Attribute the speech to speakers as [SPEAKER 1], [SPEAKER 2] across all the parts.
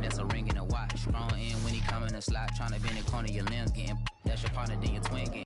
[SPEAKER 1] that's a ring and a watch. Strong in when he come in a slot, tryna bend the corner, your limbs getting that's your partner, then your twin getting.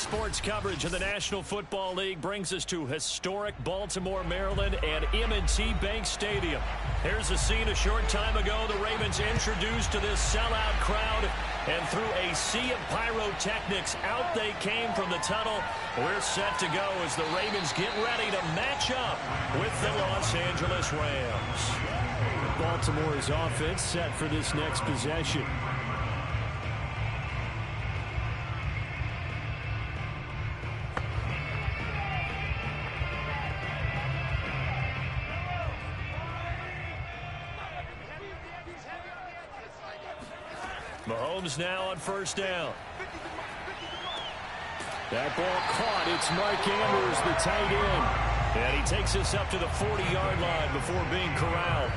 [SPEAKER 2] Sports coverage of the National Football League brings us to historic Baltimore, Maryland, and M&T Bank Stadium. Here's a scene a short time ago. The Ravens introduced to this sellout crowd, and through a sea of pyrotechnics, out they came from the tunnel. We're set to go as the Ravens get ready to match up with the Los Angeles Rams. Baltimore's offense set for this next possession. Mahomes now on first down. That ball caught. It's Mark Andrews, the tight end. And he takes us up to the 40-yard line before being corralled.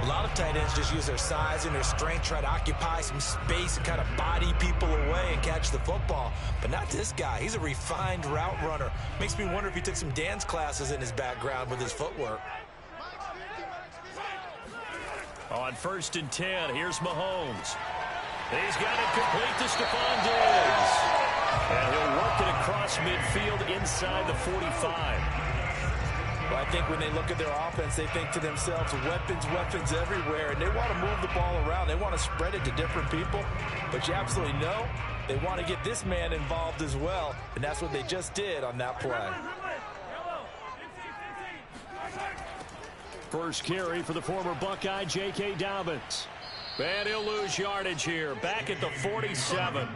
[SPEAKER 3] A lot of tight ends just use their size and their strength, try to occupy some space and kind of body people away and catch the football. But not this guy. He's a refined route runner. Makes me wonder if he took some dance classes in his background with his footwork.
[SPEAKER 2] On 1st and 10, here's Mahomes. He's got it complete to Stephon Diggs. And he'll work it across midfield inside the 45.
[SPEAKER 3] Well, I think when they look at their offense, they think to themselves, weapons everywhere, and they want to move the ball around. They want to spread it to different people. But you absolutely know they want to get this man involved as well, and that's what they just did on that play.
[SPEAKER 2] First carry for the former Buckeye, J.K. Dobbins. And he'll lose yardage here. Back at the 47.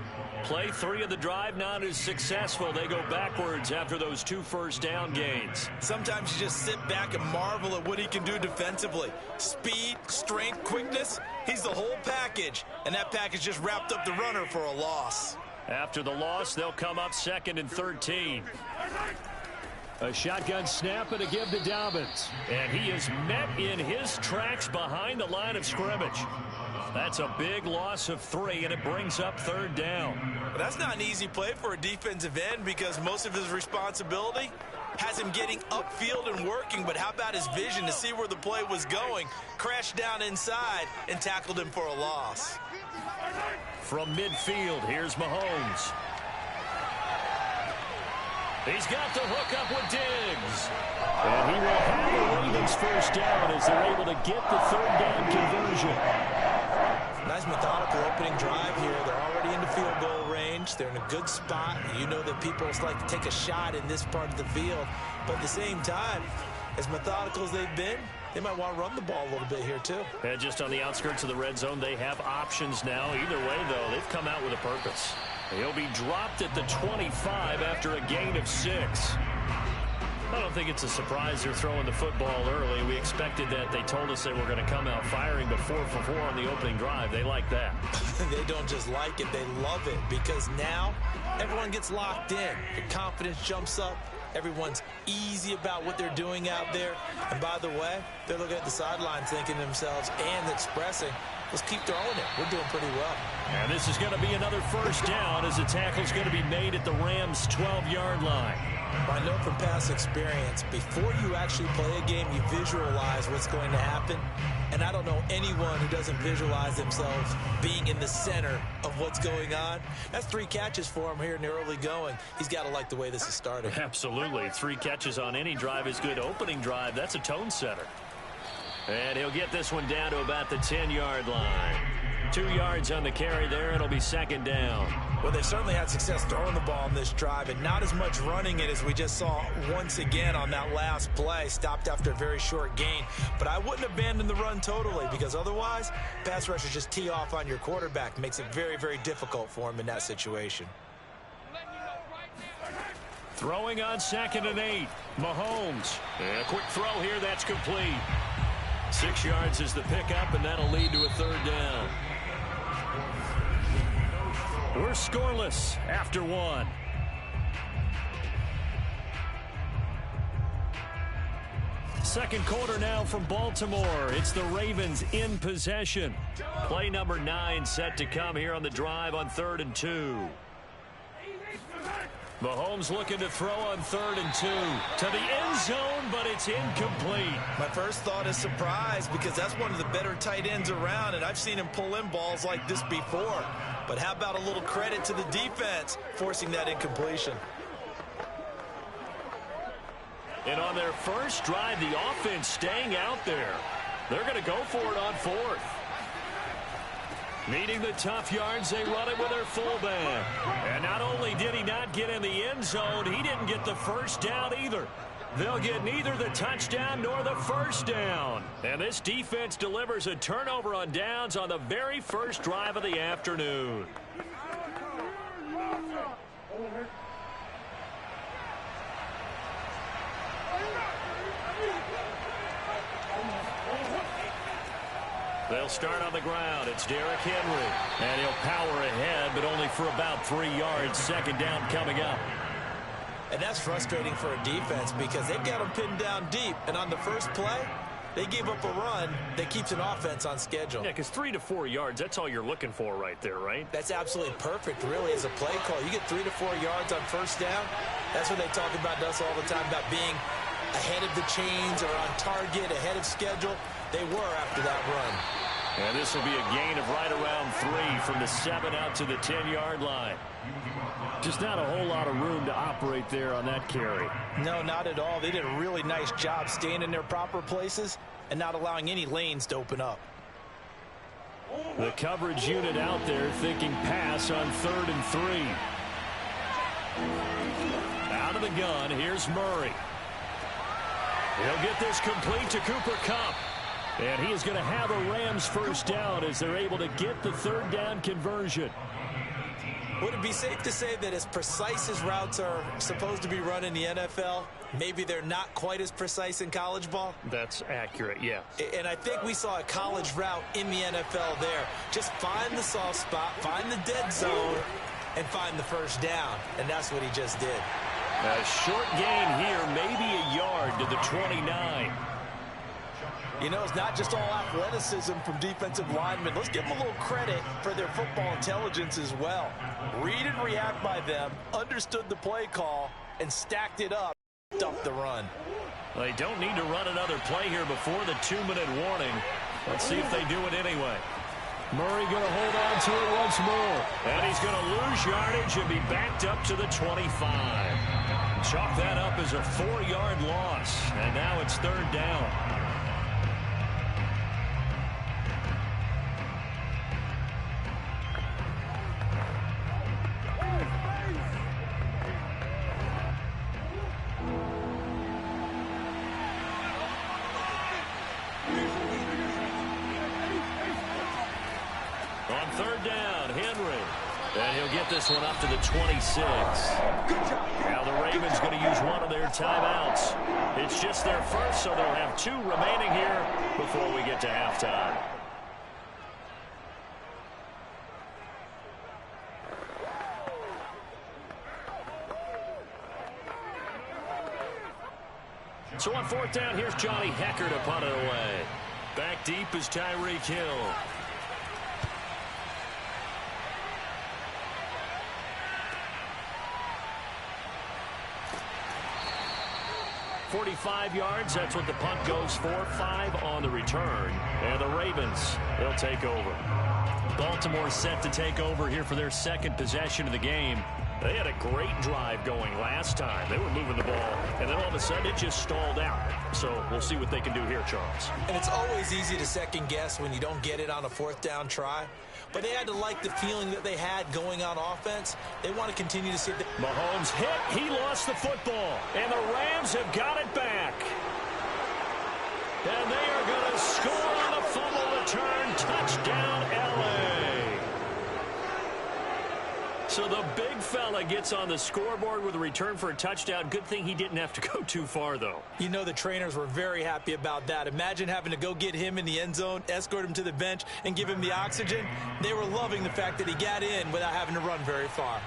[SPEAKER 2] Play 3 of the drive not as successful. They go backwards after those 2 first down gains.
[SPEAKER 3] Sometimes you just sit back and marvel at what he can do defensively. Speed, strength, quickness. He's the whole package. And that package just wrapped up the runner for a loss.
[SPEAKER 2] After the loss, they'll come up 2nd and 13. A shotgun snap and a give to Dobbins. And he is met in his tracks behind the line of scrimmage. That's a big loss of 3, and it brings up 3rd down.
[SPEAKER 3] Well, that's not an easy play for a defensive end because most of his responsibility has him getting upfield and working. But how about his vision to see where the play was going? Crashed down inside and tackled him for a loss.
[SPEAKER 2] From midfield, here's Mahomes. He's got the hook up with Diggs. And he will have the Ravens first down as they're able to get the 3rd down conversion.
[SPEAKER 3] Nice methodical opening drive here. They're already into field goal range. They're in a good spot. You know that people like to take a shot in this part of the field. But at the same time, as methodical as they've been, they might want to run the ball a little bit here too.
[SPEAKER 2] And just on the outskirts of the red zone, they have options now. Either way, though, they've come out with a purpose. He'll be dropped at the 25 after a gain of 6. I don't think it's a surprise they're throwing the football early. We expected that. They told us they were going to come out firing, but 4 for 4 on the opening drive. They like that.
[SPEAKER 3] They don't just like it, they love it, because now everyone gets locked in. Their confidence jumps up. Everyone's easy about what they're doing out there. And by the way, they're looking at the sidelines thinking to themselves and expressing, let's keep throwing it. We're doing pretty well.
[SPEAKER 2] And this is going to be another first down as the tackle's going to be made at the Rams' 12-yard line.
[SPEAKER 3] I know from past experience, before you actually play a game, you visualize what's going to happen. And I don't know anyone who doesn't visualize themselves being in the center of what's going on. That's 3 catches for him here in the early going. He's got to like the way this is starting.
[SPEAKER 2] Absolutely. 3 catches on any drive is good. Opening drive, that's a tone setter. And he'll get this one down to about the 10-yard line. 2 yards on the carry there. It'll be 2nd down.
[SPEAKER 3] Well, they've certainly had success throwing the ball on this drive and not as much running it as we just saw once again on that last play. Stopped after a very short gain. But I wouldn't abandon the run totally because otherwise, pass rushers just tee off on your quarterback. Makes it very, very difficult for him in that situation.
[SPEAKER 2] Throwing on 2nd and 8. Mahomes. And a quick throw here. That's complete. 6 yards is the pickup, and that'll lead to a 3rd down. We're scoreless after 1. Second quarter now from Baltimore. It's the Ravens in possession. Play number 9 set to come here on the drive on 3rd and 2. Mahomes looking to throw on 3rd and 2 to the end zone, but it's incomplete.
[SPEAKER 3] My first thought is surprise because that's one of the better tight ends around, and I've seen him pull in balls like this before. But how about a little credit to the defense forcing that incompletion?
[SPEAKER 2] And on their first drive, the offense staying out there. They're going to go for it on fourth. Needing the tough yards, they run it with their fullback. And not only did he not get in the end zone, he didn't get the first down either. They'll get neither the touchdown nor the first down. And this defense delivers a turnover on downs on the very first drive of the afternoon. They'll start on the ground. It's Derrick Henry. And he'll power ahead, but only for about 3 yards. Second down coming up.
[SPEAKER 3] And that's frustrating for a defense because they've got them pinned down deep. And on the first play, they gave up a run that keeps an offense on schedule.
[SPEAKER 2] Yeah, because 3 to 4 yards, that's all you're looking for right there, right?
[SPEAKER 3] That's absolutely perfect, really, as a play call. You get 3 to 4 yards on first down. That's what they talk about us all the time, about being ahead of the chains or on target, ahead of schedule. They were after that run.
[SPEAKER 2] And this will be a gain of right around 3 from the 7 out to the 10-yard line. Just not a whole lot of room to operate there on that carry.
[SPEAKER 3] No, not at all. They did a really nice job staying in their proper places and not allowing any lanes to open up.
[SPEAKER 2] The coverage unit out there thinking pass on 3rd and 3. Out of the gun, here's Murray. He'll get this complete to Cooper Kupp. And he is going to have a Rams first down as they're able to get the 3rd down conversion.
[SPEAKER 3] Would it be safe to say that as precise as routes are supposed to be run in the NFL, maybe they're not quite as precise in college ball?
[SPEAKER 2] That's accurate, yeah.
[SPEAKER 3] And I think we saw a college route in the NFL there. Just find the soft spot, find the dead zone, and find the first down. And that's what he just did.
[SPEAKER 2] A short gain here, maybe a yard to the 29.
[SPEAKER 3] You know, it's not just all athleticism from defensive linemen. Let's give them a little credit for their football intelligence as well. Read and react by them, understood the play call, and stacked it up the run.
[SPEAKER 2] They don't need to run another play here before the 2-minute warning. Let's see if they do it anyway. Murray going to hold on to it once more. And he's going to lose yardage and be backed up to the 25. Chalk that up as a 4-yard loss. And now it's 3rd down. On 3rd down, Henry. And he'll get this one up to the 26. Now the Ravens going to use one of their timeouts. It's just their first, so they'll have 2 remaining here before we get to halftime. So on 4th down, here's Johnny Hecker to punt it away. Back deep is Tyreek Hill. 45 yards, that's what the punt goes for. 5 on the return. And the Ravens, they'll take over. Baltimore set to take over here for their 2nd possession of the game. They had a great drive going last time. They were moving the ball, and then all of a sudden it just stalled out. So we'll see what they can do here, Charles.
[SPEAKER 3] And it's always easy to second guess when you don't get it on a 4th down try. But they had to like the feeling that they had going on offense. They want to continue to see it.
[SPEAKER 2] Mahomes hit. He lost the football. And the Rams have got it back. And they are going to score on the fumble return. Touchdown, L.A. So the big fella gets on the scoreboard with a return for a touchdown. Good thing he didn't have to go too far, though.
[SPEAKER 3] You know the trainers were very happy about that. Imagine having to go get him in the end zone, escort him to the bench, and give him the oxygen. They were loving the fact that he got in without having to run very far.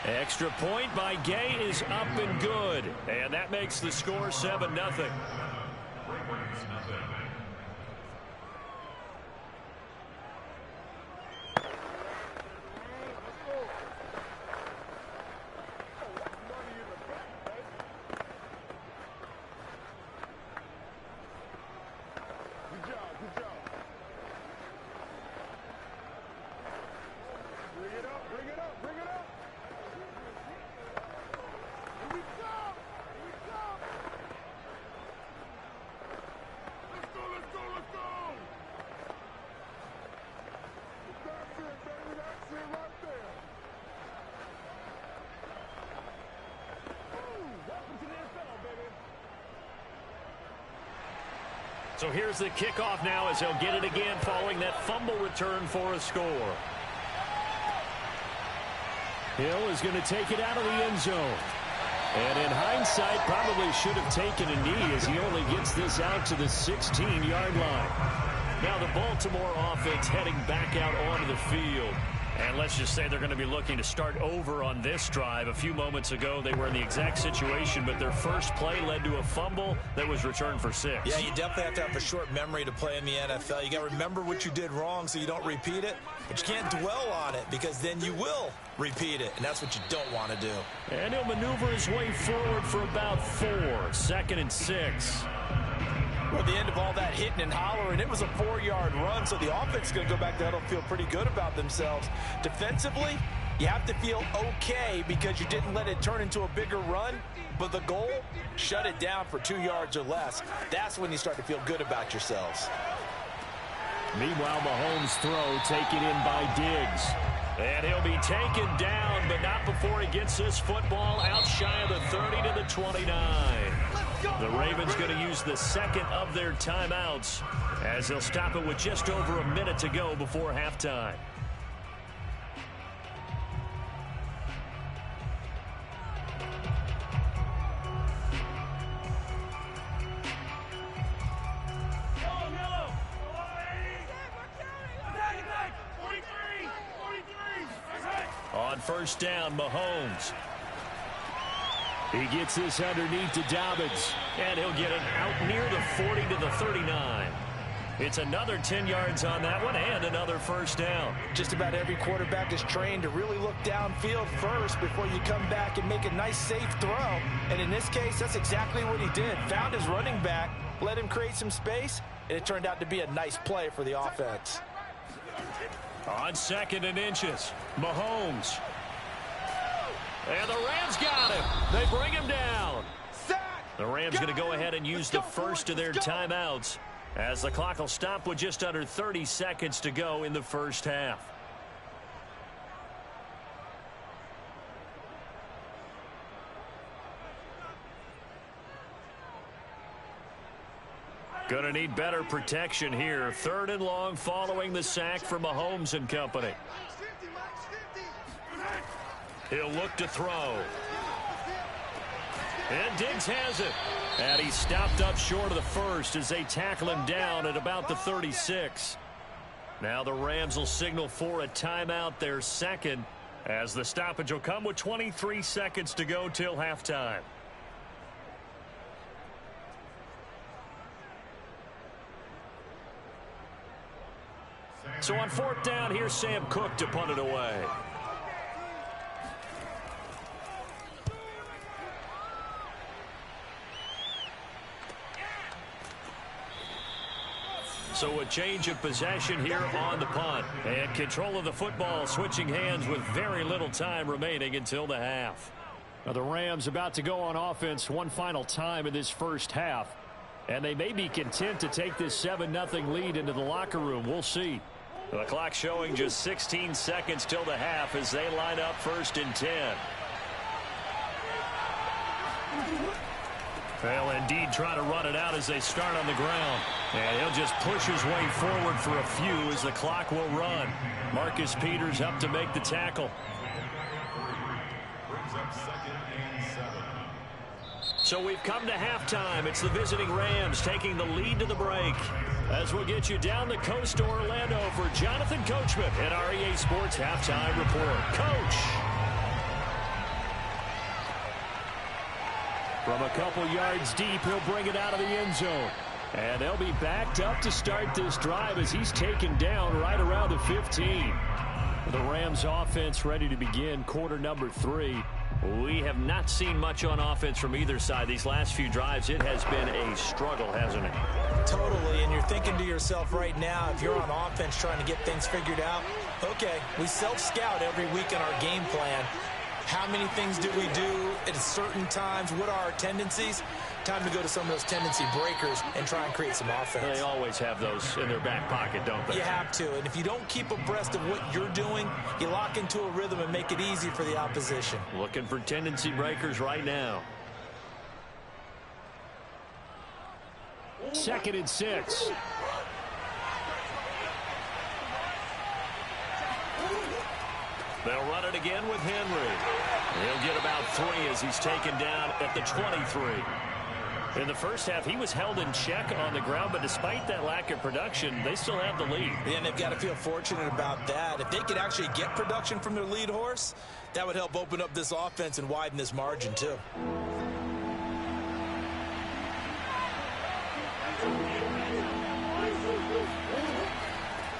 [SPEAKER 2] Extra point by Gay is up and good. And that makes the score 7-0. So here's the kickoff now as he'll get it again following that fumble return for a score. Hill is going to take it out of the end zone. And in hindsight, probably should have taken a knee as he only gets this out to the 16-yard line. Now the Baltimore offense heading back out onto the field. And let's just say they're going to be looking to start over on this drive. A few moments ago, they were in the exact situation, but their first play led to a fumble that was returned for 6.
[SPEAKER 3] Yeah, you definitely have to have a short memory to play in the NFL. You got to remember what you did wrong so you don't repeat it, but you can't dwell on it because then you will repeat it, and that's what you don't want to do.
[SPEAKER 2] And he'll maneuver his way forward for about 4. 2nd and 6.
[SPEAKER 3] Well, at the end of all that hitting and hollering, it was a 4-yard run, so the offense is going to go back there and feel pretty good about themselves. Defensively, you have to feel okay because you didn't let it turn into a bigger run, but the goal, shut it down for 2 yards or less. That's when you start to feel good about yourselves.
[SPEAKER 2] Meanwhile, Mahomes' throw taken in by Diggs. And he'll be taken down, but not before he gets this football out shy of the 30 to the 29. The Ravens going to use the second of their timeouts as they'll stop it with just over a minute to go before halftime. On first down, Mahomes. He gets this underneath to Dobbins, and he'll get it out near the 40 to the 39. It's another 10 yards on that one and another first down.
[SPEAKER 3] Just about every quarterback is trained to really look downfield first before you come back and make a nice, safe throw. And in this case, that's exactly what he did. Found his running back, let him create some space, and it turned out to be a nice play for the offense.
[SPEAKER 2] On 2nd and inches, Mahomes. And the Rams got him. They bring him down. The Rams going to go ahead and use the first of their timeouts as the clock will stop with just under 30 seconds to go in the first half. Going to need better protection here. 3rd and long following the sack from Mahomes and company. He'll look to throw. And Diggs has it. And he's stopped up short of the first as they tackle him down at about the 36. Now the Rams will signal for a timeout, their second, as the stoppage will come with 23 seconds to go till halftime. So on 4th down, here's Sam Cook to punt it away. So a change of possession here on the punt. And control of the football switching hands with very little time remaining until the half. Now the Rams about to go on offense one final time in this first half. And they may be content to take this 7-0 lead into the locker room. We'll see. The clock showing just 16 seconds till the half as they line up 1st and 10. They'll indeed try to run it out as they start on the ground. And he'll just push his way forward for a few as the clock will run. Marcus Peters up to make the tackle. So we've come to halftime. It's the visiting Rams taking the lead to the break. As we'll get you down the coast to Orlando for Jonathan Coachman at our EA Sports Halftime Report. Coach! From a couple yards deep, he'll bring it out of the end zone. And they'll be backed up to start this drive as he's taken down right around the 15. The Rams offense ready to begin quarter number 3. We have not seen much on offense from either side. These last few drives, it has been a struggle, hasn't it?
[SPEAKER 3] Totally, and you're thinking to yourself right now, if you're on offense trying to get things figured out, okay, we self-scout every week in our game plan. How many things do we do at certain times? What are our tendencies? Time to go to some of those tendency breakers and try and create some offense.
[SPEAKER 2] They always have those in their back pocket, don't they?
[SPEAKER 3] You have to, and if you don't keep abreast of what you're doing, you lock into a rhythm and make it easy for the opposition.
[SPEAKER 2] Looking for tendency breakers right now. 2nd and 6. They'll run it again with Henry. He'll get about 3 as he's taken down at the 23. In the first half, he was held in check on the ground, but despite that lack of production, they still have the lead.
[SPEAKER 3] Yeah, and they've got to feel fortunate about that. If they could actually get production from their lead horse, that would help open up this offense and widen this margin, too.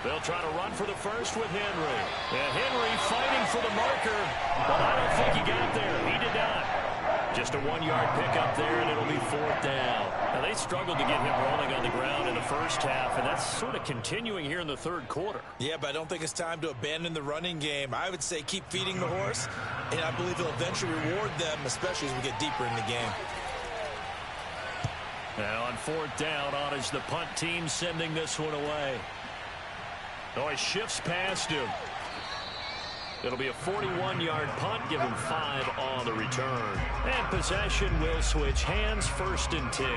[SPEAKER 2] They'll try to run for the first with Henry. And Henry fighting for the marker, but I don't think he got there. He did not. Just a 1-yard pickup there, and it'll be 4th down. Now, they struggled to get him rolling on the ground in the first half, and that's sort of continuing here in the 3rd quarter.
[SPEAKER 3] Yeah, but I don't think it's time to abandon the running game. I would say keep feeding the horse, and I believe he'll eventually reward them, especially as we get deeper in the game.
[SPEAKER 2] Now on 4th down, on is the punt team sending this one away. Oh, he shifts past him. It'll be a 41-yard punt, give him 5 on the return. And possession will switch hands, 1st and 10.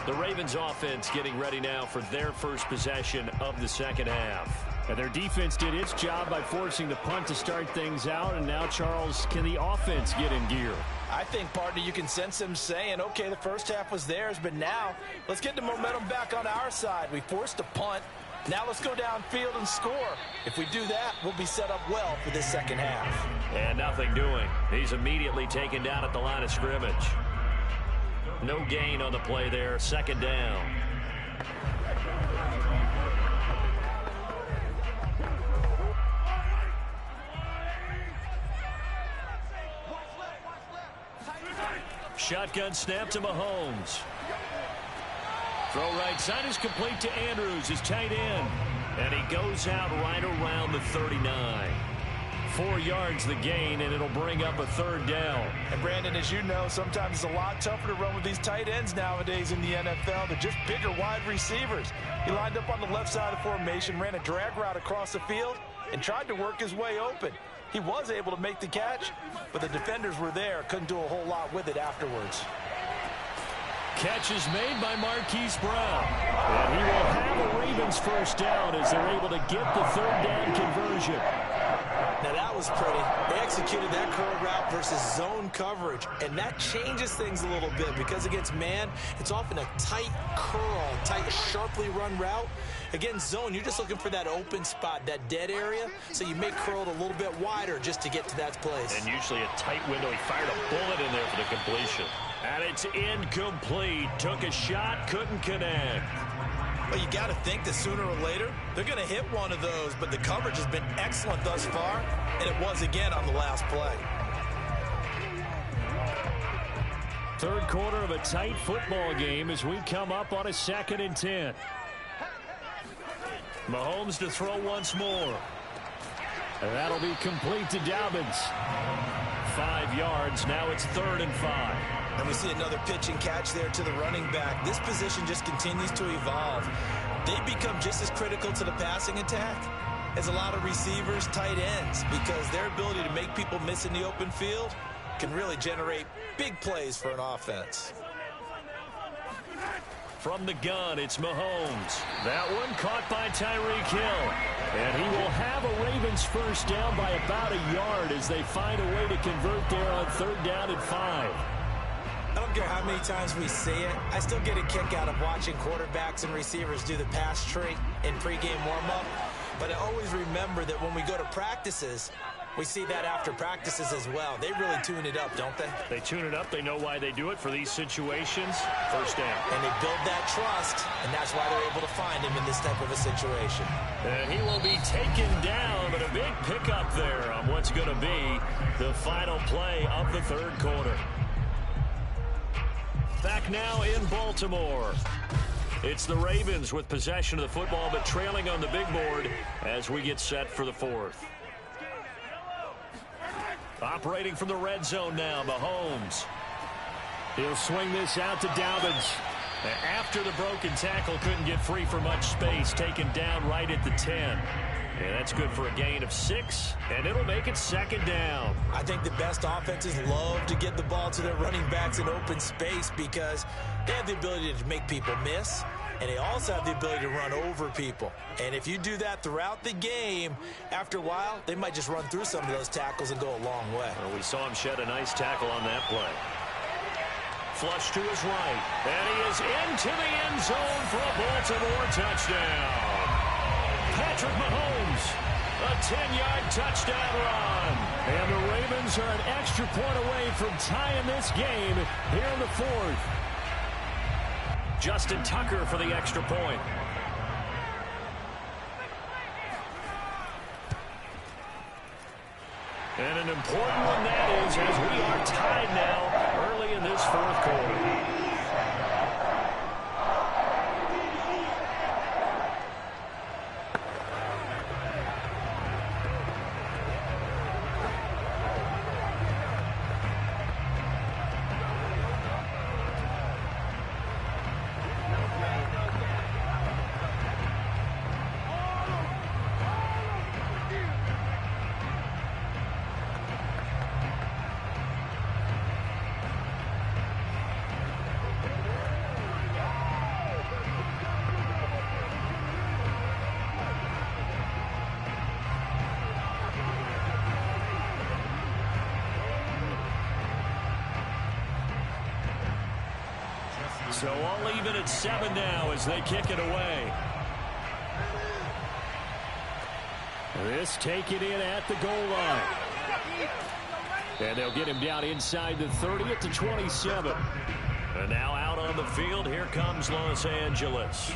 [SPEAKER 2] The Ravens offense getting ready now for their first possession of the 2nd half. And their defense did its job by forcing the punt to start things out. And now, Charles, can the offense get in gear?
[SPEAKER 3] I think, partner, you can sense them saying, okay, the first half was theirs, but now let's get the momentum back on our side. We forced a punt. Now let's go downfield and score. If we do that, we'll be set up well for this 2nd half.
[SPEAKER 2] And nothing doing. He's immediately taken down at the line of scrimmage. No gain on the play there. 2nd down. Shotgun snap to Mahomes. Throw right side is complete to Andrews, his tight end. And he goes out right around the 39. 4 yards the gain, and it'll bring up a 3rd down.
[SPEAKER 3] And, Brandon, as you know, sometimes it's a lot tougher to run with these tight ends nowadays in the NFL. They're just bigger wide receivers. He lined up on the left side of the formation, ran a drag route across the field, and tried to work his way open. He was able to make the catch, but the defenders were there. Couldn't do a whole lot with it afterwards.
[SPEAKER 2] Catch is made by Marquise Brown. And he will have a Ravens 1st down as they're able to get the 3rd down conversion.
[SPEAKER 3] Now that was pretty. They executed that curl route versus zone coverage, and that changes things a little bit because against man, it's often a tight curl, tight, sharply run route. Against zone, you're just looking for that open spot, that dead area, so you make curl a little bit wider just to get to that place.
[SPEAKER 2] And usually a tight window. He fired a bullet in there for the completion. And it's incomplete. Took a shot, couldn't connect.
[SPEAKER 3] Well, you got to think that sooner or later, they're going to hit one of those, but the coverage has been excellent thus far, and it was again on the last play.
[SPEAKER 2] 3rd quarter of a tight football game as we come up on a 2nd and 10. Mahomes to throw once more. And that'll be complete to Dobbins. 5 yards. Now it's 3rd and 5.
[SPEAKER 3] And we see another pitch and catch there to the running back. This position just continues to evolve. They become just as critical to the passing attack as a lot of receivers, tight ends, because their ability to make people miss in the open field can really generate big plays for an offense.
[SPEAKER 2] From the gun, it's Mahomes. That one caught by Tyreek Hill. And he will have a Ravens 1st down by about a yard as they find a way to convert there on 3rd down and 5.
[SPEAKER 3] I don't care how many times we see it. I still get a kick out of watching quarterbacks and receivers do the pass tree in pregame warm-up. But I always remember that when we go to practices, we see that after practices as well. They really tune it up, don't they?
[SPEAKER 2] They tune it up. They know why they do it for these situations. 1st down.
[SPEAKER 3] And they build that trust, and that's why they're able to find him in this type of a situation.
[SPEAKER 2] And he will be taken down, but a big pickup there on what's going to be the final play of the 3rd quarter. Back now in Baltimore. It's the Ravens with possession of the football, but trailing on the big board as we get set for the 4th. Operating from the red zone now, Mahomes. He'll swing this out to Dobbins. After the broken tackle, couldn't get free for much space, taken down right at the 10. And that's good for a gain of 6, and it'll make it 2nd down.
[SPEAKER 3] I think the best offenses love to get the ball to their running backs in open space because they have the ability to make people miss, and they also have the ability to run over people. And if you do that throughout the game, after a while, they might just run through some of those tackles and go a long way.
[SPEAKER 2] Well, we saw him shed a nice tackle on that play. Flush to his right, and he is into the end zone for a Baltimore touchdown. Patrick Mahomes, a 10-yard touchdown run. And the Ravens are an extra point away from tying this game here in the 4th. Justin Tucker for the extra point. And an important one that is, as we are tied now early in this 4th quarter. So all even at 7 now as they kick it away. This taken in at the goal line. And they'll get him down inside the 30 at the 27. And now out on the field, here comes Los Angeles.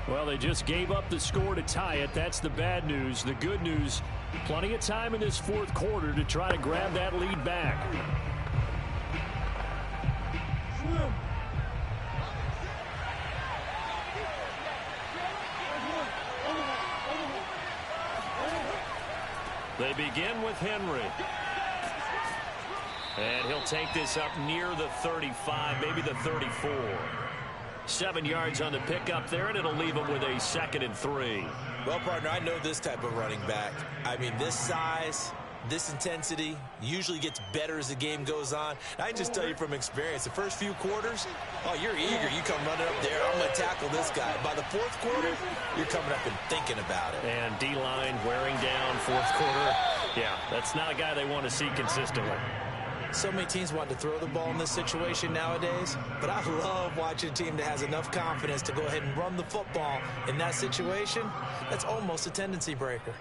[SPEAKER 2] Well, they just gave up the score to tie it. That's the bad news. The good news, plenty of time in this 4th quarter to try to grab that lead back. They begin with Henry. And he'll take this up near the 35, maybe the 34. 7 yards on the pickup there, and it'll leave him with a 2nd and 3.
[SPEAKER 3] Well, partner, I know this type of running back. I mean, this size, this intensity usually gets better as the game goes on. I can just tell you from experience, the first few quarters, oh, you're eager. You come running up there, I'm going to tackle this guy. By the 4th quarter, you're coming up and thinking about it.
[SPEAKER 2] And D-line wearing down 4th quarter. Yeah, that's not a guy they want to see consistently.
[SPEAKER 3] So many teams want to throw the ball in this situation nowadays, but I love watching a team that has enough confidence to go ahead and run the football in that situation. That's almost a tendency breaker.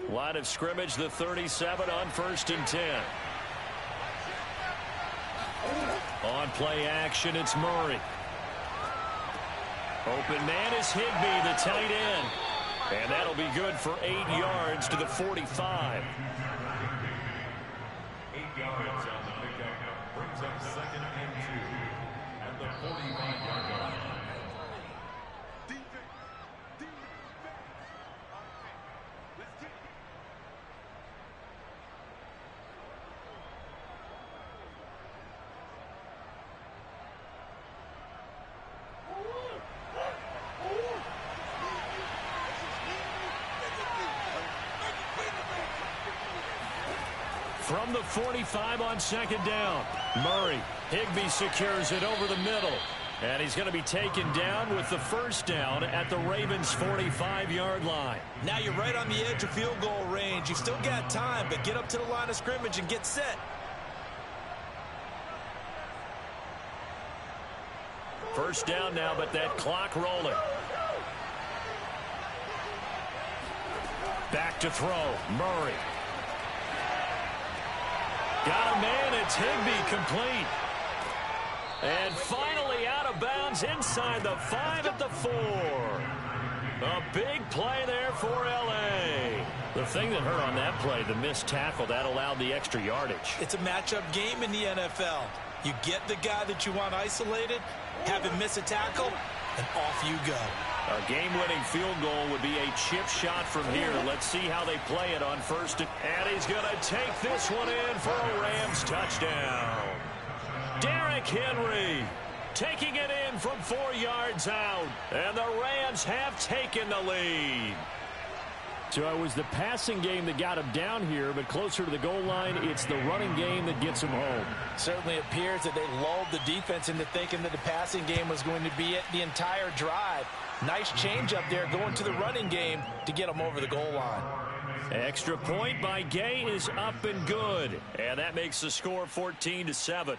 [SPEAKER 2] Line of scrimmage, the 37 on 1st and 10. On play action, it's Murray. Open man is Higbee, the tight end. And that'll be good for 8 yards to the 45.
[SPEAKER 4] 8 yards on the pickup brings up 2nd and 2 at the 45-yard line.
[SPEAKER 2] From the 45 on 2nd down. Murray. Higbee secures it over the middle. And he's going to be taken down with the 1st down at the Ravens' 45-yard line.
[SPEAKER 3] Now you're right on the edge of field goal range. You've still got time, but get up to the line of scrimmage and get set.
[SPEAKER 2] First down now, but that clock rolling. Back to throw. Murray. Got a man. It's Higbee complete. And finally out of bounds inside the 5 at the 4. A big play there for L.A. The thing that hurt on that play, the missed tackle, that allowed the extra yardage.
[SPEAKER 3] It's a matchup game in the NFL. You get the guy that you want isolated, have him miss a tackle, and off you go.
[SPEAKER 2] A game-winning field goal would be a chip shot from here. Let's see how they play it on 1st. And he's going to take this one in for a Rams touchdown. Derrick Henry. taking it in from 4 yards out. And the Rams have taken the lead. So it was the passing game that got him down here, but closer to the goal line, it's the running game that gets him home.
[SPEAKER 3] Certainly appears that they lulled the defense into thinking that the passing game was going to be it the entire drive. Nice change up there going to the running game to get them over the goal line.
[SPEAKER 2] Extra point by Gay is up and good. And that makes the score 14-7.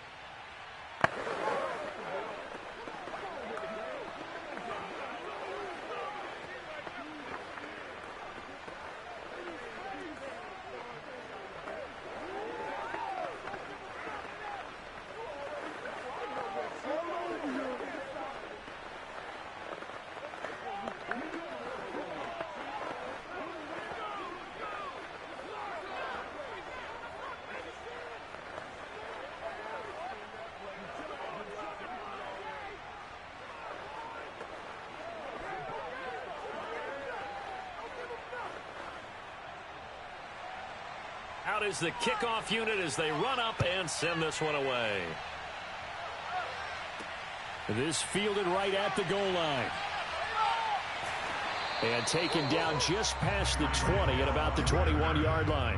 [SPEAKER 2] Out is the kickoff unit as they run up and send this one away. This fielded right at the goal line. And taken down just past the 20 at about the 21-yard line.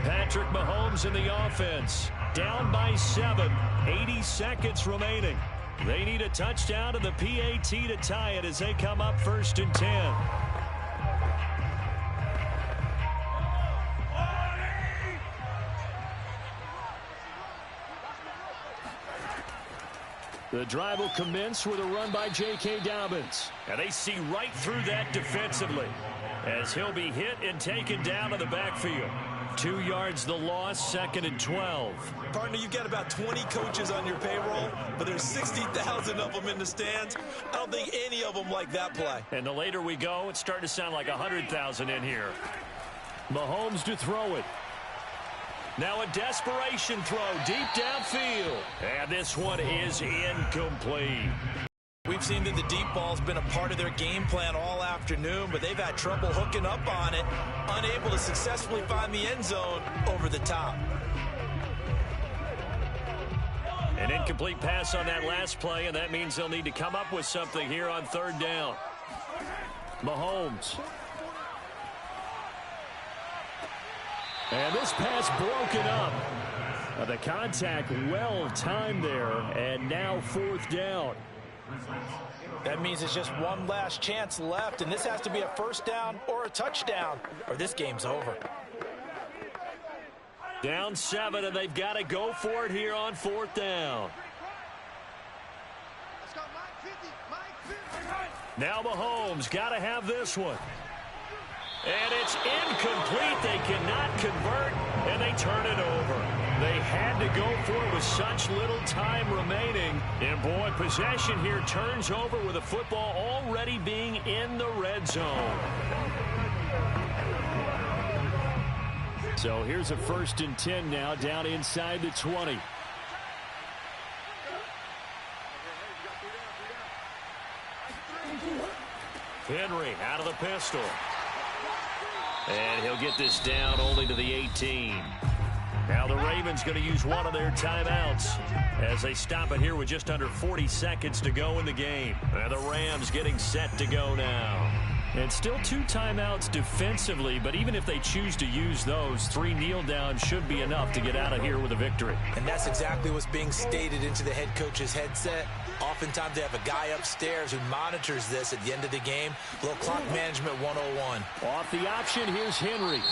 [SPEAKER 2] Patrick Mahomes in the offense. Down by 7. 80 seconds remaining. They need a touchdown and the PAT to tie it as they come up 1st and 10. The drive will commence with a run by J.K. Dobbins. And they see right through that defensively as he'll be hit and taken down to the backfield. 2 yards the loss, 2nd and 12.
[SPEAKER 3] Partner, you've got about 20 coaches on your payroll, but there's 60,000 of them in the stands. I don't think any of them like that play.
[SPEAKER 2] And the later we go, it's starting to sound like 100,000 in here. Mahomes to throw it. Now a desperation throw deep downfield. And this one is incomplete.
[SPEAKER 3] We've seen that the deep ball's been a part of their game plan all afternoon, but they've had trouble hooking up on it, unable to successfully find the end zone over the top.
[SPEAKER 2] An incomplete pass on that last play, and that means they'll need to come up with something here on 3rd down. Mahomes. And this pass broken up. The contact well timed there, and now 4th down.
[SPEAKER 3] That means it's just one last chance left, and this has to be a 1st down or a touchdown, or this game's over.
[SPEAKER 2] Down 7, and they've got to go for it here on 4th down. Now Mahomes got to have this one. And it's incomplete. They cannot convert, and they turn it over. They had to go for it with such little time remaining. And, boy, possession here turns over with the football already being in the red zone. So here's a 1st and 10 now down inside the 20. Henry out of the pistol. And he'll get this down only to the 18. Now the Ravens going to use one of their timeouts as they stop it here with just under 40 seconds to go in the game. And the Rams getting set to go now. And still 2 timeouts defensively, but even if they choose to use those, 3 kneel downs should be enough to get out of here with a victory.
[SPEAKER 3] And that's exactly what's being stated into the head coach's headset. Oftentimes they have a guy upstairs who monitors this at the end of the game. A little clock management 101.
[SPEAKER 2] Off the option, here's Henry.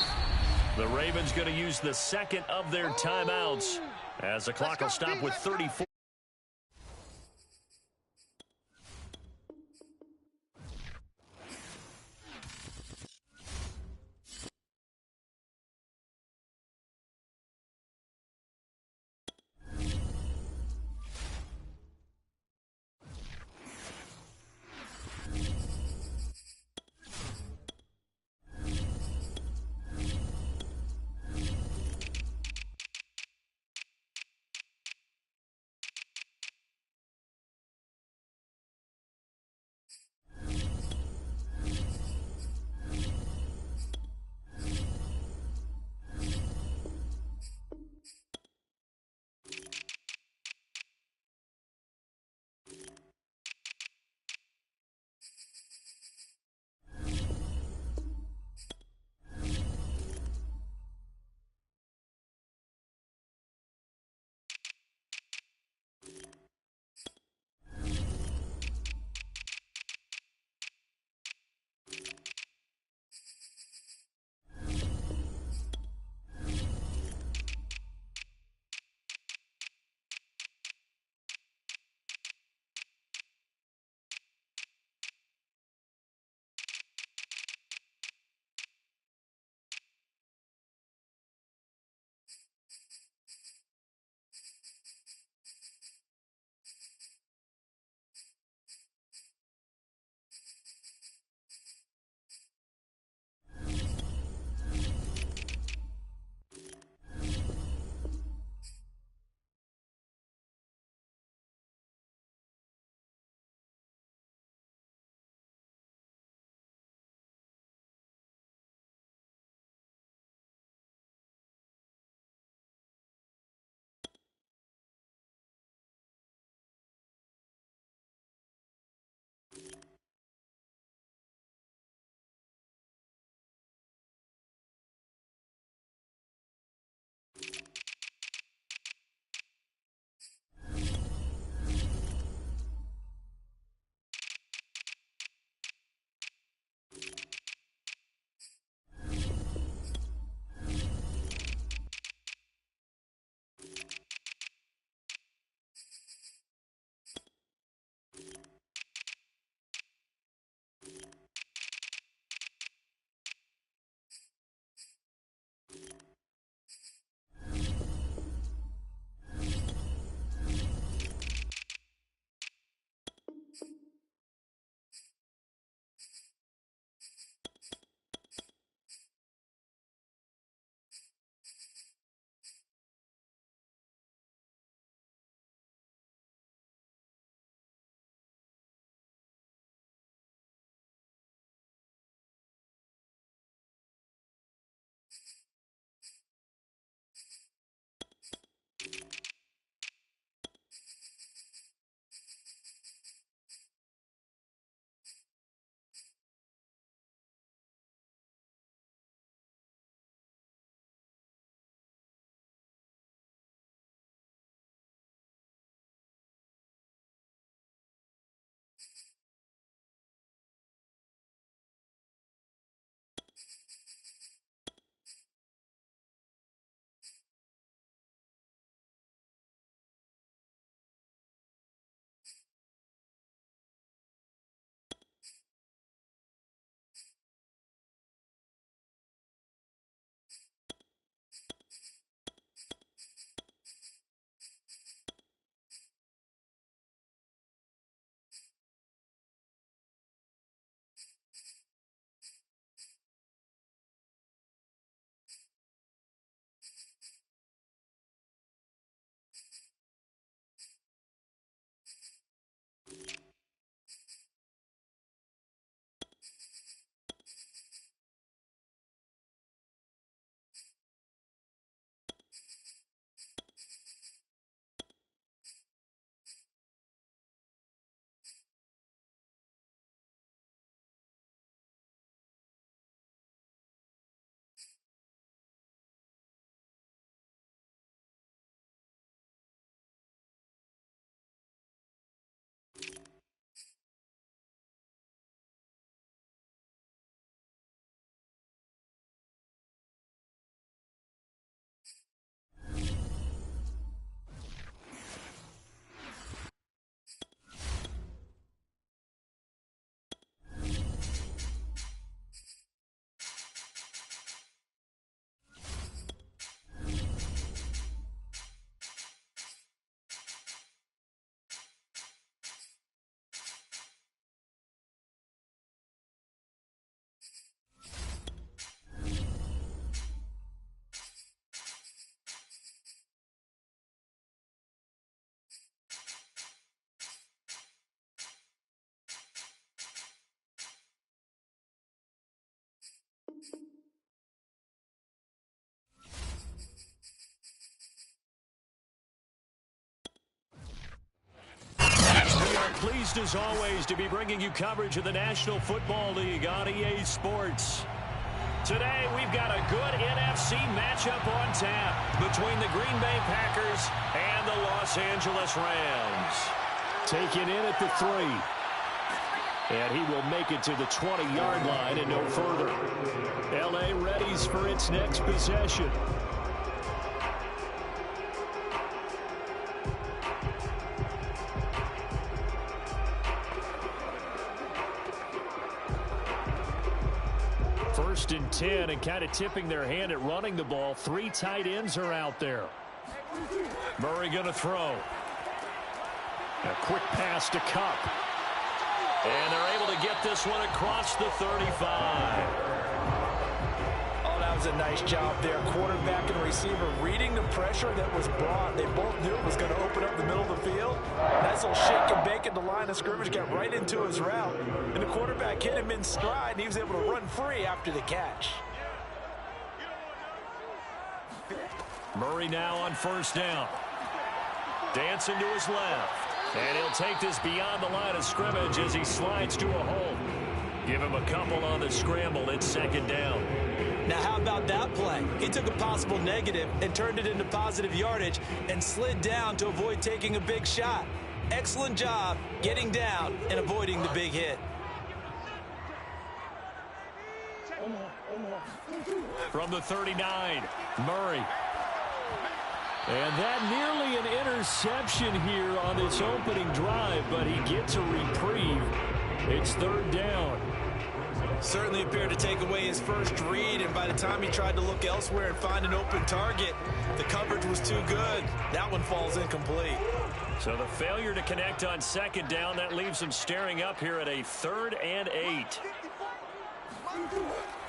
[SPEAKER 2] The Ravens going to use the 2nd of their timeouts as the clock will stop with 34. pleased as always to be bringing you coverage of the National Football League on EA Sports. Today we've got a good NFC matchup on tap between the Green Bay Packers and the Los Angeles Rams. Taken in at the 3. And he will make it to the 20-yard line and no further. LA readies for its next possession. First and 10, and kind of tipping their hand at running the ball. 3 tight ends are out there. Murray going to throw. A quick pass to Cup. And they're able to get this one across the 35.
[SPEAKER 3] Oh, that was a nice job there. Quarterback and receiver reading the pressure that was brought. They both knew it was going to open up the middle of the field. Nice little shake and bake at the line of scrimmage. Got right into his route. And the quarterback hit him in stride, and he was able to run free after the catch.
[SPEAKER 2] Murray now on first down. Dancing to his left. And he'll take this beyond the line of scrimmage as he slides to a hole. Give him a couple on the scramble. It's second down.
[SPEAKER 3] Now, how about that play? He took a possible negative and turned it into positive yardage and slid down to avoid taking a big shot. Excellent job getting down and avoiding the big hit.
[SPEAKER 2] From the 39, Murray. And that nearly an interception here on this opening drive, but he gets a reprieve. It's third down.
[SPEAKER 3] Certainly appeared to take away his first read, and by the time he tried to look elsewhere and find an open target, the coverage was too good. That one falls incomplete.
[SPEAKER 2] So the failure to connect on second down, that leaves him staring up here at a 3rd and 8.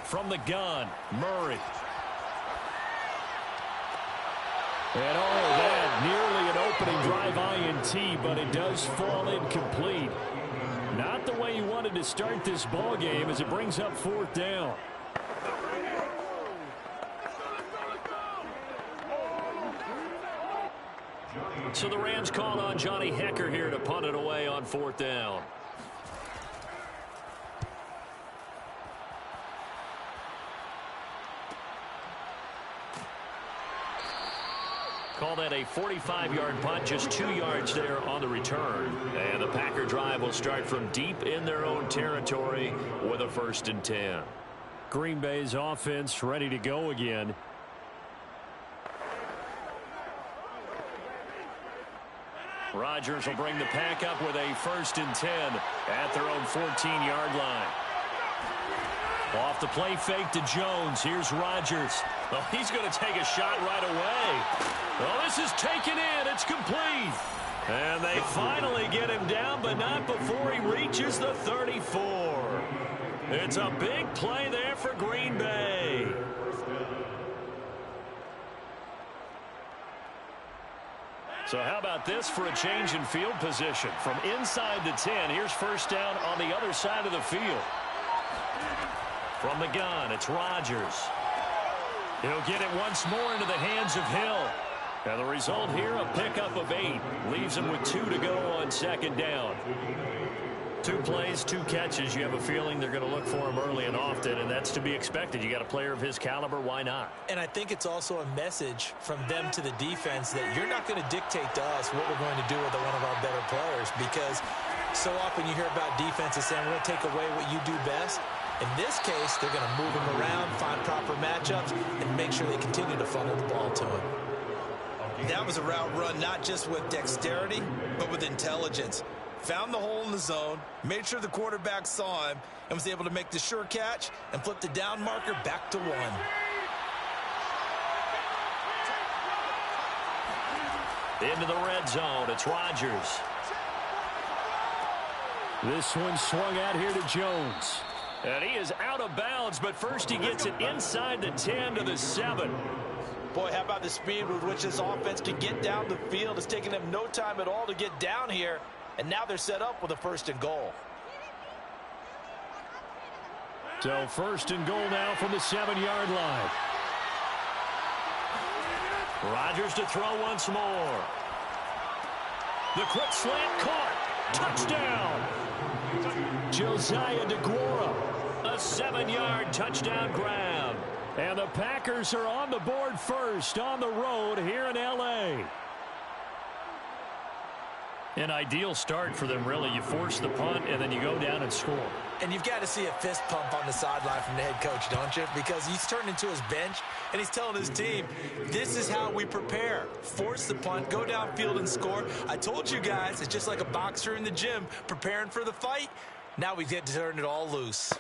[SPEAKER 2] From the gun, Murray. And oh, that nearly an opening drive INT, but it does fall incomplete. Not the way he wanted to start this ball game as it brings up 4th down. So the Rams call on Johnny Hecker here to punt it away on 4th down. Call that a 45-yard punt, just 2 yards there on the return. And the Packer drive will start from deep in their own territory with a 1st and 10. Green Bay's offense ready to go again. Rodgers will bring the pack up with a 1st and 10 at their own 14-yard line. Off the play fake to Jones. Here's Rodgers. Oh, he's going to take a shot right away. Oh, this is taken in. It's complete. And they finally get him down, but not before he reaches the 34. It's a big play there for Green Bay. So how about this for a change in field position? From inside the 10, here's first down on the other side of the field. From the gun, it's Rodgers. He'll get it once more into the hands of Hill. And the result here, a pickup of 8. Leaves him with 2 to go on second down. 2 plays, 2 catches. You have a feeling they're going to look for him early and often, and that's to be expected. You got a player of his caliber, why not?
[SPEAKER 3] And I think it's also a message from them to the defense that you're not going to dictate to us what we're going to do with one of our better players, because so often you hear about defenses saying we're going to take away what you do best. In this case, they're going to move him around, find proper matchups, and make sure they continue to funnel the ball to him. That was a route run not just with dexterity, but with intelligence. Found the hole in the zone, made sure the quarterback saw him, and was able to make the sure catch and flip the down marker back to 1.
[SPEAKER 2] Into the red zone, it's Rodgers. This one swung out here to Jones. And he is out of bounds, but first he gets it inside the 10 to the 7.
[SPEAKER 3] Boy, how about the speed with which this offense can get down the field? It's taken them no time at all to get down here, and now they're set up with a 1st and goal.
[SPEAKER 2] So 1st and goal now from the 7-yard line. Rodgers to throw once more. The quick slant caught. Touchdown! Josiah DeGuara, a 7-yard touchdown grab. And the Packers are on the board first on the road here in L.A. An ideal start for them, really. You force the punt, and then you go down and score.
[SPEAKER 3] And you've got to see a fist pump on the sideline from the head coach, don't you? Because he's turned into his bench, and he's telling his team, this is how we prepare. Force the punt, go downfield and score. I told you guys, it's just like a boxer in the gym preparing for the fight. Now we get to turn it all loose.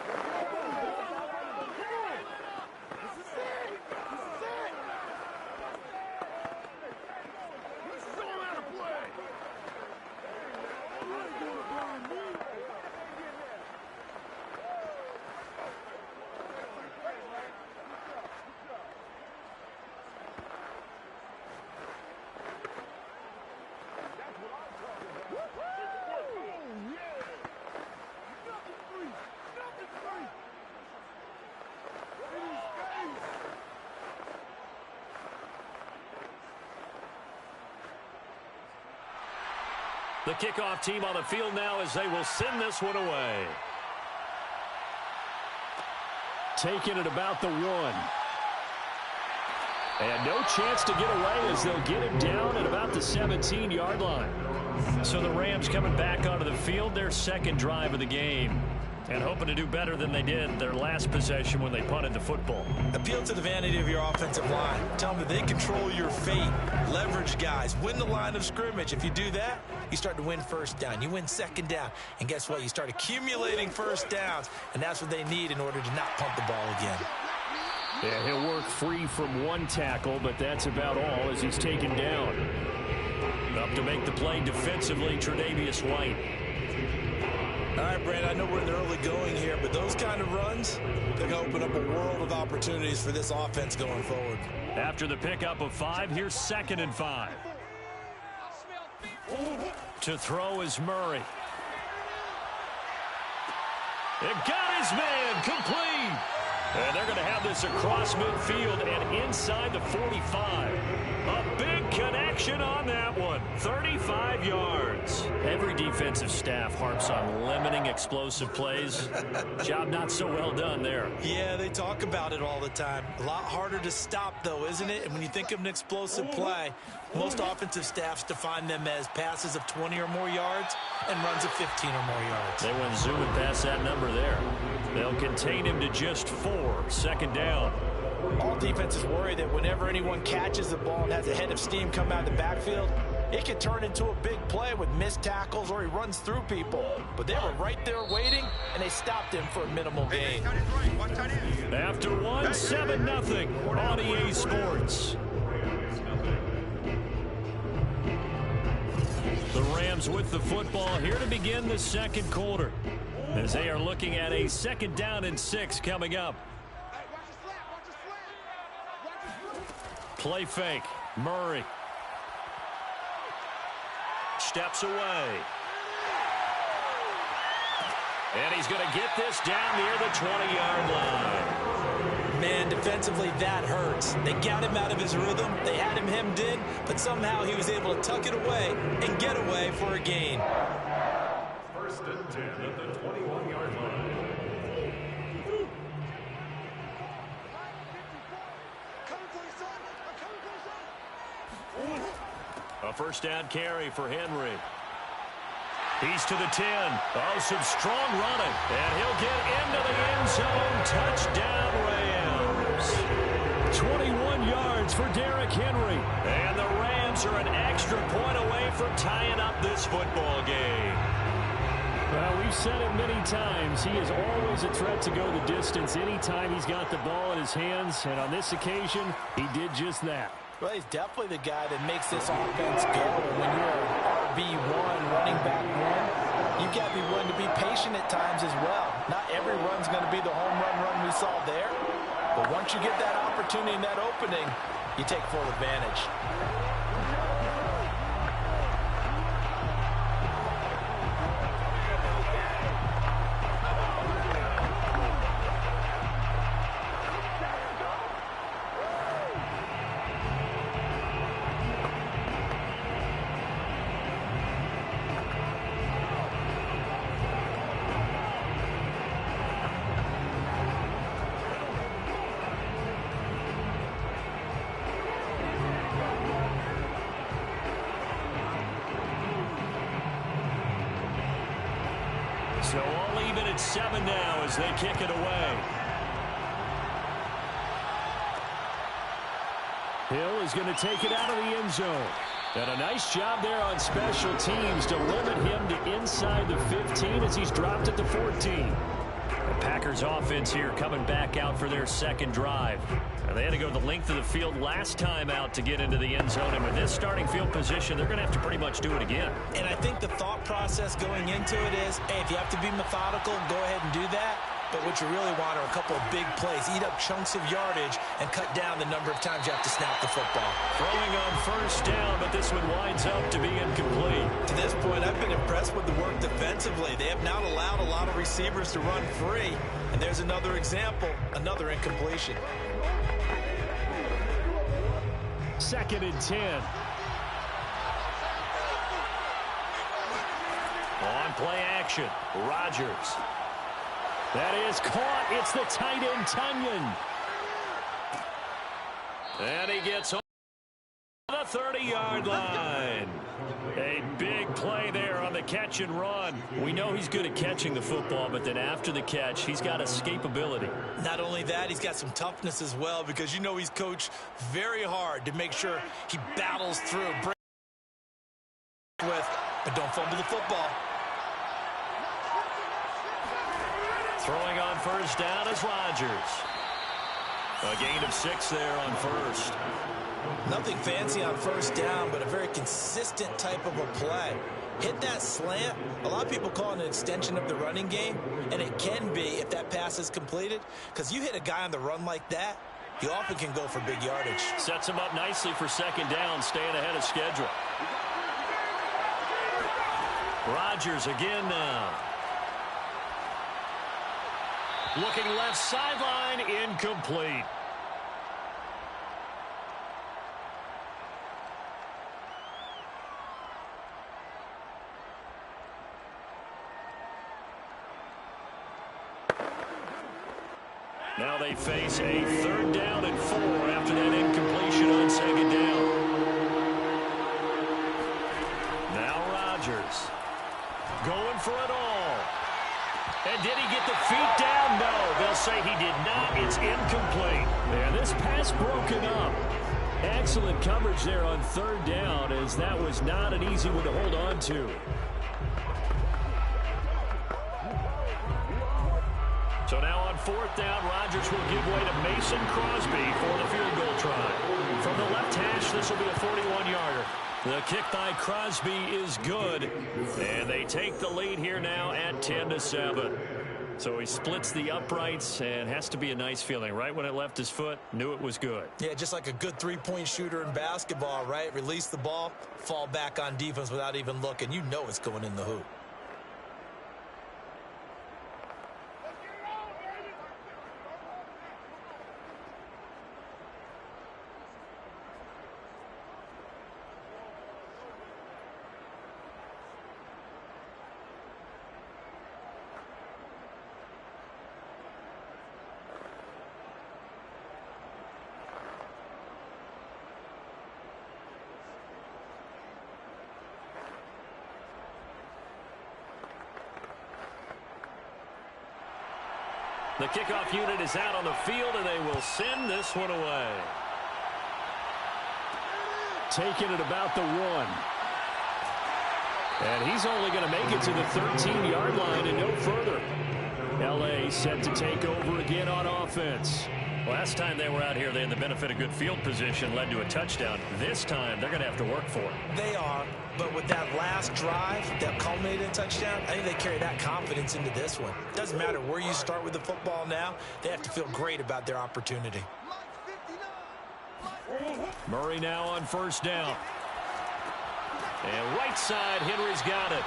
[SPEAKER 2] The kickoff team on the field now as they will send this one away. Taking it about the 1. And no chance to get away as they'll get him down at about the 17-yard line. So the Rams coming back onto the field, their second drive of the game. And hoping to do better than they did their last possession when they punted the football.
[SPEAKER 3] Appeal to the vanity of your offensive line. Tell them that they control your fate. Leverage guys. Win the line of scrimmage. If you do that, you start to win first down. You win second down. And guess what? You start accumulating first downs. And that's what they need in order to not punt the ball again.
[SPEAKER 2] Yeah, he'll work free from one tackle, but that's about all as he's taken down. Up to make the play defensively, Tre'Davious White.
[SPEAKER 3] All right, Brand, I know we're in the early going here, but those kind of runs, they're going to open up a world of opportunities for this offense going forward.
[SPEAKER 2] After the pickup of 5, here's 2nd and 5. To throw is Murray. It got his man complete. And they're going to have this across midfield and inside the 45. A big connection on that one. 35 yards. Every defensive staff harps on limiting explosive plays. Job not so well done there.
[SPEAKER 3] Yeah, they talk about it all the time. A lot harder to stop, though, isn't it? And when you think of an explosive play, most offensive staffs define them as passes of 20 or more yards and runs of 15 or more yards.
[SPEAKER 2] They went zooming past that number there. They'll contain him to just 4. 2nd down.
[SPEAKER 3] All defenses worry that whenever anyone catches the ball and has a head of steam come out of the backfield, it can turn into a big play with missed tackles or he runs through people. But they were right there waiting, and they stopped him for a minimal gain.
[SPEAKER 2] After 1, 7-0 on EA Sports. The Rams with the football here to begin the second quarter, as they are looking at a 2nd down and 6 coming up. Play fake. Murray. Steps away. And he's going to get this down near the 20-yard line.
[SPEAKER 3] Man, defensively, that hurts. They got him out of his rhythm. They had him hemmed in, but somehow he was able to tuck it away and get away for a gain.
[SPEAKER 4] 1st and 10 at the 21-yard line.
[SPEAKER 2] A 1st down carry for Henry. He's to the 10. Oh, some strong running. And he'll get into the end zone. Touchdown, Rams. 21 yards for Derrick Henry. And the Rams are an extra point away from tying up this football game. Well, we've said it many times. He is always a threat to go the distance anytime he's got the ball in his hands. And on this occasion, he did just that.
[SPEAKER 3] Well, he's definitely the guy that makes this offense go. When you're an RB1, running back 1, you've got to be willing to be patient at times as well. Not every run's going to be the home run we saw there. But once you get that opportunity and that opening, you take full advantage.
[SPEAKER 2] All even at 7 now as they kick it away. Hill is going to take it out of the end zone. And a nice job there on special teams to limit him to inside the 15 as he's dropped it to 14. The Packers offense here coming back out for their second drive. And they had to go the length of the field last time out to get into the end zone. And with this starting field position, they're going to have to pretty much do it again.
[SPEAKER 3] And I think the thought process going into it is, hey, if you have to be methodical, go ahead and do that. But what you really want are a couple of big plays. Eat up chunks of yardage and cut down the number of times you have to snap the football.
[SPEAKER 2] Throwing on first down, but this one winds up to be incomplete.
[SPEAKER 3] To this point, I've been impressed with the work defensively. They have not allowed a lot of receivers to run free. And there's another example, another incompletion.
[SPEAKER 2] 2nd and 10. On play action, Rodgers. That is caught. It's the tight end, Tunyon. And he gets home to the 30-yard line. A big play there on the catch and run. We know he's good at catching the football, but then after the catch, he's got escapability.
[SPEAKER 3] Not only that, he's got some toughness as well, because you know he's coached very hard to make sure he battles through, but don't fumble the football.
[SPEAKER 2] Throwing on first down is Rodgers. A gain of 6 there on first.
[SPEAKER 3] Nothing fancy on first down, but a very consistent type of a play. Hit that slant. A lot of people call it an extension of the running game, and it can be if that pass is completed, because you hit a guy on the run like that, you often can go for big yardage.
[SPEAKER 2] Sets him up nicely for second down, staying ahead of schedule. Rodgers again now. Looking left sideline, incomplete. Now they face a 3rd down and 4 after that incompletion on second down. Now Rodgers going for it all. And did he get the feet down? No, they'll say he did not. It's incomplete. And this pass broken up. Excellent coverage there on 3rd down, as that was not an easy one to hold on to. So now on 4th down, Rodgers will give way to Mason Crosby for the field goal try. From the left hash, this will be a 41-yarder. The kick by Crosby is good, and they take the lead here now at 10-7. So he splits the uprights, and has to be a nice feeling. Right when it left his foot, knew it was good.
[SPEAKER 3] Yeah, just like a good three-point shooter in basketball, right? Release the ball, fall back on defense without even looking. You know it's going in the hoop.
[SPEAKER 2] The kickoff unit is out on the field, and they will send this one away. Taking it about the 1. And he's only going to make it to the 13-yard line and no further. L.A. set to take over again on offense. Last time they were out here, they had the benefit of good field position, led to a touchdown. This time, they're going to have to work for it.
[SPEAKER 3] They are, but with that last drive that culminated in touchdown, I think they carry that confidence into this one. It doesn't matter where you start with the football now. They have to feel great about their opportunity.
[SPEAKER 2] Murray now on first down. And right side, Henry's got it.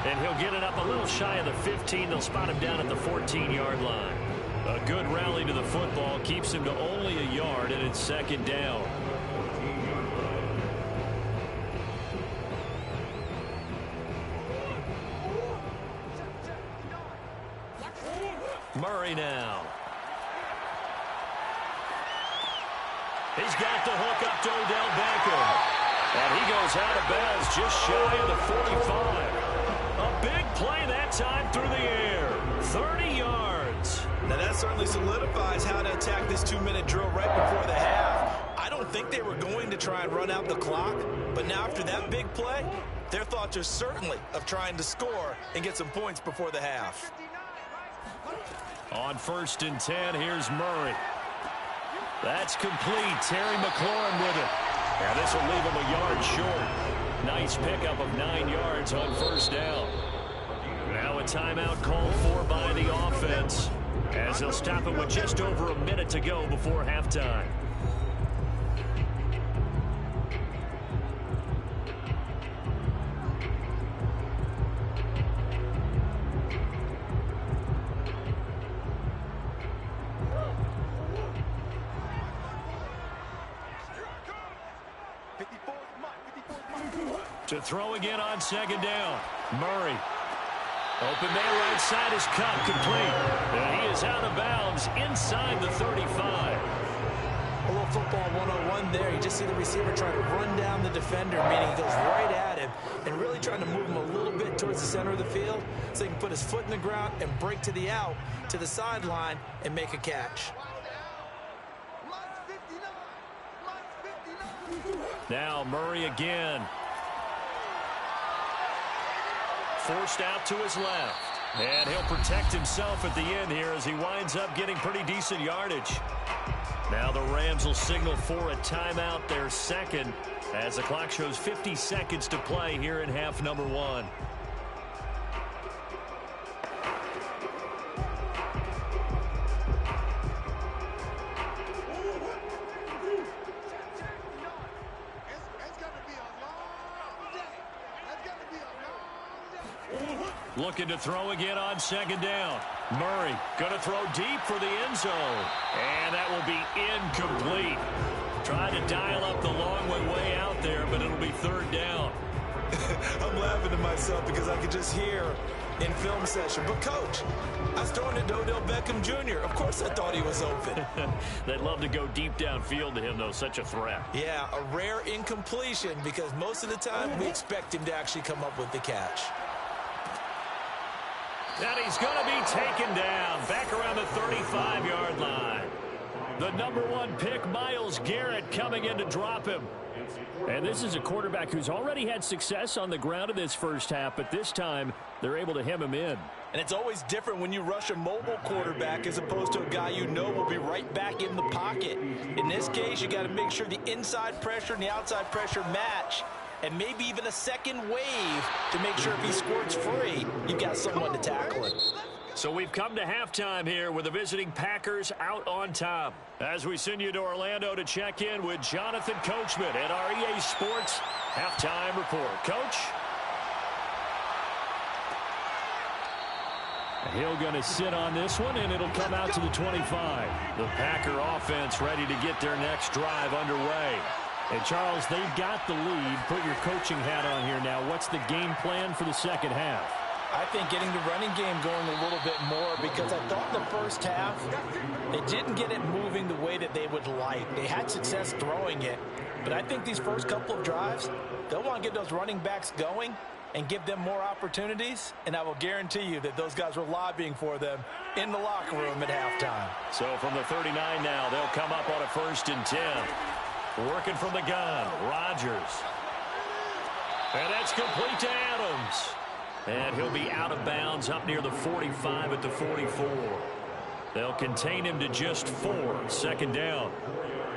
[SPEAKER 2] And he'll get it up a little shy of the 15. They'll spot him down at the 14-yard line. A good rally to the football keeps him to only a yard, and it's second down. Murray now. He's got the hook up to Odell Beckham. And he goes out of bounds just shy of the 45. A big play that time through the air. 30 yards.
[SPEAKER 3] Now that certainly solidifies how to attack this 2-minute drill right before the half. I don't think they were going to try and run out the clock, but now after that big play, their thoughts are certainly of trying to score and get some points before the half.
[SPEAKER 2] On 1st and 10, here's Murray. That's complete. Terry McLaurin with it. And this will leave him a yard short. Nice pickup of 9 yards on 1st down. Now a timeout called for by the offense, as they'll stop it with just over a minute to go before halftime. To throw again on 2nd down. Murray. Open man right side is cut complete. And he is out of bounds inside the 35.
[SPEAKER 3] A little football 101 there. You just see the receiver trying to run down the defender, meaning he goes right at him and really trying to move him a little bit towards the center of the field so he can put his foot in the ground and break to the out, to the sideline, and make a catch.
[SPEAKER 2] Now Murray again. Forced out to his left. And he'll protect himself at the end here as he winds up getting pretty decent yardage. Now the Rams will signal for a timeout, their second, as the clock shows 50 seconds to play here in half number 1. Looking to throw again on 2nd down. Murray going to throw deep for the end zone. And that will be incomplete. Trying to dial up the long way out there, but it'll be 3rd down.
[SPEAKER 3] I'm laughing to myself because I could just hear in film session. But, Coach, I was throwing it to Odell Beckham Jr. Of course I thought he was open.
[SPEAKER 2] They'd love to go deep downfield to him, though. Such a threat.
[SPEAKER 3] Yeah, a rare incompletion because most of the time we expect him to actually come up with the catch.
[SPEAKER 2] And he's going to be taken down back around the 35-yard line. The number 1 pick, Myles Garrett, coming in to drop him. And this is a quarterback who's already had success on the ground in this first half, but this time they're able to hem him in.
[SPEAKER 3] And it's always different when you rush a mobile quarterback as opposed to a guy you know will be right back in the pocket. In this case, you got to make sure the inside pressure and the outside pressure match, and maybe even a second wave to make sure if he squirts free, you've got someone to tackle him.
[SPEAKER 2] So we've come to halftime here with the visiting Packers out on top. As we send you to Orlando to check in with Jonathan Coachman at our EA Sports Halftime Report. Coach? He'll going to sit on this one, and it'll come out to the 25. The Packer offense ready to get their next drive underway. And, Charles, they've got the lead. Put your coaching hat on here now. What's the game plan for the second half?
[SPEAKER 3] I think getting the running game going a little bit more because I thought the first half, they didn't get it moving the way that they would like. They had success throwing it, but I think these first couple of drives, they'll want to get those running backs going and give them more opportunities, and I will guarantee you that those guys were lobbying for them in the locker room at halftime.
[SPEAKER 2] So from the 39 now, they'll come up on a 1st and 10. Working from the gun, Rodgers. And that's complete to Adams. And he'll be out of bounds up near the 45 at the 44. They'll contain him to just 4. 2nd down.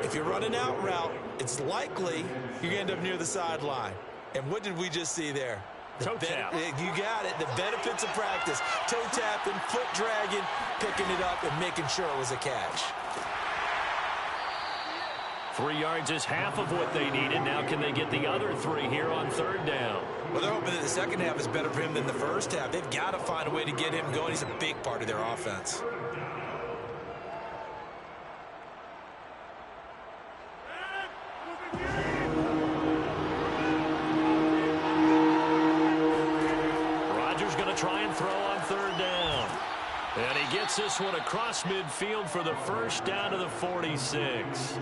[SPEAKER 3] If you're running out route, it's likely you're going to end up near the sideline. And what did we just see there?
[SPEAKER 2] Toe tap.
[SPEAKER 3] You got it. The benefits of practice. Toe tapping, foot dragging, picking it up, and making sure it was a catch.
[SPEAKER 2] 3 yards is half of what they needed. Now can they get the other 3 here on 3rd down?
[SPEAKER 3] Well, they're hoping that the second half is better for him than the first half. They've got to find a way to get him going. He's a big part of their offense.
[SPEAKER 2] Rodgers going to try and throw on 3rd down. And he gets this one across midfield for the first down to the 46.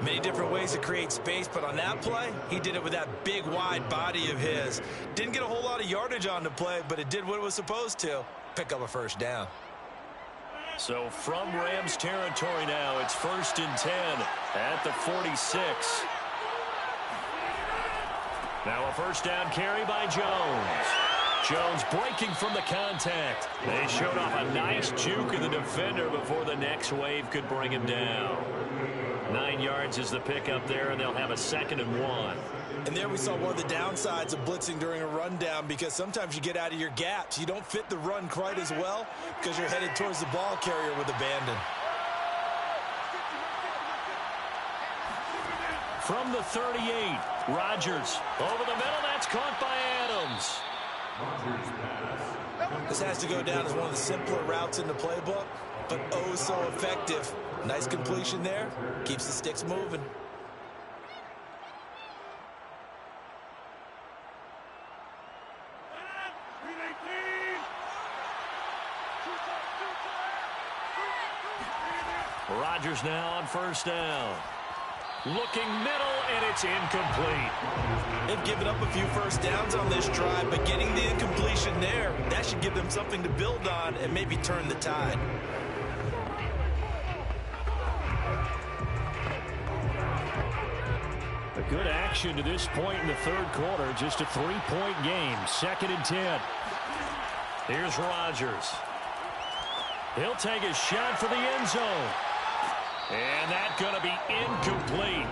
[SPEAKER 3] Many different ways to create space, but on that play, he did it with that big, wide body of his. Didn't get a whole lot of yardage on the play, but it did what it was supposed to. pick up a first down.
[SPEAKER 2] So from Rams territory now, it's 1st and 10 at the 46. Now a first down carry by Jones. Jones breaking from the contact. They showed off a nice juke of the defender before the next wave could bring him down. 9 yards is the pickup there, and they'll have a 2nd and 1.
[SPEAKER 3] And there we saw one of the downsides of blitzing during a rundown, because sometimes you get out of your gaps. You don't fit the run quite as well because you're headed towards the ball carrier with abandon.
[SPEAKER 2] From the 38, Rodgers over the middle. That's caught by Adams.
[SPEAKER 3] This has to go down as one of the simpler routes in the playbook, but oh so effective. Nice completion there. Keeps the sticks moving.
[SPEAKER 2] Rodgers now on first down. Looking middle, and it's incomplete.
[SPEAKER 3] They've given up a few first downs on this drive, but getting the incompletion there, that should give them something to build on and maybe turn the tide.
[SPEAKER 2] A good action to this point in the third quarter. Just a 3-point game. 2nd and 10. Here's Rodgers. He'll take a shot for the end zone. And that's going to be incomplete.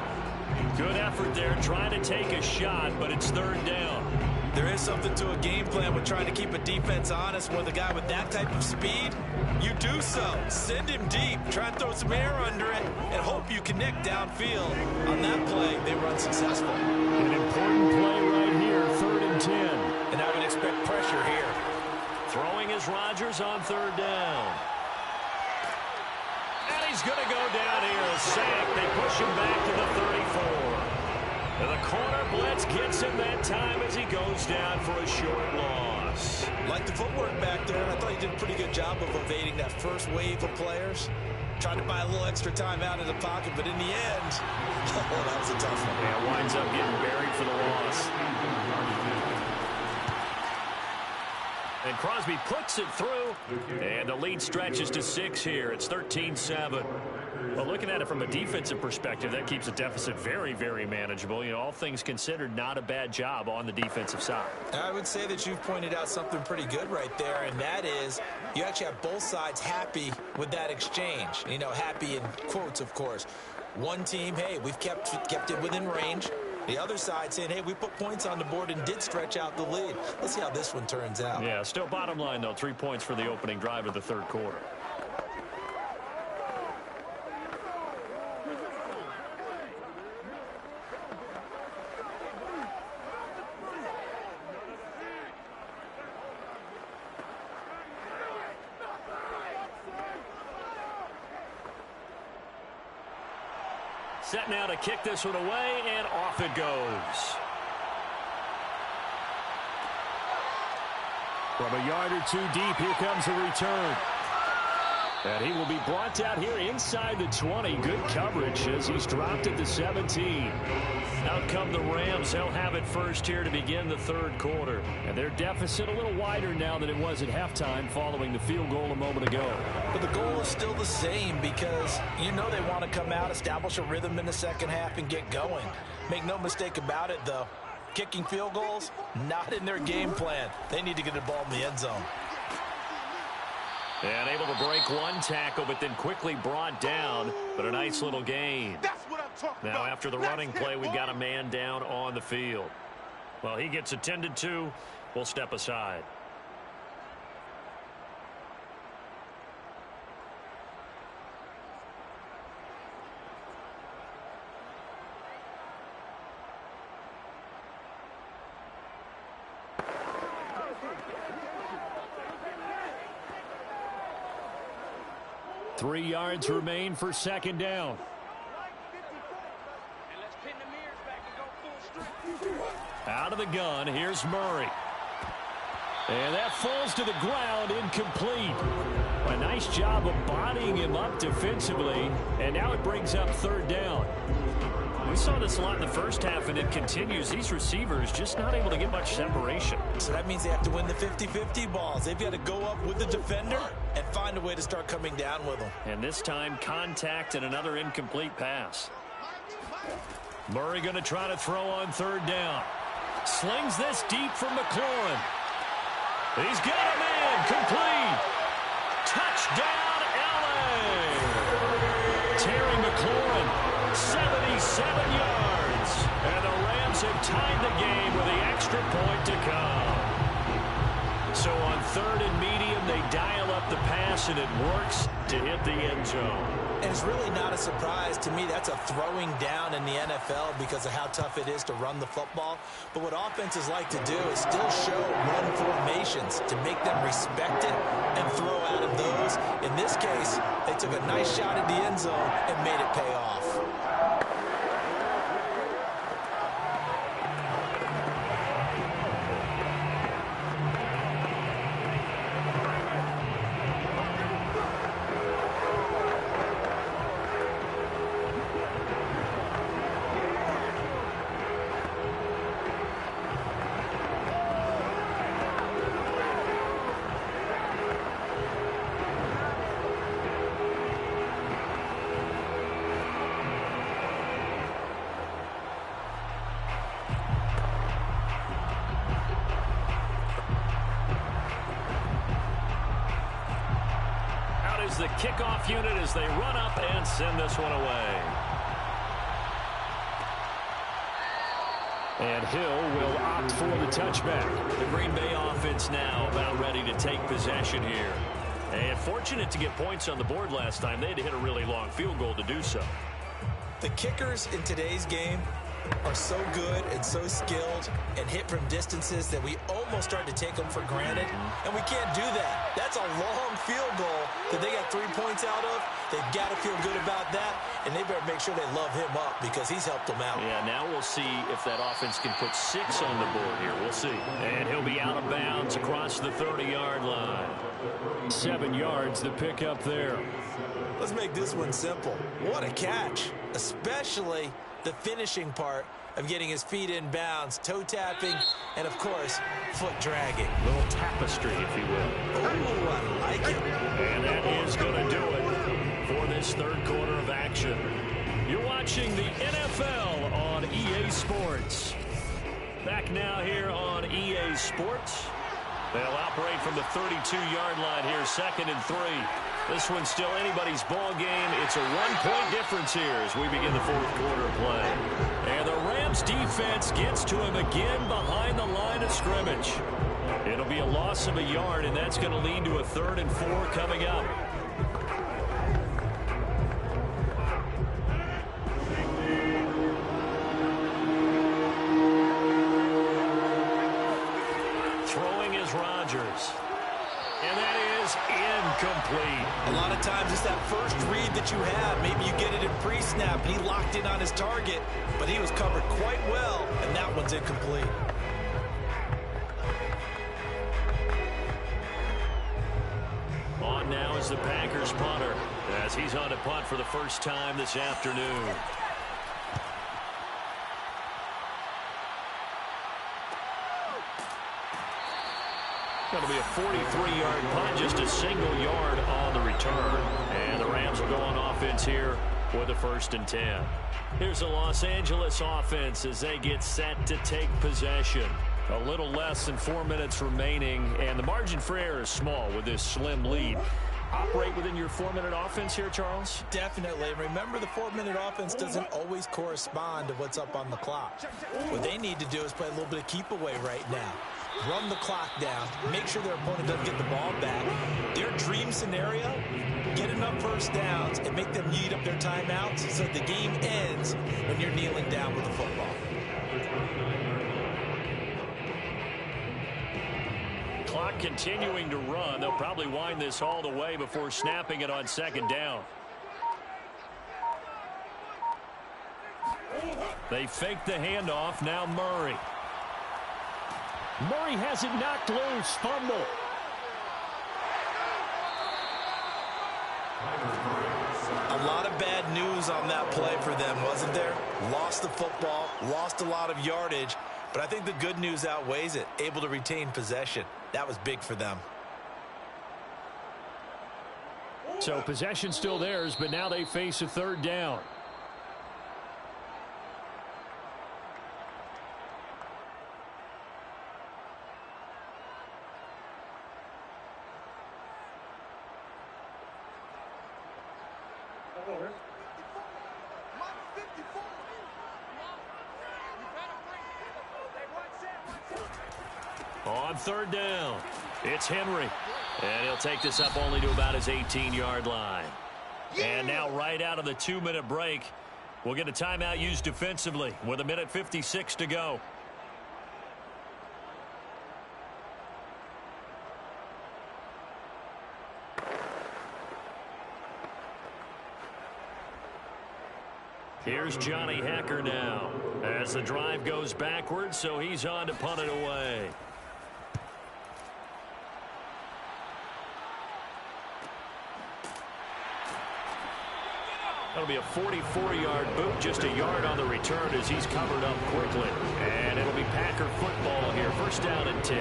[SPEAKER 2] Good effort there trying to take a shot, but it's 3rd down.
[SPEAKER 3] There is something to a game plan with trying to keep a defense honest. With a guy with that type of speed, you do so. Send him deep. Try and throw some air under it and hope you connect downfield. On that play, they were unsuccessful.
[SPEAKER 2] An important play right here, 3rd and 10.
[SPEAKER 3] And I would expect pressure here.
[SPEAKER 2] Throwing is Rodgers on 3rd down. He's going to go down here, a sack. They push him back to the 34. And the corner blitz gets him that time as he goes down for a short loss.
[SPEAKER 3] Like the footwork back there, I thought he did a pretty good job of evading that first wave of players. Trying to buy a little extra time out of the pocket, but in the end, oh, that was a tough one.
[SPEAKER 2] Yeah, winds up getting buried for the loss. And Crosby puts it through, and the lead stretches to 6 here. It's 13-7. Well, looking at it from a defensive perspective, that keeps the deficit very, very manageable. You know, all things considered, not a bad job on the defensive side.
[SPEAKER 3] I would say that you've pointed out something pretty good right there, and that is you actually have both sides happy with that exchange. You know, happy in quotes, of course. One team, hey, we've kept it within range. The other side saying, hey, we put points on the board and did stretch out the lead. Let's see how this one turns out.
[SPEAKER 2] Yeah, still bottom line, though, 3 points for the opening drive of the third quarter. Set now to kick this one away, and off it goes. From a yard or two deep, here comes a return. And he will be brought down here inside the 20. Good coverage as he's dropped at the 17. Out come the Rams. They'll have it first here to begin the third quarter. And their deficit a little wider now than it was at halftime following the field goal a moment ago.
[SPEAKER 3] But the goal is still the same because you know they want to come out, establish a rhythm in the second half, and get going. Make no mistake about it, though. Kicking field goals, not in their game plan. They need to get the ball in the end zone.
[SPEAKER 2] And able to break one tackle, but then quickly brought down. But a nice little gain.
[SPEAKER 5] That's what I'm talking about.
[SPEAKER 2] Now, after the running play, we've got a man down on the field. Well, he gets attended to. We'll step aside. Three yards remain for second down. Out of the gun, here's Murray. And that falls to the ground, incomplete. A nice job of bodying him up defensively, and now it brings up third down. We saw this a lot in the first half, and it continues. These receivers just not able to get much separation.
[SPEAKER 3] So that means they have to win the 50-50 balls. They've got to go up with the defender and find a way to start coming down with them.
[SPEAKER 2] And this time, contact and another incomplete pass. Murray going to try to throw on third down. Slings this deep from McLaurin. He's got a man. Complete. Touchdown, L.A. Terry McLaurin, 77 yards. And the Rams have tied the game with the extra point to come. So on third and medium, they dial up the pass, and it works to hit the end zone.
[SPEAKER 3] And it's really not a surprise to me. That's a throwing down in the NFL because of how tough it is to run the football. But what offenses like to do is still show run formations to make them respect it and throw out of those. In this case, they took a nice shot at the end zone and made it pay off.
[SPEAKER 2] The kickoff unit as they run up and send this one away. And Hill will opt for the touchback. The Green Bay offense now about ready to take possession here. And fortunate to get points on the board last time. They had to hit a really long field goal to do so.
[SPEAKER 3] The kickers in today's game are so good and so skilled and hit from distances that we almost start to take them for granted, and we can't do that. That's a long field goal that they got 3 points out of. They've got to feel good about that, and they better make sure they love him up because he's helped them out.
[SPEAKER 2] Yeah, now we'll see if that offense can put 6 on the board here. We'll see. And he'll be out of bounds across the 30-yard line. 7 yards the pick up there.
[SPEAKER 3] Let's make this one simple. What a catch, especially the finishing part of getting his feet in bounds, toe tapping, and of course, foot dragging.
[SPEAKER 2] A little tapestry, if you will.
[SPEAKER 3] Oh, I like it.
[SPEAKER 2] And that is going to do it for this third quarter of action. You're watching the NFL on EA Sports. Back now here on EA Sports. They'll operate from the 32-yard line here, 2nd and 3. This one's still anybody's ball game. It's a 1-point difference here as we begin the fourth quarter play. And the Rams defense gets to him again behind the line of scrimmage. It'll be a loss of a yard, and that's going to lead to a 3rd and 4 coming up. Throwing is Rodgers. And that is incomplete.
[SPEAKER 3] A lot of times it's that first read that you have. Maybe you get it in pre-snap, and he locked in on his target, but he was covered quite well, and that one's incomplete.
[SPEAKER 2] On now is the Packers punter as he's on to punt for the first time this afternoon. Going to be a 43-yard punt, just a single yard on the return. And the Rams will go on offense here with a 1st and 10. Here's the Los Angeles offense as they get set to take possession. A little less than 4 minutes remaining, and the margin for error is small with this slim lead. Operate within your 4-minute offense here, Charles?
[SPEAKER 3] Definitely. Remember, the 4-minute offense doesn't always correspond to what's up on the clock. What they need to do is play a little bit of keep away right now. Run the clock down, make sure their opponent doesn't get the ball back. Their dream scenario, get enough first downs and make them eat up their timeouts so the game ends when you're kneeling down with the football.
[SPEAKER 2] Clock continuing to run. They'll probably wind this all the way before snapping it on 2nd down. They fake the handoff. Now Murray. Murray has it knocked loose. Fumble.
[SPEAKER 3] A lot of bad news on that play for them, wasn't there? Lost the football, lost a lot of yardage, but I think the good news outweighs it. Able to retain possession. That was big for them.
[SPEAKER 2] So possession still theirs, but now they face a third down. On third down, it's Henry. And he'll take this up only to about his 18-yard line. And now right out of the 2-minute break, we'll get a timeout used defensively with 1:56 to go. Here's Johnny Hacker now as the drive goes backwards, so he's on to punt it away. That'll be a 44-yard boot, just a yard on the return as he's covered up quickly. And it'll be Packer football here, first down and 10.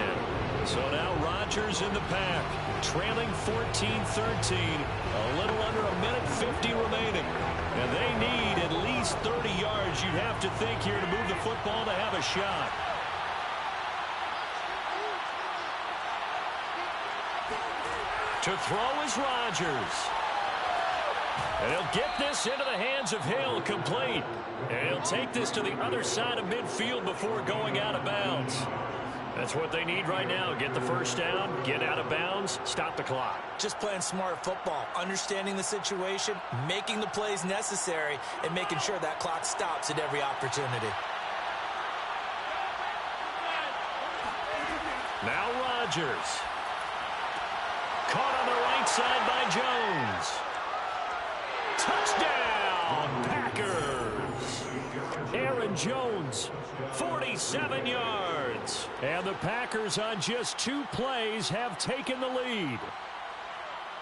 [SPEAKER 2] So now Rodgers in the pack, trailing 14-13, a little under 1:50 remaining. And they need at least 30 yards, you'd have to think, here to move the football to have a shot. To throw is Rodgers. And he'll get this into the hands of Hill, complete. And he'll take this to the other side of midfield before going out of bounds. That's what they need right now. Get the first down, get out of bounds, stop the clock.
[SPEAKER 3] Just playing smart football, understanding the situation, making the plays necessary, and making sure that clock stops at every opportunity.
[SPEAKER 2] Now Rodgers. Caught on the right side by Jones. Touchdown, Packers. Aaron Jones, 47 yards. And the Packers on just 2 plays have taken the lead.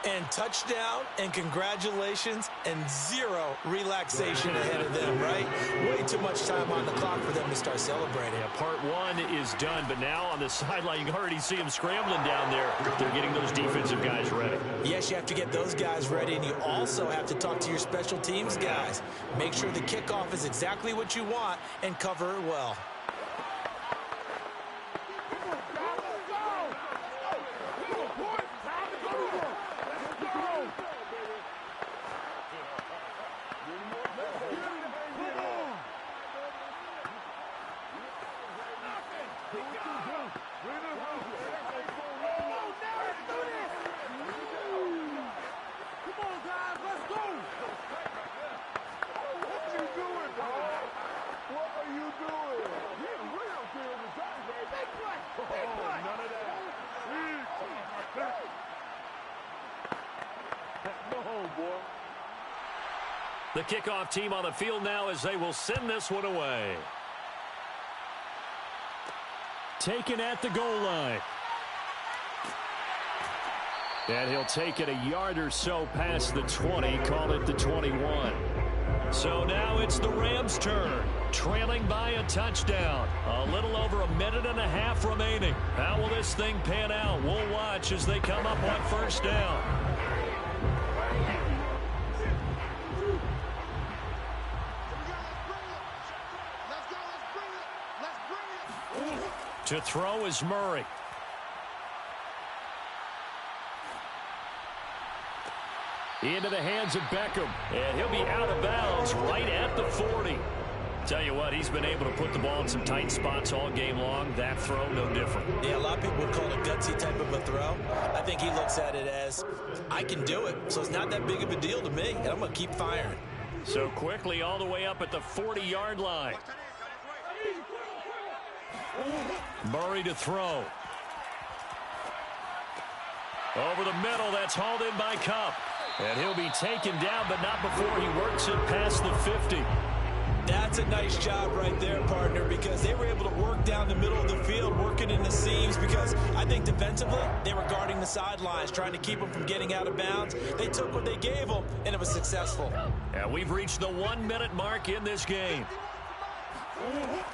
[SPEAKER 3] And touchdown, and congratulations, and 0 relaxation ahead of them, right? Way too much time on the clock for them to start celebrating.
[SPEAKER 2] Yeah, part 1 is done, but now on the sideline, you can already see them scrambling down there. They're getting those defensive guys ready.
[SPEAKER 3] Yes, you have to get those guys ready, and you also have to talk to your special teams guys. Make sure the kickoff is exactly what you want and cover it well.
[SPEAKER 2] The kickoff team on the field now as they will send this one away. Taken at the goal line. And he'll take it a yard or so past the 20, call it the 21. So now it's the Rams' turn, trailing by a touchdown. A little over 1.5 minutes remaining. How will this thing pan out? We'll watch as they come up on first down. To throw is Murray. Into the hands of Beckham. And he'll be out of bounds right at the 40. Tell you what, he's been able to put the ball in some tight spots all game long. That throw, no different.
[SPEAKER 3] Yeah, a lot of people would call it a gutsy type of a throw. I think he looks at it as, I can do it, so it's not that big of a deal to me, and I'm going to keep firing.
[SPEAKER 2] So quickly all the way up at the 40-yard line. Murray to throw. Over the middle, that's hauled in by Kupp. And he'll be taken down, but not before he works it past the 50.
[SPEAKER 3] That's That's a nice job right there, partner, because they were able to work down the middle of the field, working in the seams, because I think defensively they were guarding the sidelines, trying to keep them from getting out of bounds. They took what they gave them, and it was successful.
[SPEAKER 2] And we've reached the 1-minute mark in this game.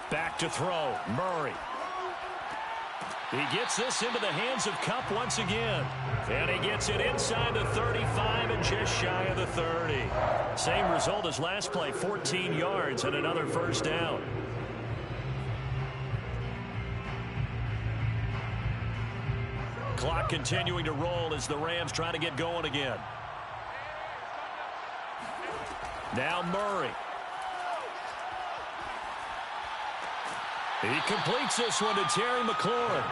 [SPEAKER 2] Back to throw, Murray. He gets this into the hands of Cup once again. And he gets it inside the 35 and just shy of the 30. Same result as last play, 14 yards and another first down. Clock continuing to roll as the Rams try to get going again. Now Murray. He completes this one to Terry McLaurin.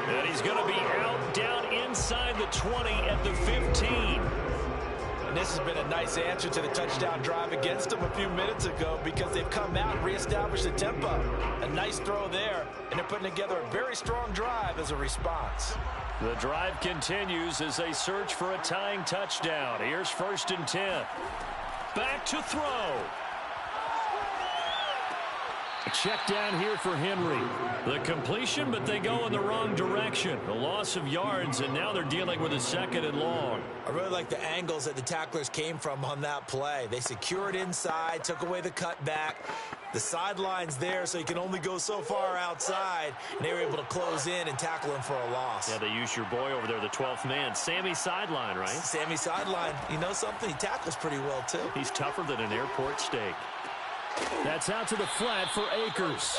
[SPEAKER 2] And he's going to be out down inside the 20 at the 15.
[SPEAKER 3] And this has been a nice answer to the touchdown drive against them a few minutes ago, because they've come out and reestablished the tempo. A nice throw there, and they're putting together a very strong drive as a response.
[SPEAKER 2] The drive continues as they search for a tying touchdown. Here's 1st and 10. Back to throw. A check down here for Henry. The completion, but they go in the wrong direction. A loss of yards, and now they're dealing with a 2nd and long.
[SPEAKER 3] I really like the angles that the tacklers came from on that play. They secured inside, took away the cutback. The sideline's there, so you can only go so far outside. And they were able to close in and tackle him for a loss.
[SPEAKER 5] Yeah, they used your boy over there, the 12th man. Sammy Sideline, right?
[SPEAKER 3] Sammy Sideline. You know something? He tackles pretty well, too.
[SPEAKER 5] He's tougher than an airport steak.
[SPEAKER 2] That's out to the flat for Akers.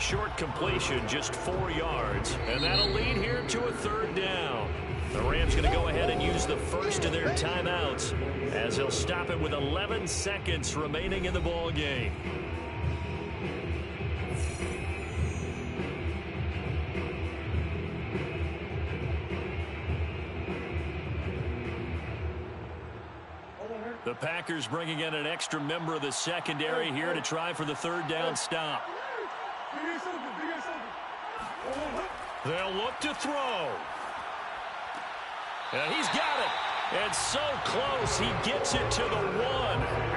[SPEAKER 2] Short completion, just 4 yards. And that'll lead here to a 3rd down. The Rams going to go ahead and use the first of their timeouts as they'll stop it with 11 seconds remaining in the ball game. The Packers bringing in an extra member of the secondary here to try for the 3rd down stop. They'll look to throw. And he's got it. And so close, he gets it to the 1.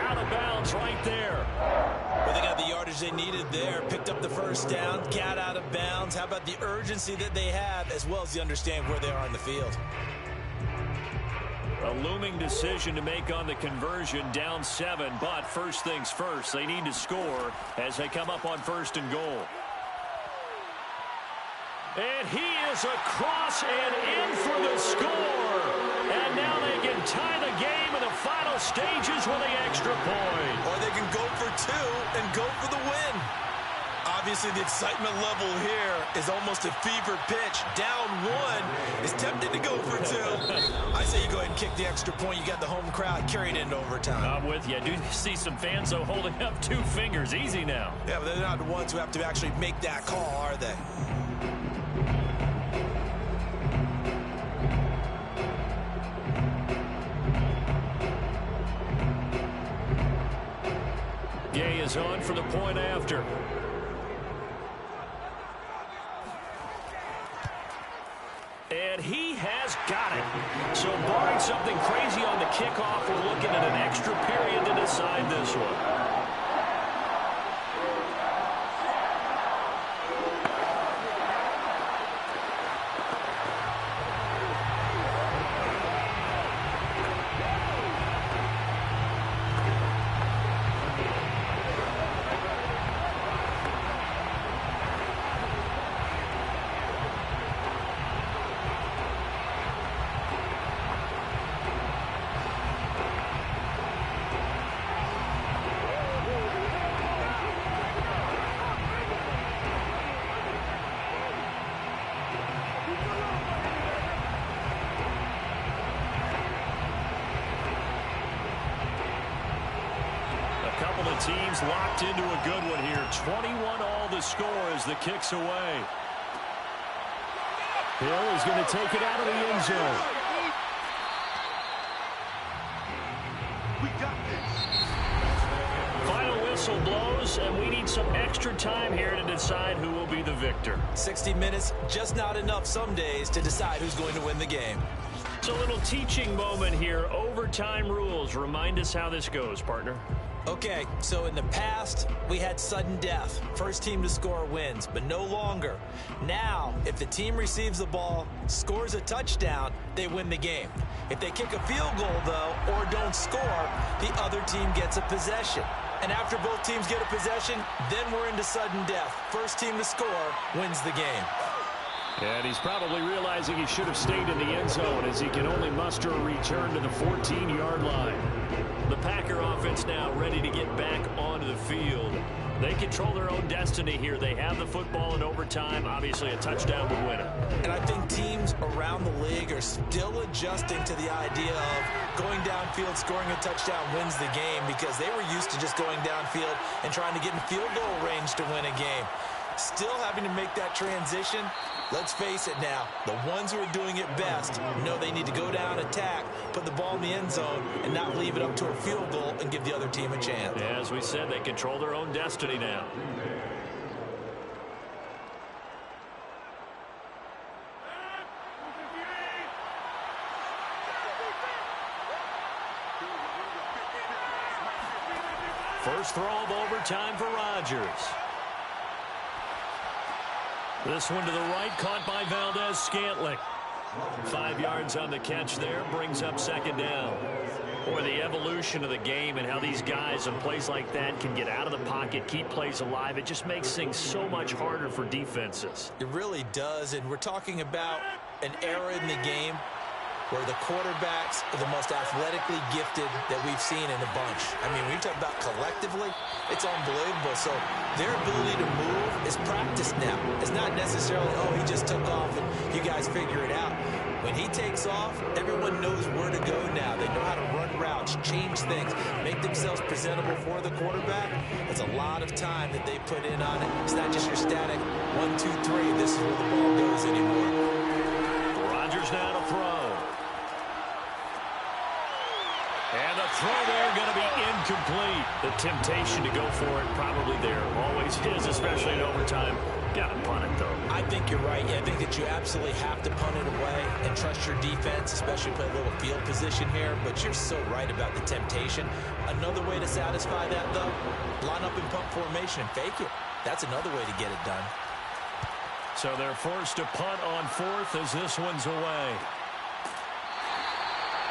[SPEAKER 2] Out of bounds right there.
[SPEAKER 3] Well, they got the yardage they needed there. Picked up the 1st down, got out of bounds. How about the urgency that they have, as well as the understand where they are in the field?
[SPEAKER 2] A looming decision to make on the conversion, down 7, but first things first, they need to score as they come up on 1st and goal. And he is across and in for the score. And now they can tie the game in the final stages with the extra point.
[SPEAKER 3] Or they can go for 2 and go for the win. Obviously, the excitement level here is almost a fever pitch. Down 1 is tempted to go for 2. I say you go ahead and kick the extra point. You got the home crowd carrying into overtime.
[SPEAKER 2] I'm with you. I do see some fans, though, holding up 2 fingers. Easy now.
[SPEAKER 3] Yeah, but they're not the ones who have to actually make that call, are they?
[SPEAKER 2] Gay is on for the point after. And he has got it. So barring something crazy on the kickoff, we're looking at an extra period to decide this one. Teams locked into a good one here. 21 all the score as the kick's away. Hill is going to take it out of the end zone. Final whistle blows, and we need some extra time here to decide who will be the victor.
[SPEAKER 3] 60 minutes, just not enough some days to decide who's going to win the game.
[SPEAKER 2] It's a little teaching moment here. Overtime rules. Remind us how this goes, partner.
[SPEAKER 3] Okay, so in the past, we had sudden death. First team to score wins, but no longer. Now, if the team receives the ball, scores a touchdown, they win the game. If they kick a field goal, though, or don't score, the other team gets a possession. And after both teams get a possession, then we're into sudden death. First team to score wins the game.
[SPEAKER 2] And he's probably realizing he should have stayed in the end zone as he can only muster a return to the 14-yard line. The Packer offense now ready to get back onto the field. They control their own destiny here. They have the football in overtime. Obviously, a touchdown would win it.
[SPEAKER 3] And I think teams around the league are still adjusting to the idea of going downfield, scoring a touchdown wins the game, because they were used to just going downfield and trying to get in field goal range to win a game. Still having to make that transition. Let's face it now, the ones who are doing it best know they need to go down, attack, put the ball in the end zone, and not leave it up to a field goal and give the other team a chance.
[SPEAKER 2] Yeah, as we said, they control their own destiny now. First throw of overtime for Rodgers. This one to the right, caught by Valdez-Scantling. 5 yards on the catch there, brings up second down. Or the evolution of the game and how these guys in plays like that can get out of the pocket, keep plays alive. It just makes things so much harder for defenses.
[SPEAKER 3] It really does, and we're talking about an era in the game where the quarterbacks are the most athletically gifted that we've seen in a bunch. I mean, when you talk about collectively, it's unbelievable. So their ability to move is practiced now. It's not necessarily, oh, he just took off and you guys figure it out. When he takes off, everyone knows where to go now. They know how to run routes, change things, make themselves presentable for the quarterback. It's a lot of time that they put in on it. It's not just your static 1, 2, 3. This is where the ball goes anymore.
[SPEAKER 2] Rodgers now to throw. And the throw there going to be incomplete. The temptation to go for it probably there. Always is, especially in overtime. Got to punt it, though.
[SPEAKER 3] I think you're right. Yeah, I think that you absolutely have to punt it away and trust your defense, especially play a little field position here. But you're so right about the temptation. Another way to satisfy that, though, line up in punt formation and fake it. That's another way to get it done.
[SPEAKER 2] So they're forced to punt on fourth as this one's away.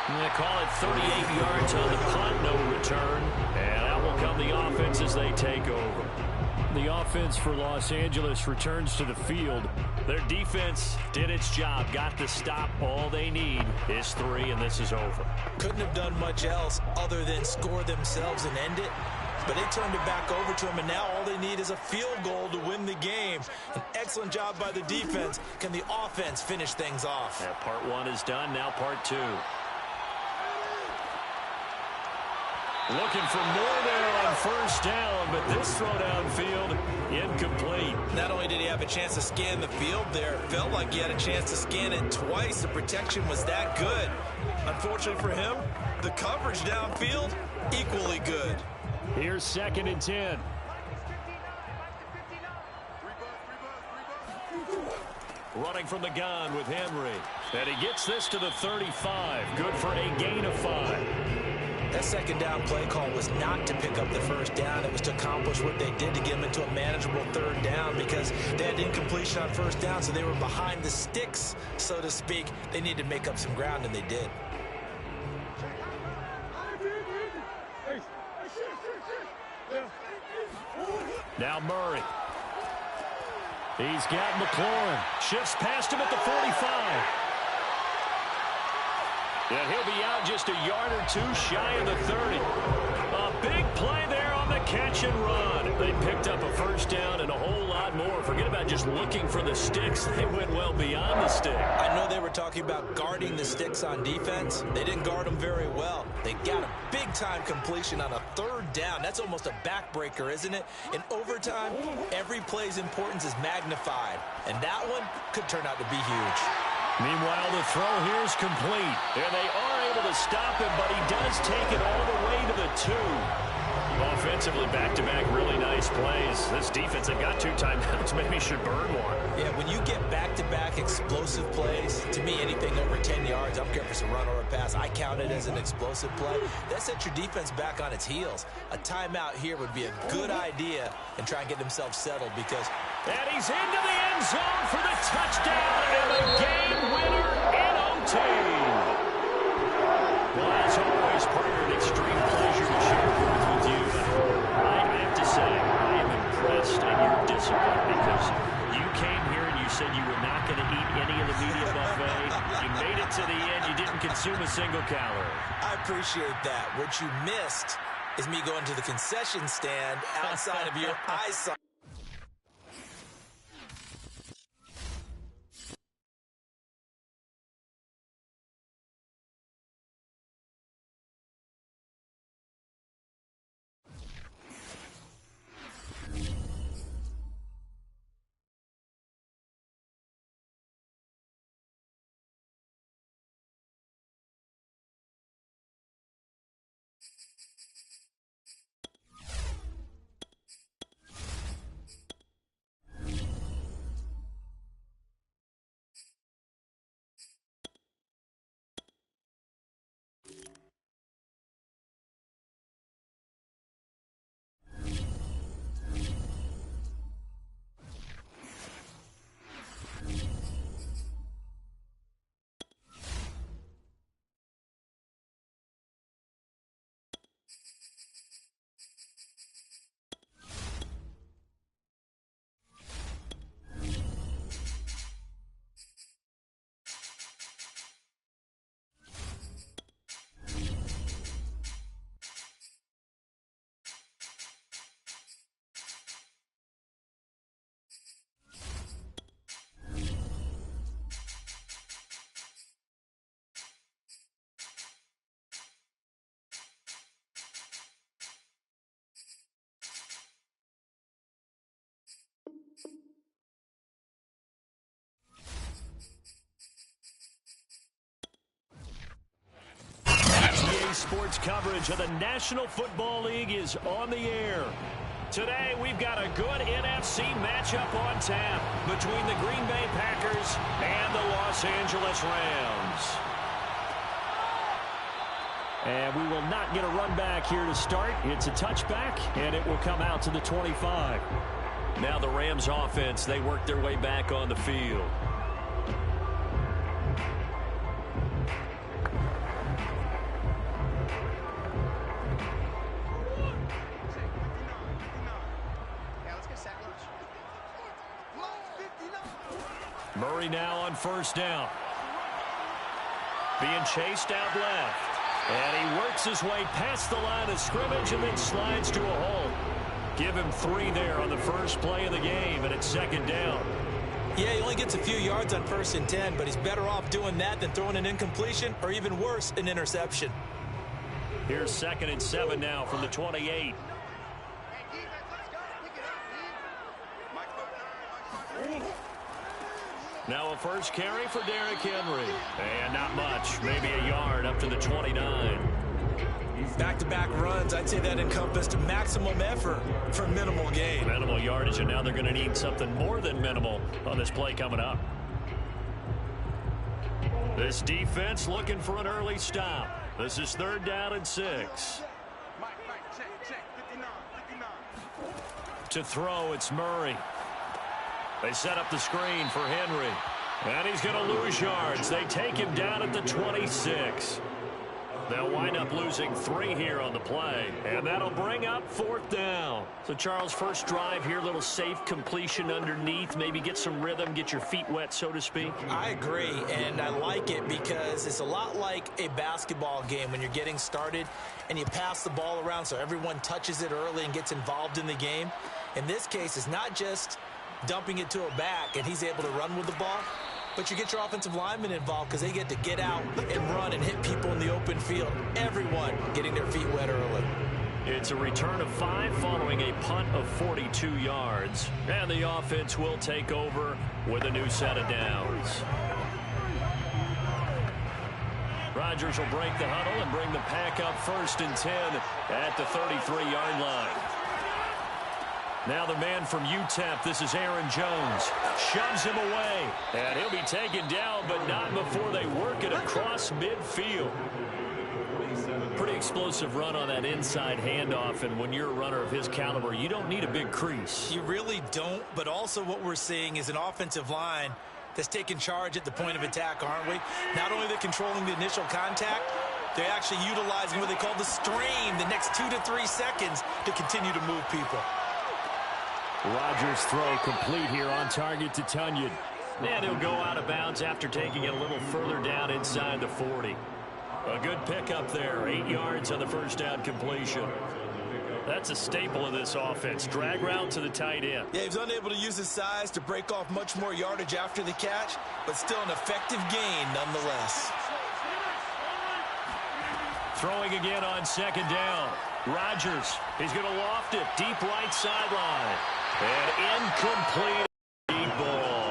[SPEAKER 2] And they call it 38 yards on the punt, no return. And out will come the offense as they take over. The offense for Los Angeles returns to the field. Their defense did its job, got the stop. All they need is 3, and this is over.
[SPEAKER 3] Couldn't have done much else other than score themselves and end it. But they turned it back over to them, and now all they need is a field goal to win the game. An excellent job by the defense. Can the offense finish things off?
[SPEAKER 2] Yeah, part 1 is done, now part 2. Looking for more there on first down, but this throw downfield incomplete.
[SPEAKER 3] Not only did he have a chance to scan the field there, it felt like he had a chance to scan it twice. The protection was that good. Unfortunately for him, the coverage downfield, equally good.
[SPEAKER 2] Here's 2nd and 10. Running from the gun with Henry. And he gets this to the 35. Good for a gain of 5.
[SPEAKER 3] That second down play call was not to pick up the first down. It was to accomplish what they did to get them into a manageable 3rd down, because they had incompletion on first down, so they were behind the sticks, so to speak. They needed to make up some ground, and they did.
[SPEAKER 2] Now Murray. He's got McLaurin. Shifts past him at the 45. And he'll be out just a yard or 2 shy of the 30. A big play there on the catch and run. They picked up a first down and a whole lot more. Forget about just looking for the sticks. They went well beyond the stick.
[SPEAKER 3] I know they were talking about guarding the sticks on defense. They didn't guard them very well. They got a big-time completion on a 3rd down. That's almost a backbreaker, isn't it? In overtime, every play's importance is magnified. And that one could turn out to be huge.
[SPEAKER 2] Meanwhile, the throw here is complete. And they are able to stop him, but he does take it all the way to the 2. Offensively, back-to-back really nice plays. This defense, they've got 2 timeouts. Maybe should burn one.
[SPEAKER 3] Yeah, when you get back-to-back explosive plays, to me, anything over 10 yards, I don't care if it's a run or a pass, I count it as an explosive play. That sets your defense back on its heels. A timeout here would be a good idea and try and get themselves settled because...
[SPEAKER 2] And he's into the end zone for the touchdown and the game winner in OT. Well, as always, Prater, an extreme pleasure to share words with you. I have to say, I am impressed at your discipline because you came here and you said you were not going to eat any of the media buffet. You made it to the end. You didn't consume a single calorie.
[SPEAKER 3] I appreciate that. What you missed is me going to the concession stand outside of your eyesight.
[SPEAKER 2] Sports coverage of the National Football League is on the air. Today, we've got a good NFC matchup on tap between the Green Bay Packers and the Los Angeles Rams. And we will not get a run back here to start. It's a touchback, and it will come out to the 25. Now the Rams offense, they work their way back on the field. Murray now on first down. Being chased out left. And he works his way past the line of scrimmage and then slides to a hole. Give him 3 there on the first play of the game, and it's second down.
[SPEAKER 3] Yeah, he only gets a few yards on 1st and 10, but he's better off doing that than throwing an incompletion or even worse, an interception.
[SPEAKER 2] Here's 2nd and 7 now from the 28. Now a first carry for Derrick Henry. And not much, maybe a yard up to the 29.
[SPEAKER 3] Back-to-back runs, I'd say that encompassed maximum effort for minimal gain.
[SPEAKER 2] Minimal yardage, and now they're going to need something more than minimal on this play coming up. This defense looking for an early stop. This is 3rd down and 6. To throw, it's Murray. They set up the screen for Henry. And he's going to lose yards. They take him down at the 26. They'll wind up losing 3 here on the play. And that'll bring up 4th down. So, Charles, first drive here, little safe completion underneath. Maybe get some rhythm, get your feet wet, so to speak.
[SPEAKER 3] I agree, and I like it because it's a lot like a basketball game when you're getting started and you pass the ball around so everyone touches it early and gets involved in the game. In this case, it's not just dumping it to a back and he's able to run with the ball, but you get your offensive linemen involved because they get to get out and run and hit people in the open field. Everyone getting their feet wet early.
[SPEAKER 2] It's a return of 5 following a punt of 42 yards. And the offense will take over with a new set of downs. Rodgers will break the huddle and bring the pack up 1st and 10 at the 33-yard line. Now the man from UTEP, this is Aaron Jones. Shoves him away. And he'll be taken down, but not before they work it across midfield. Pretty explosive run on that inside handoff, and when you're a runner of his caliber, you don't need a big crease.
[SPEAKER 3] You really don't, but also what we're seeing is an offensive line that's taking charge at the point of attack, aren't we? Not only are they controlling the initial contact, they're actually utilizing what they call the strain the next 2 to 3 seconds to continue to move people.
[SPEAKER 2] Rodgers' throw complete here on target to Tunyon. And he'll go out of bounds after taking it a little further down inside the 40. A good pickup there. 8 yards on the first down completion. That's a staple of this offense. Drag route to the tight end.
[SPEAKER 3] Yeah, he's unable to use his size to break off much more yardage after the catch, but still an effective gain nonetheless.
[SPEAKER 2] Throwing again on 2nd down. Rodgers, he's going to loft it. Deep right sideline. And incomplete. Deep ball.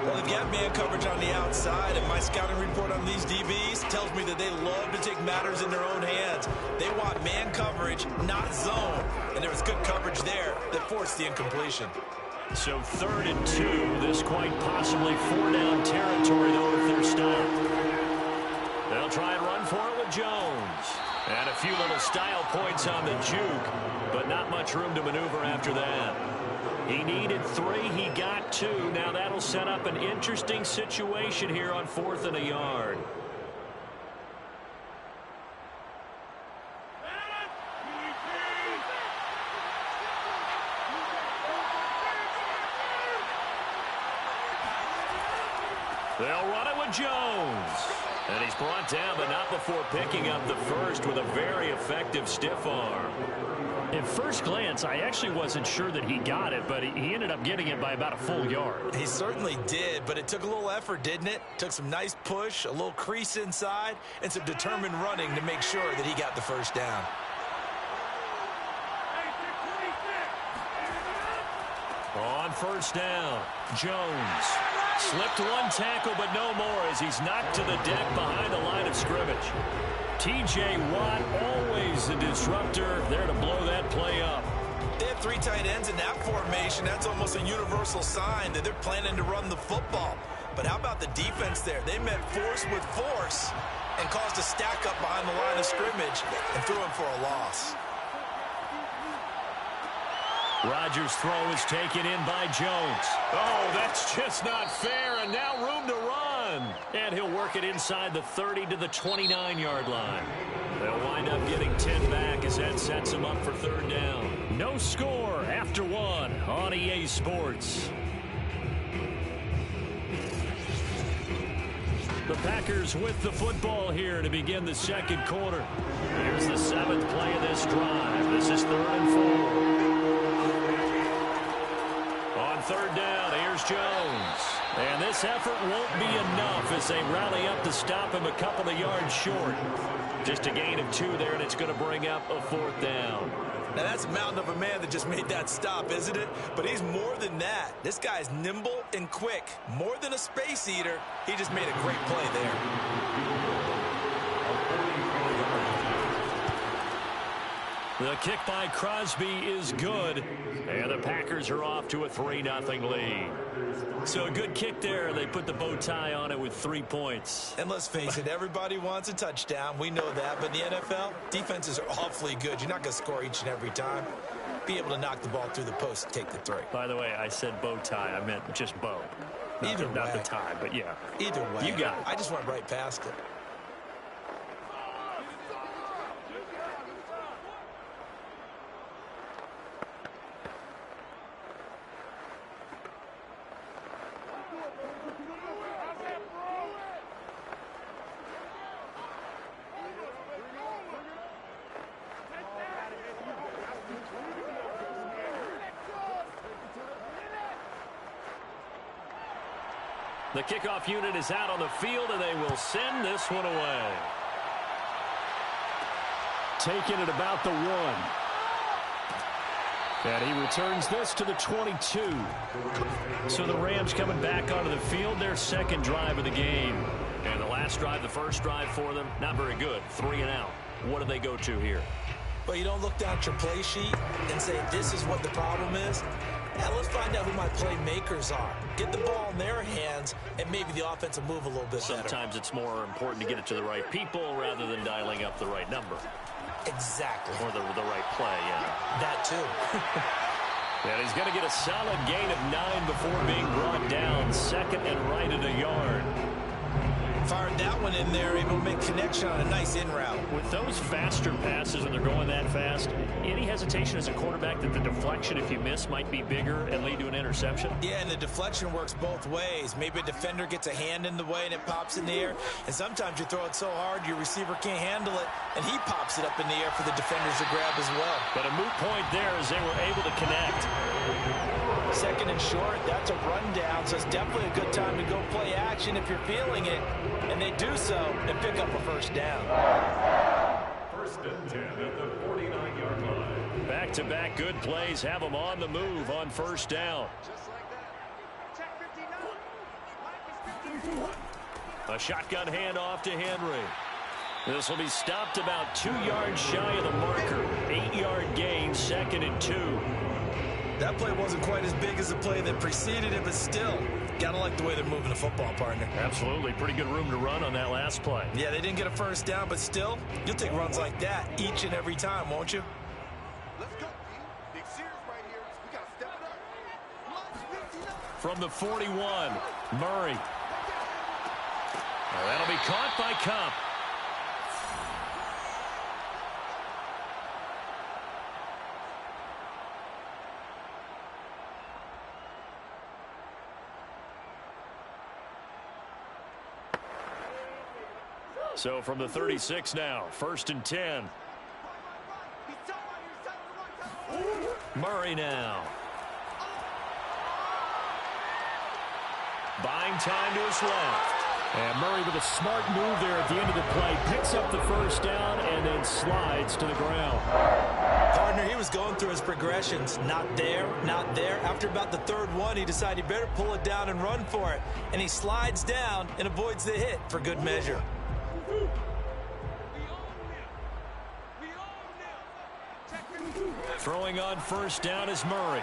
[SPEAKER 3] Well, they've got man coverage on the outside, and my scouting report on these DBs tells me that they love to take matters in their own hands. They want man coverage, not zone. And there was good coverage there that forced the incompletion.
[SPEAKER 2] So 3rd and 2. This quite possibly 4-down territory, though, if they're stopped. They'll try and run for it with Jones. And a few little style points on the juke, but not much room to maneuver after that. He needed 3. He got 2. Now that'll set up an interesting situation here on 4th and a yard. They'll run it with Jones. And he's brought down, but not before picking up the first with a very effective stiff arm. At first glance, I actually wasn't sure that he got it, but he ended up getting it by about a full yard.
[SPEAKER 3] He certainly did, but it took a little effort, didn't it? Took some nice push, a little crease inside, and some determined running to make sure that he got the first down.
[SPEAKER 2] On 1st down, Jones. Slipped one tackle, but no more as he's knocked to the deck behind the line of scrimmage. T.J. Watt, always the disruptor, there to blow that play up.
[SPEAKER 3] They have 3 tight ends in that formation. That's almost a universal sign that they're planning to run the football. But how about the defense there? They met force with force and caused a stack up behind the line of scrimmage and threw him for a loss.
[SPEAKER 2] Rodgers' throw is taken in by Jones. Oh, that's just not fair, and now room to run. And he'll work it inside the 30 to the 29-yard line. They'll wind up getting 10 back as that sets him up for 3rd down. No score after 1 on EA Sports. The Packers with the football here to begin the 2nd quarter. Here's the 7th play of this drive. This is 3rd and 4. On 3rd down, here's Jones. And this effort won't be enough as they rally up to stop him a couple of yards short. Just a gain of 2 there, and it's going to bring up a 4th down.
[SPEAKER 3] Now, that's a mountain of a man that just made that stop, isn't it? But he's more than that. This guy's nimble and quick. More than a space eater, he just made a great play there.
[SPEAKER 2] The kick by Crosby is good, and the Packers are off to a 3-0 lead. So a good kick there. They put the bow tie on it with 3 points.
[SPEAKER 3] And let's face it, everybody wants a touchdown. We know that. But in the NFL, defenses are awfully good. You're not going to score each and every time. Be able to knock the ball through the post and take the 3.
[SPEAKER 2] By the way, I said bow tie. I meant just bow. Not the tie, but yeah.
[SPEAKER 3] Either way.
[SPEAKER 2] You got it.
[SPEAKER 3] I just went right past it.
[SPEAKER 2] The kickoff unit is out on the field, and they will send this one away. Taking it about the 1. And he returns this to the 22. So the Rams coming back onto the field, their 2nd drive of the game. And the last drive, the first drive for them, not very good. 3 and out. What do they go to here?
[SPEAKER 3] Well, you don't look down at your play sheet and say, this is what the problem is. Yeah, let's find out who my playmakers are. Get the ball in their hands, and maybe the offense will move a little bit better.
[SPEAKER 2] Sometimes it's more important to get it to the right people rather than dialing up the right number.
[SPEAKER 3] Exactly.
[SPEAKER 2] Or the right play, yeah.
[SPEAKER 3] That too.
[SPEAKER 2] And he's going to get a solid gain of 9 before being brought down. 2nd and right at a yard.
[SPEAKER 3] Fired that one in there, able to make connection on a nice in route.
[SPEAKER 2] With those faster passes and they're going that fast, any hesitation as a quarterback that the deflection, if you miss, might be bigger and lead to an interception?
[SPEAKER 3] Yeah, and the deflection works both ways. Maybe a defender gets a hand in the way and it pops in the air. And sometimes you throw it so hard your receiver can't handle it, and he pops it up in the air for the defenders to grab as well.
[SPEAKER 2] But a moot point there as they were able to connect.
[SPEAKER 3] 2nd and short, that's a rundown, so it's definitely a good time to go play action if you're feeling it. And they do so and pick up a first down.
[SPEAKER 4] 1st and 10 at the 49-yard line.
[SPEAKER 2] Back-to-back good plays have them on the move on 1st down. A shotgun handoff to Henry. This will be stopped about 2 yards shy of the marker. 8-yard gain, 2nd and 2.
[SPEAKER 3] That play wasn't quite as big as the play that preceded it, but still, gotta like the way they're moving the football, partner.
[SPEAKER 2] Absolutely. Pretty good room to run on that last play.
[SPEAKER 3] Yeah, they didn't get a first down, but still, you'll take runs like that each and every time, won't you?
[SPEAKER 6] Let's go, D. Big series right here. We gotta step it up.
[SPEAKER 2] From the 41, Murray. Well, that'll be caught by Cup. So from the 36 now, 1st and 10. Murray now. Buying time to his left. And Murray with a smart move there at the end of the play. Picks up the first down and then slides to the ground.
[SPEAKER 3] Partner, he was going through his progressions. Not there, not there. After about the 3rd one, he decided he better pull it down and run for it. And he slides down and avoids the hit for good measure.
[SPEAKER 2] Throwing on 1st down is Murray.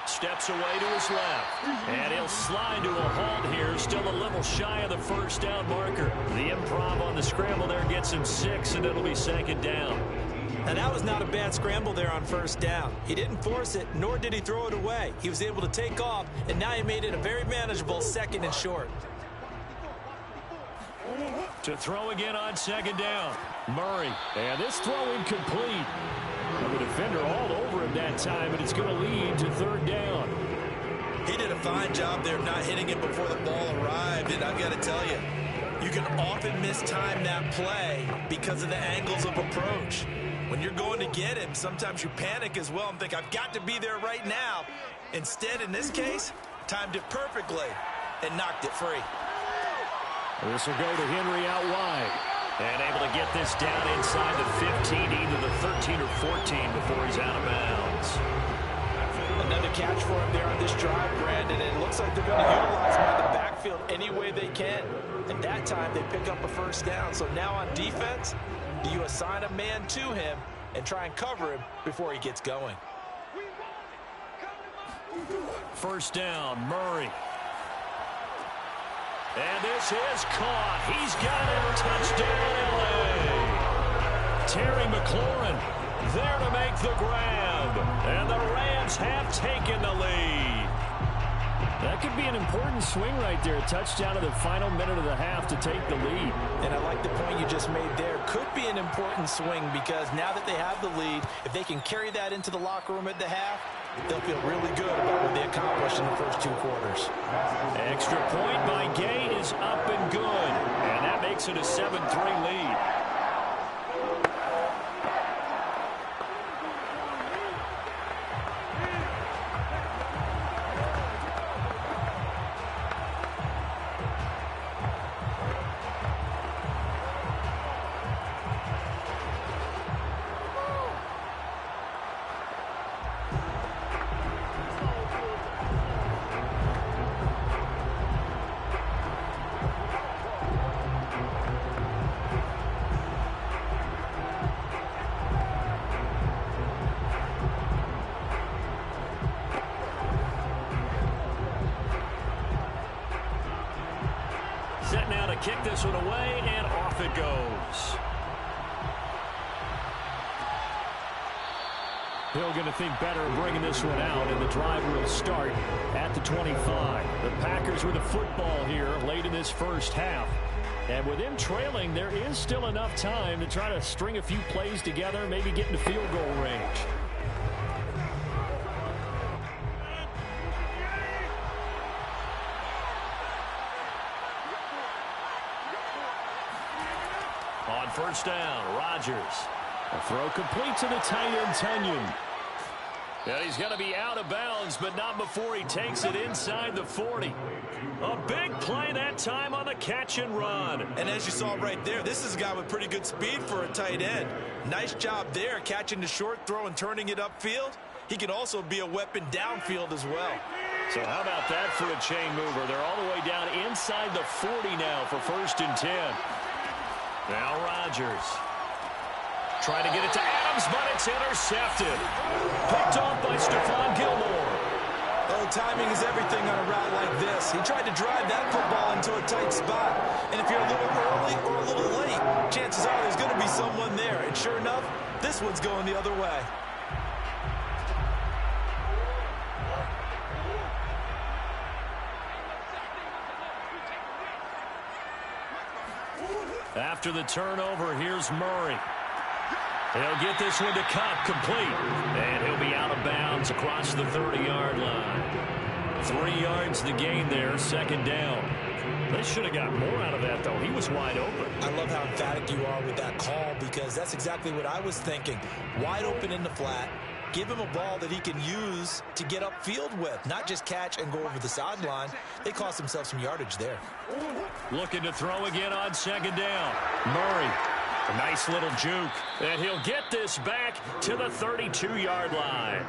[SPEAKER 2] Steps away to his left. And he'll slide to a halt here. Still a little shy of the first down marker. The improv on the scramble there gets him 6, and it'll be 2nd down.
[SPEAKER 3] And that was not a bad scramble there on 1st down. He didn't force it, nor did he throw it away. He was able to take off, and now he made it a very manageable 2nd and short.
[SPEAKER 2] To throw again on 2nd down. Murray. And this throw incomplete. The defender all over him that time, and it's going to lead to 3rd down.
[SPEAKER 3] He did a fine job there of not hitting it before the ball arrived, and I've got to tell you, you can often mistime that play because of the angles of approach. When you're going to get him, sometimes you panic as well and think, I've got to be there right now. Instead, in this case, timed it perfectly and knocked it free.
[SPEAKER 2] This will go to Henry out wide. And able to get this down inside the 15, either the 13 or 14 before he's out of bounds.
[SPEAKER 3] Another catch for him there on this drive, Brandon. And it looks like they're going to utilize him in the backfield any way they can. And that time they pick up a first down. So now on defense, do you assign a man to him and try and cover him before he gets going?
[SPEAKER 2] 1st down, Murray. And this is caught. He's got it. Touchdown, LA. Terry McLaurin there to make the grab. And the Rams have taken the lead. That could be an important swing right there. A touchdown in the final minute of the half to take the lead.
[SPEAKER 3] And I like the point you just made there. Could be an important swing because now that they have the lead, if they can carry that into the locker room at the half, they'll feel really good about what they accomplished in the first 2 quarters.
[SPEAKER 2] Extra point by Gay is up and good. And that makes it a 7-3 lead. kick this one away, and off it goes. Hill going to think better of bringing this one out, and the drive will start at the 25. The Packers with a football here late in this first half. And with them trailing, there is still enough time to try to string a few plays together, maybe get into field goal range. On first down, Rodgers. A throw complete to the tight end, Tunyon. And he's going to be out of bounds, but not before he takes it inside the 40. A big play that time on the catch and run.
[SPEAKER 3] And as you saw right there, this is a guy with pretty good speed for a tight end. Nice job there, catching the short throw and turning it upfield. He can also be a weapon downfield as well.
[SPEAKER 2] So how about that for a chain mover? They're all the way down inside the 40 now for 1st and 10. Now Rodgers. Trying to get it to Adams, but it's intercepted. Picked off by Stephon Gilmore.
[SPEAKER 3] Oh, timing is everything on a route like this. He tried to drive that football into a tight spot. And if you're a little early or a little late, chances are there's going to be someone there. And sure enough, this one's going the other way.
[SPEAKER 2] After the turnover, here's Murray. He'll get this one to Cup, complete. And he'll be out of bounds across the 30-yard line. 3 yards the gain there, 2nd down. They should have got more out of that, though. He was wide open.
[SPEAKER 3] I love how emphatic you are with that call, because that's exactly what I was thinking. Wide open in the flat. Give him a ball that he can use to get upfield with, not just catch and go over the sideline. They cost themselves some yardage there.
[SPEAKER 2] Looking to throw again on 2nd down. Murray. A nice little juke. And he'll get this back to the 32-yard line.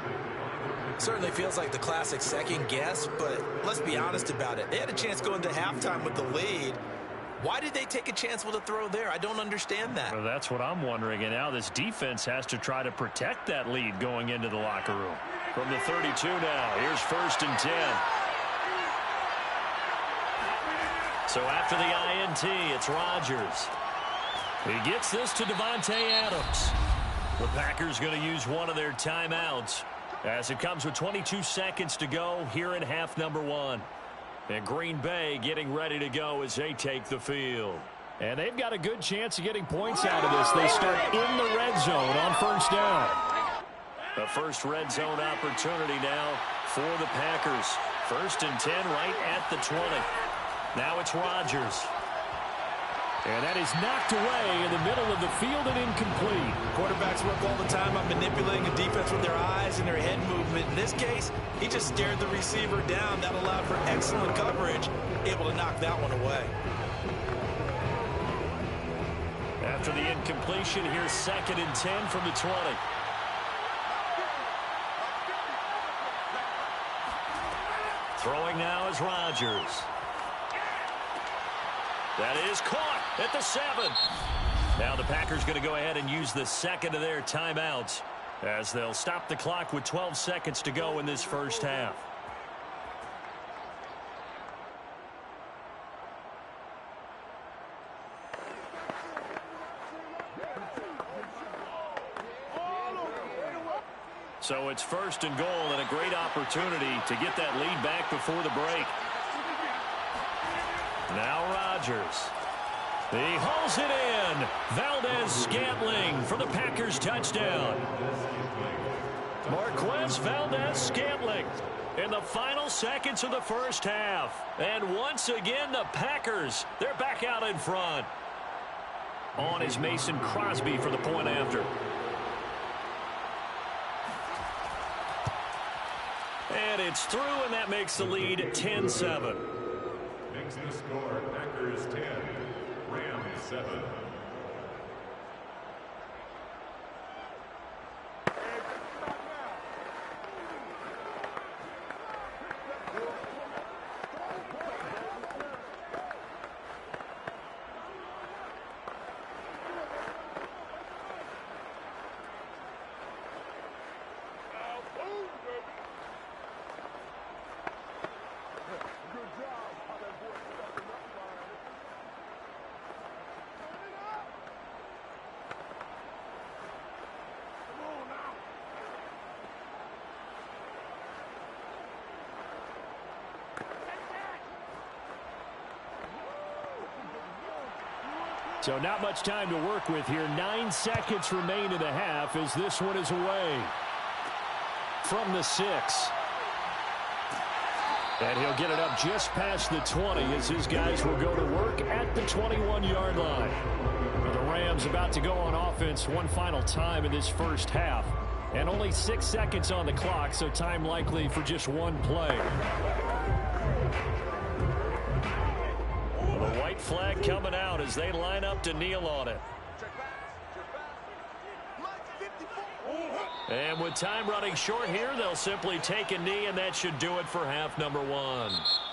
[SPEAKER 3] Certainly feels like the classic second guess, but let's be honest about it. They had a chance going to halftime with the lead. Why did they take a chance with a throw there? I don't understand that.
[SPEAKER 2] Well, that's what I'm wondering. And now this defense has to try to protect that lead going into the locker room. From the 32 now, here's 1st and 10. So after the INT, it's Rodgers. He gets this to Devontae Adams. The Packers going to use one of their timeouts as it comes with 22 seconds to go here in half number 1. And Green Bay getting ready to go as they take the field. And they've got a good chance of getting points out of this. They start in the red zone on 1st down. The first red zone opportunity now for the Packers. 1st and 10 right at the 20. Now it's Rodgers. And that is knocked away in the middle of the field and incomplete.
[SPEAKER 3] Quarterbacks work all the time on manipulating a defense with their eyes and their head movement. In this case, he just stared the receiver down. That allowed for excellent coverage, able to knock that one away.
[SPEAKER 2] After the incompletion, here's 2nd and 10 from the 20. Throwing now is Rodgers. That is caught at the 7. Now the Packers going to go ahead and use the 2nd of their timeouts as they'll stop the clock with 12 seconds to go in this first half. So it's 1st and goal and a great opportunity to get that lead back before the break. Now Rodgers. He hauls it in. Valdez-Scantling for the Packers touchdown. Marquez Valdez-Scantling in the final seconds of the first half. And once again, the Packers, they're back out in front. On is Mason Crosby for the point after. And it's through, and that makes the lead 10-7.
[SPEAKER 4] Makes the score Packers 10, Rams 7.
[SPEAKER 2] So not much time to work with here. 9 seconds remain in the half as this one is away from the 6. And he'll get it up just past the 20 as his guys will go to work at the 21-yard line. The Rams about to go on offense one final time in this first half. And only 6 seconds on the clock, so time likely for just one play. The white flag coming out as they line up to kneel on it. And with time running short here, they'll simply take a knee, and that should do it for half number 1.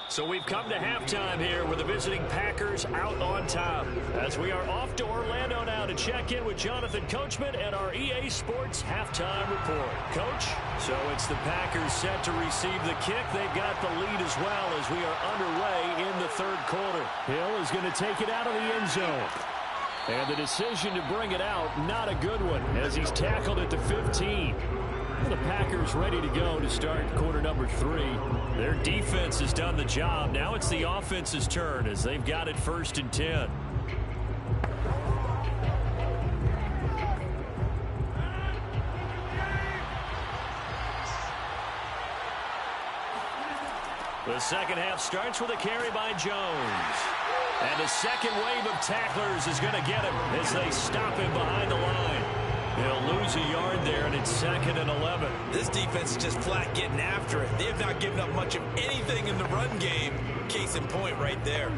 [SPEAKER 2] So we've come to halftime here with the visiting Packers out on top. As we are off to Orlando now to check in with Jonathan Coachman and our EA Sports halftime report. Coach, so it's the Packers set to receive the kick. They've got the lead as well as we are underway in the third quarter. Hill is going to take it out of the end zone. And the decision to bring it out, not a good one, as he's tackled at the 15. The Packers ready to go to start quarter number 3. Their defense has done the job. Now it's the offense's turn as they've got it 1st and 10. The second half starts with a carry by Jones. And a second wave of tacklers is going to get him as they stop him behind the line. He'll lose a yard there, and it's 2nd and 11.
[SPEAKER 3] This defense is just flat getting after it. They have not given up much of anything in the run game. Case in point right there.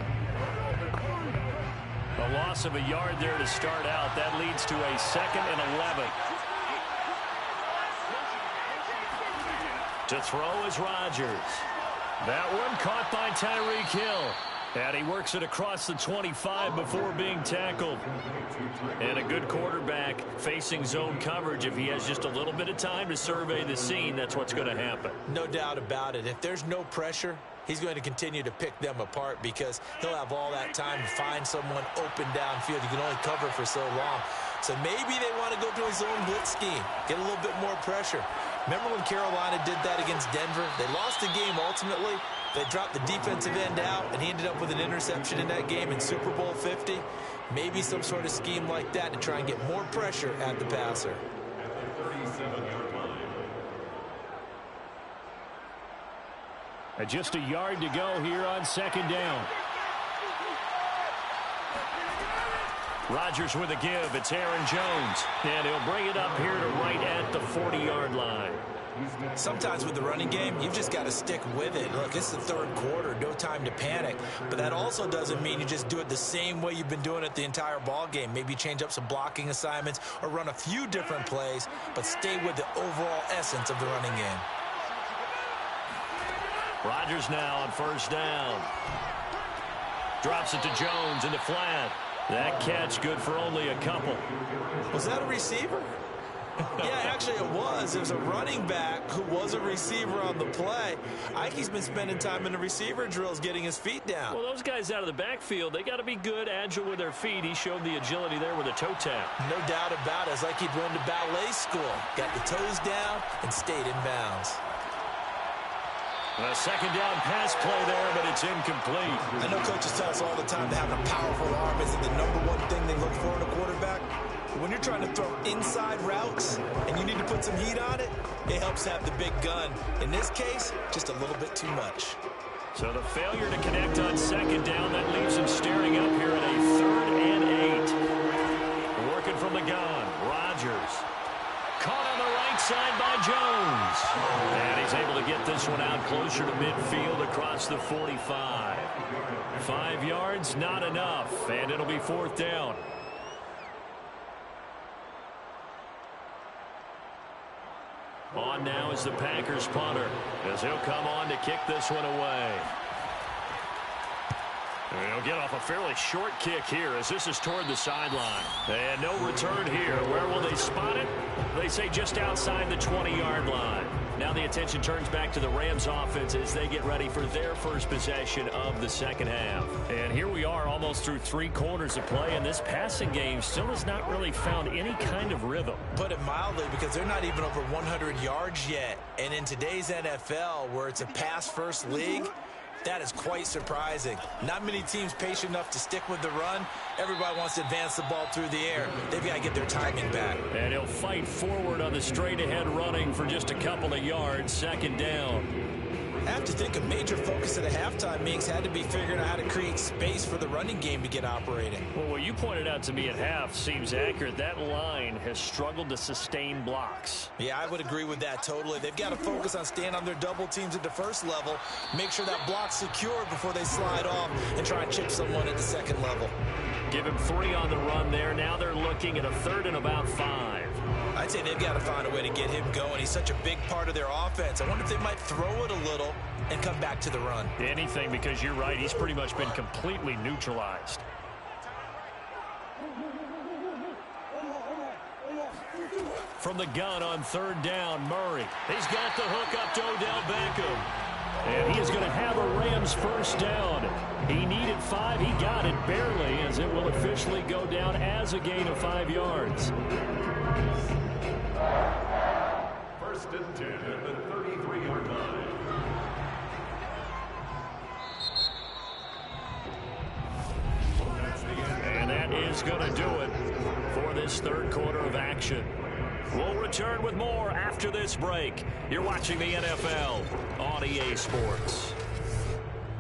[SPEAKER 2] A loss of a yard there to start out. That leads to a 2nd and 11. To throw is Rodgers. That one caught by Tyreek Hill. And he works it across the 25 before being tackled. And a good quarterback facing zone coverage. If he has just a little bit of time to survey the scene, that's what's going to happen.
[SPEAKER 3] No doubt about it. If there's no pressure, he's going to continue to pick them apart because he'll have all that time to find someone open downfield. You can only cover for so long. So maybe they want to go to a zone blitz scheme, get a little bit more pressure. Remember when Carolina did that against Denver? They lost the game ultimately. They dropped the defensive end out, and he ended up with an interception in that game in Super Bowl 50. Maybe some sort of scheme like that to try and get more pressure at the passer.
[SPEAKER 2] And just a yard to go here on 2nd down. Rodgers with a give. It's Aaron Jones. And he'll bring it up here to right at the 40-yard line.
[SPEAKER 3] Sometimes with the running game, you've just got to stick with it. Look, it's the third quarter, no time to panic. But that also doesn't mean you just do it the same way you've been doing it the entire ball game. Maybe change up some blocking assignments or run a few different plays, but stay with the overall essence of the running game.
[SPEAKER 2] Rodgers now on 1st down. Drops it to Jones in the flat. That catch good for only a couple.
[SPEAKER 3] Was that a receiver? Yeah, actually it was. It was a running back who was a receiver on the play. Ike's been spending time in the receiver drills getting his feet down.
[SPEAKER 2] Well, those guys out of the backfield, they got to be good, agile with their feet. He showed the agility there with a toe tap.
[SPEAKER 3] No doubt about it. It's like he'd run to ballet school. Got the toes down and stayed in bounds.
[SPEAKER 2] A 2nd down pass play there, but it's incomplete.
[SPEAKER 3] I know coaches tell us all the time that having a powerful arm isn't the #1 thing they look for in a quarterback. But when you're trying to throw inside routes and you need to put some heat on it, it helps have the big gun. In this case, just a little bit too much.
[SPEAKER 2] So the failure to connect on 2nd down, that leaves him staring up here at a 3rd and 8. Working from the gun, Rodgers. Caught on the right side by Jones. And he's able to get this one out closer to midfield across the 45. 5 yards, not enough. And it'll be 4th down. On now is the Packers punter, as he'll come on to kick this one away. And he'll get off a fairly short kick here as this is toward the sideline. And no return here. Where will they spot it? They say just outside the 20-yard line. Now the attention turns back to the Rams offense as they get ready for their first possession of the second half. And here we are almost through 3 quarters of play, and this passing game still has not really found any kind of rhythm.
[SPEAKER 3] Put it mildly, because they're not even over 100 yards yet. And in today's NFL, where it's a pass-first league, That is quite surprising. Not many teams patient enough to stick with the run. Everybody wants to advance the ball through the air. They've got to get their timing back.
[SPEAKER 2] And he'll fight forward on the straight-ahead running for just a couple of yards. Second down.
[SPEAKER 3] I have to think a major focus of the halftime meetings had to be figuring out how to create space for the running game to get operating.
[SPEAKER 2] Well, what you pointed out to me at half seems accurate. That line has struggled to sustain blocks.
[SPEAKER 3] Yeah, I would agree with that totally. They've got to focus on staying on their double teams at the first level, make sure that block's secured before they slide off and try and chip someone at the second level.
[SPEAKER 2] Give him 3 on the run there. Now they're looking at a 3rd and about 5.
[SPEAKER 3] I'd say they've got to find a way to get him going. He's such a big part of their offense. I wonder if they might throw it a little and come back to the run.
[SPEAKER 2] Anything, because you're right. He's pretty much been completely neutralized. From the gun on 3rd down, Murray. He's got the hook up to Odell Beckham. And he is going to have a Rams first down. He needed 5. He got it barely, as it will officially go down as a gain of 5 yards.
[SPEAKER 4] First and 10 at the 33-yard line.
[SPEAKER 2] And that is going to do it for this 3rd quarter of action. We'll return with more after this break. You're watching the NFL on EA Sports.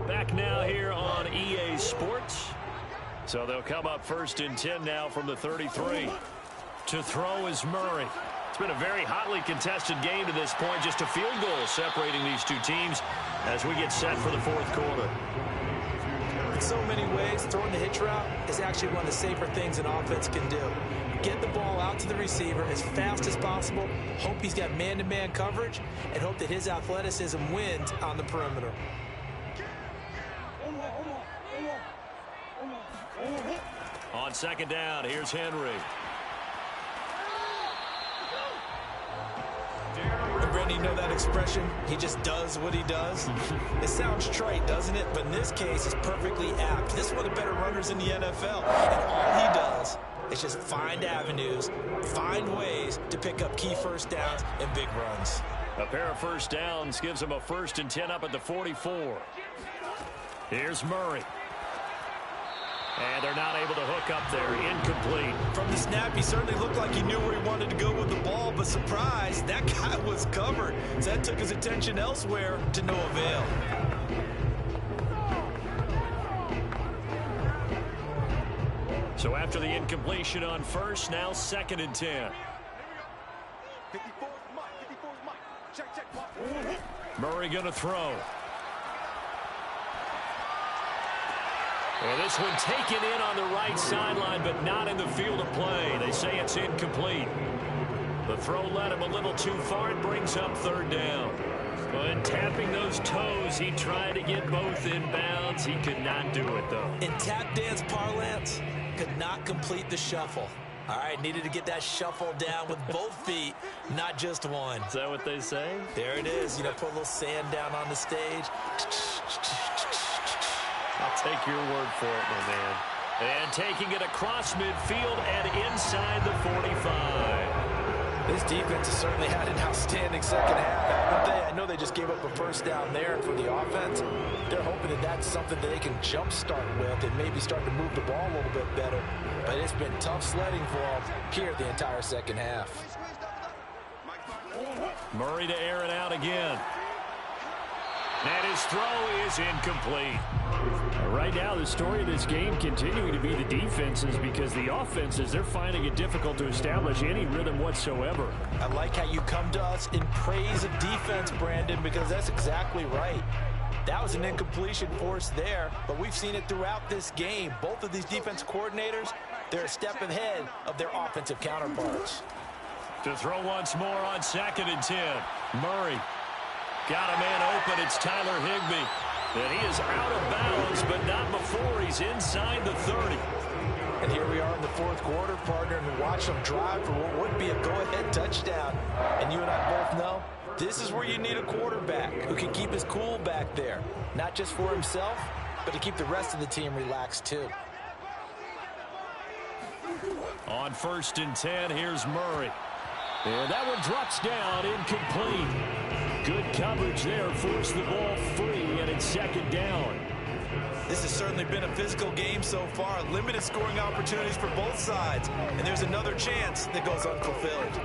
[SPEAKER 2] Back now here on EA Sports. So they'll come up 1st and 10 now from the 33. To throw is Murray. It's been a very hotly contested game to this point. Just a field goal separating these two teams as we get set for the 4th quarter.
[SPEAKER 3] In so many ways, throwing the hitch route is actually one of the safer things an offense can do. Get the ball out to the receiver as fast as possible, hope he's got man-to-man coverage, and hope that his athleticism wins on the perimeter.
[SPEAKER 2] On 2nd down, here's Henry.
[SPEAKER 3] And Brandon, you know that expression? He just does what he does? It sounds trite, doesn't it? But in this case, it's perfectly apt. This is one of the better runners in the NFL. And all he does is just find avenues, find ways to pick up key first downs and big runs.
[SPEAKER 2] A pair of first downs gives him a 1st and 10 up at the 44. Here's Murray. And they're not able to hook up there. Incomplete.
[SPEAKER 3] From the snap, he certainly looked like he knew where he wanted to go with the ball, but surprise, that guy was covered. So that took his attention elsewhere to no avail.
[SPEAKER 2] So after the incompletion on 1st, now 2nd and 10.
[SPEAKER 6] 54's Mike. 54's Mike. Check.
[SPEAKER 2] Murray going to throw. Well, this one taken in on the right sideline, but not in the field of play. They say it's incomplete. The throw led him a little too far. It brings up 3rd down. And tapping those toes, he tried to get both in bounds. He could not do it, though.
[SPEAKER 3] In tap dance parlance, could not complete the shuffle. All right, needed to get that shuffle down with both feet, not just one.
[SPEAKER 2] Is that what they say?
[SPEAKER 3] There it is. You know, put a little sand down on the stage.
[SPEAKER 2] I'll take your word for it, my man. And taking it across midfield and inside the 45.
[SPEAKER 3] This defense has certainly had an outstanding second half. I know they just gave up a first down there for the offense. They're hoping that that's something that they can jumpstart with and maybe start to move the ball a little bit better. But it's been tough sledding for them here the entire second half.
[SPEAKER 2] Murray to air it out again. And his throw is incomplete. Right now, the story of this game continuing to be the defenses, because the offenses, they're finding it difficult to establish any rhythm whatsoever.
[SPEAKER 3] I like how you come to us in praise of defense, Brandon, because that's exactly right. That was an incompletion forced there, but we've seen it throughout this game. Both of these defense coordinators, they're a step ahead of their offensive counterparts.
[SPEAKER 2] To throw once more on 2nd and 10. Murray got a man open. It's Tyler Higbee. And he is out of bounds, but not before he's inside the 30.
[SPEAKER 3] And here we are in the 4th quarter, partner, and watch them drive for what would be a go-ahead touchdown. And you and I both know this is where you need a quarterback who can keep his cool back there. Not just for himself, but to keep the rest of the team relaxed too.
[SPEAKER 2] On 1st and 10, here's Murray. And that one drops down, incomplete. Good coverage there. Forced the ball free, and it's second down.
[SPEAKER 3] This has certainly been a physical game so far. Limited scoring opportunities for both sides. And there's another chance that goes unfulfilled.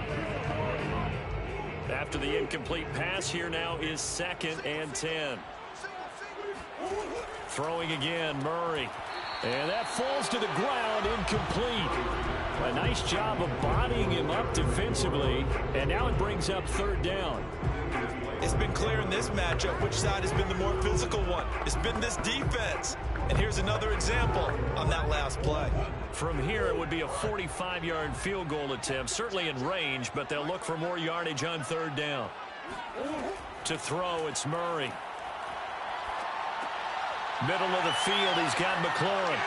[SPEAKER 2] After the incomplete pass, here now is 2nd and 10. Throwing again, Murray. And that falls to the ground, incomplete. A nice job of bodying him up defensively. And now it brings up 3rd down.
[SPEAKER 3] It's been clear in this matchup which side has been the more physical one. It's been this defense. And here's another example on that last play.
[SPEAKER 2] From here, it would be a 45-yard field goal attempt, certainly in range, but they'll look for more yardage on 3rd down. To throw, it's Murray. Middle of the field, he's got McLaurin.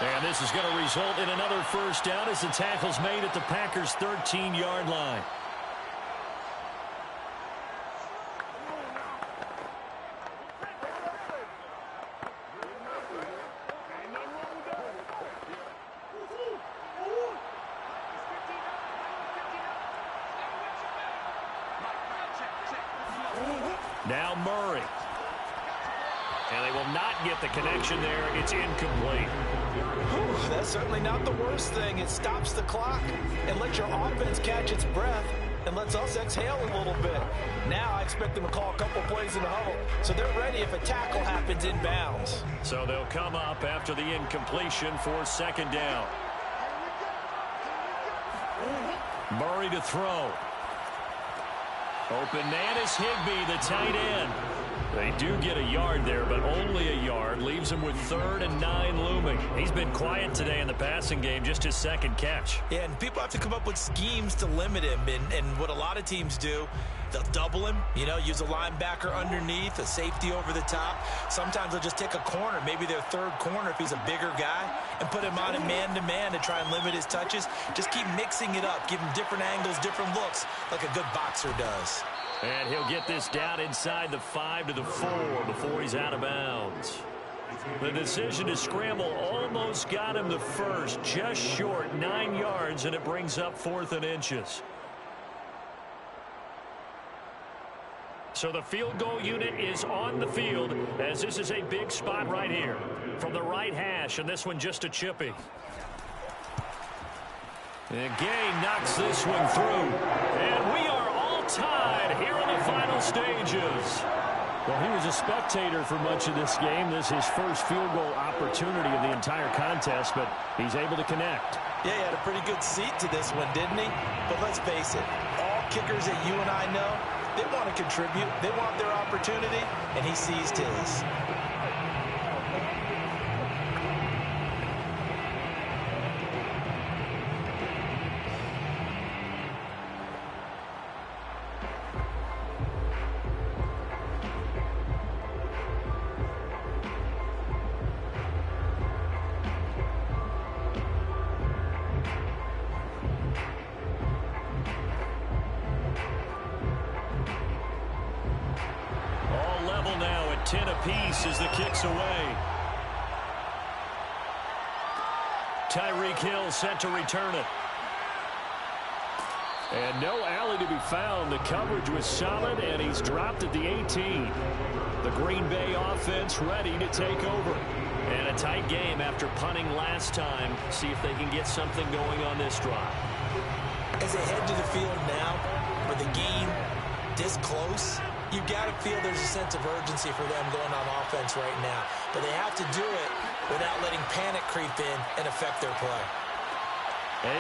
[SPEAKER 2] And this is going to result in another 1st down as the tackle's made at the Packers' 13-yard line. Now Murray. And they will not get the connection there. It's incomplete.
[SPEAKER 3] Whew, that's certainly not the worst thing. It stops the clock and lets your offense catch its breath and lets us exhale a little bit. Now I expect them to call a couple plays in the huddle so they're ready if a tackle happens inbounds.
[SPEAKER 2] So they'll come up after the incompletion for 2nd down. Murray to throw. Open man is Higbee, the tight end. They do get a yard there, but only a yard. Leaves him with 3rd and 9 looming. He's been quiet today in the passing game, just his 2nd catch.
[SPEAKER 3] Yeah, and people have to come up with schemes to limit him. And what a lot of teams do, they'll double him, use a linebacker underneath, a safety over the top. Sometimes they'll just take a corner, maybe their 3rd corner if he's a bigger guy, and put him on a man-to-man to try and limit his touches. Just keep mixing it up, give him different angles, different looks, like a good boxer does.
[SPEAKER 2] And he'll get this down inside the 5 to the 4 before he's out of bounds. The decision to scramble almost got him the first, just short, 9 yards, and it brings up 4th and inches. So the field goal unit is on the field as this is a big spot right here. From the right hash, and this one just a chippy. And Gay knocks this one through. And we are all tied here in the final stages. Well, he was a spectator for much of this game. This is his first field goal opportunity of the entire contest, but he's able to connect.
[SPEAKER 3] Yeah, he had a pretty good seat to this one, didn't he? But let's face it, all kickers that you and I know, they want to contribute. They want their opportunity, and he seized his.
[SPEAKER 2] Now at 10 apiece as the kick's away. Tyreek Hill set to return it. And no alley to be found. The coverage was solid, and he's dropped at the 18. The Green Bay offense ready to take over. And a tight game after punting last time. See if they can get something going on this drive.
[SPEAKER 3] As they head to the field now, with the game this close, you've got to feel there's a sense of urgency for them going on offense right now. But they have to do it without letting panic creep in and affect their play.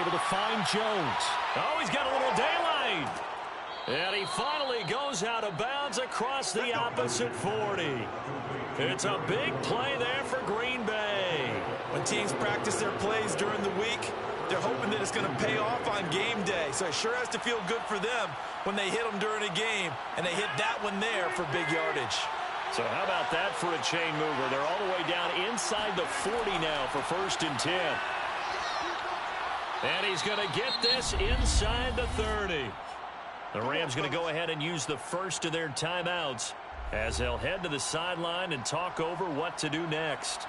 [SPEAKER 2] Able to find Jones. Oh, he's got a little daylight. And he finally goes out of bounds across the opposite 40. It's a big play there for Green Bay.
[SPEAKER 3] When teams practice their plays during the week, they're hoping that it's going to pay off on game day. So it sure has to feel good for them when they hit them during a game, and they hit that one there for big yardage.
[SPEAKER 2] So how about that for a chain mover? They're all the way down inside the 40 now for 1st and 10. And he's going to get this inside the 30. The Rams going to go ahead and use the first of their timeouts as they'll head to the sideline and talk over what to do next.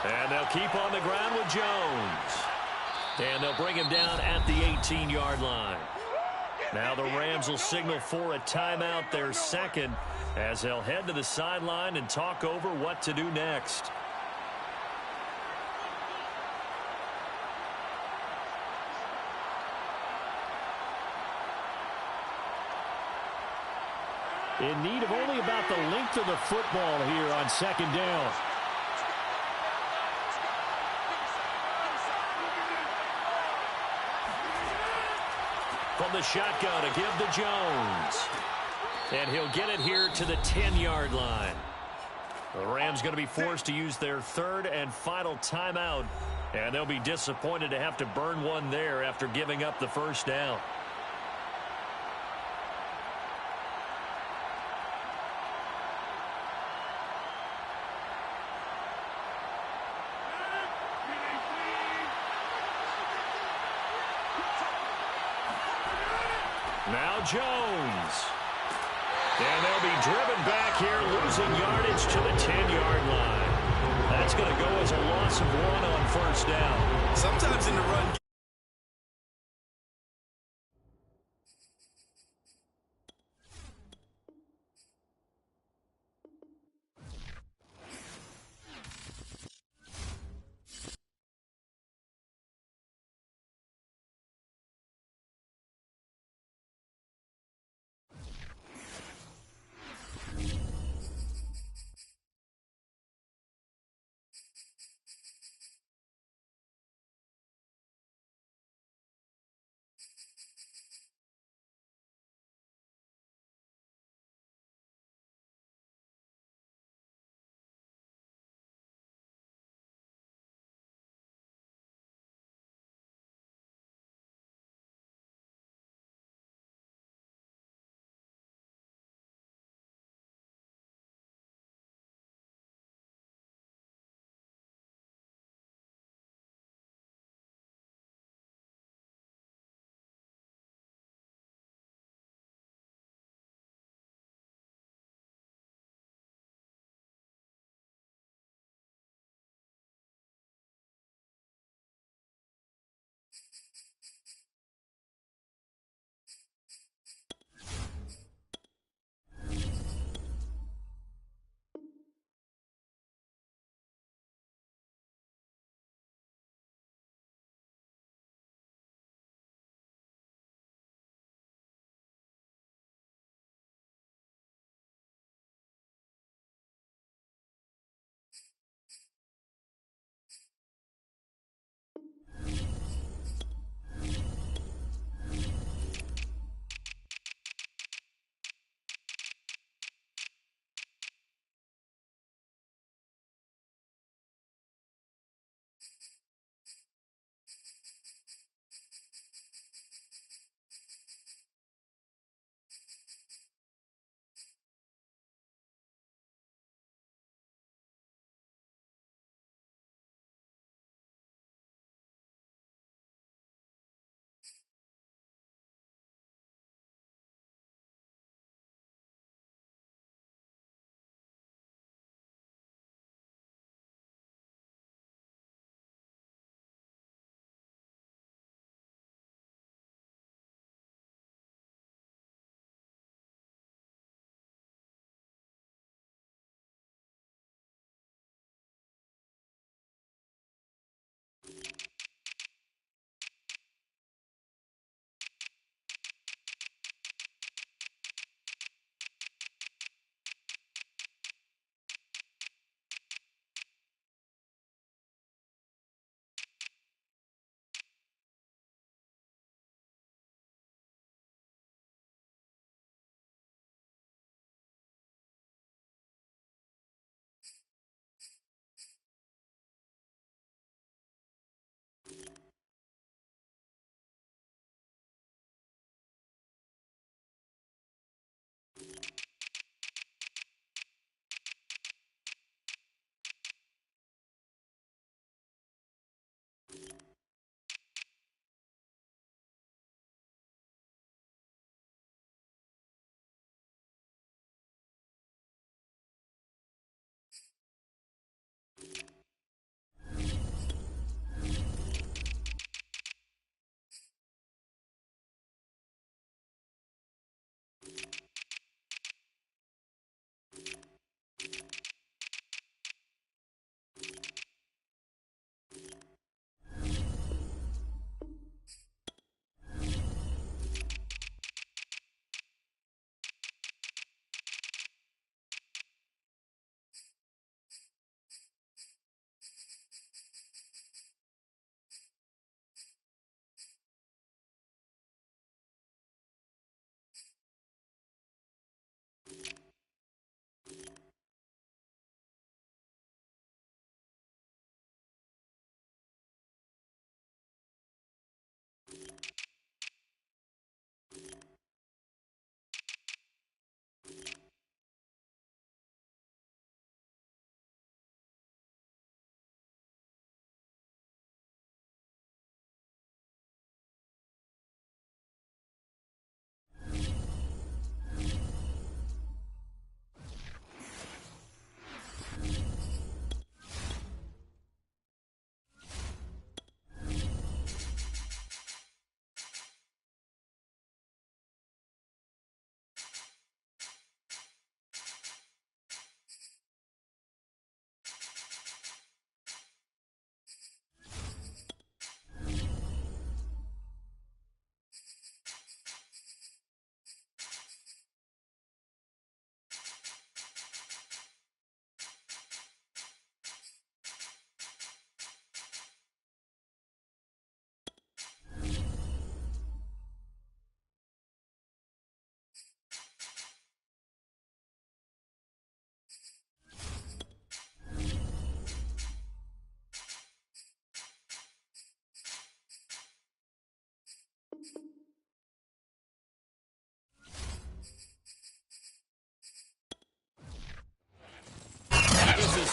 [SPEAKER 2] And they'll keep on the ground with Jones. And they'll bring him down at the 18-yard line. Now the Rams will signal for a timeout, their second, as they'll head to the sideline and talk over what to do next.
[SPEAKER 7] In need of only about the length of the football here on second down.
[SPEAKER 2] From the shotgun to give to Jones. And he'll get it here to the 10-yard line. The Rams going to be forced to use their third and final timeout. And they'll be disappointed to have to burn one there after giving up the first down. Now Jones. And they'll be driven back here, losing yardage to the 10-yard line. That's going to go as a loss of 1 on first down.
[SPEAKER 3] Sometimes in the run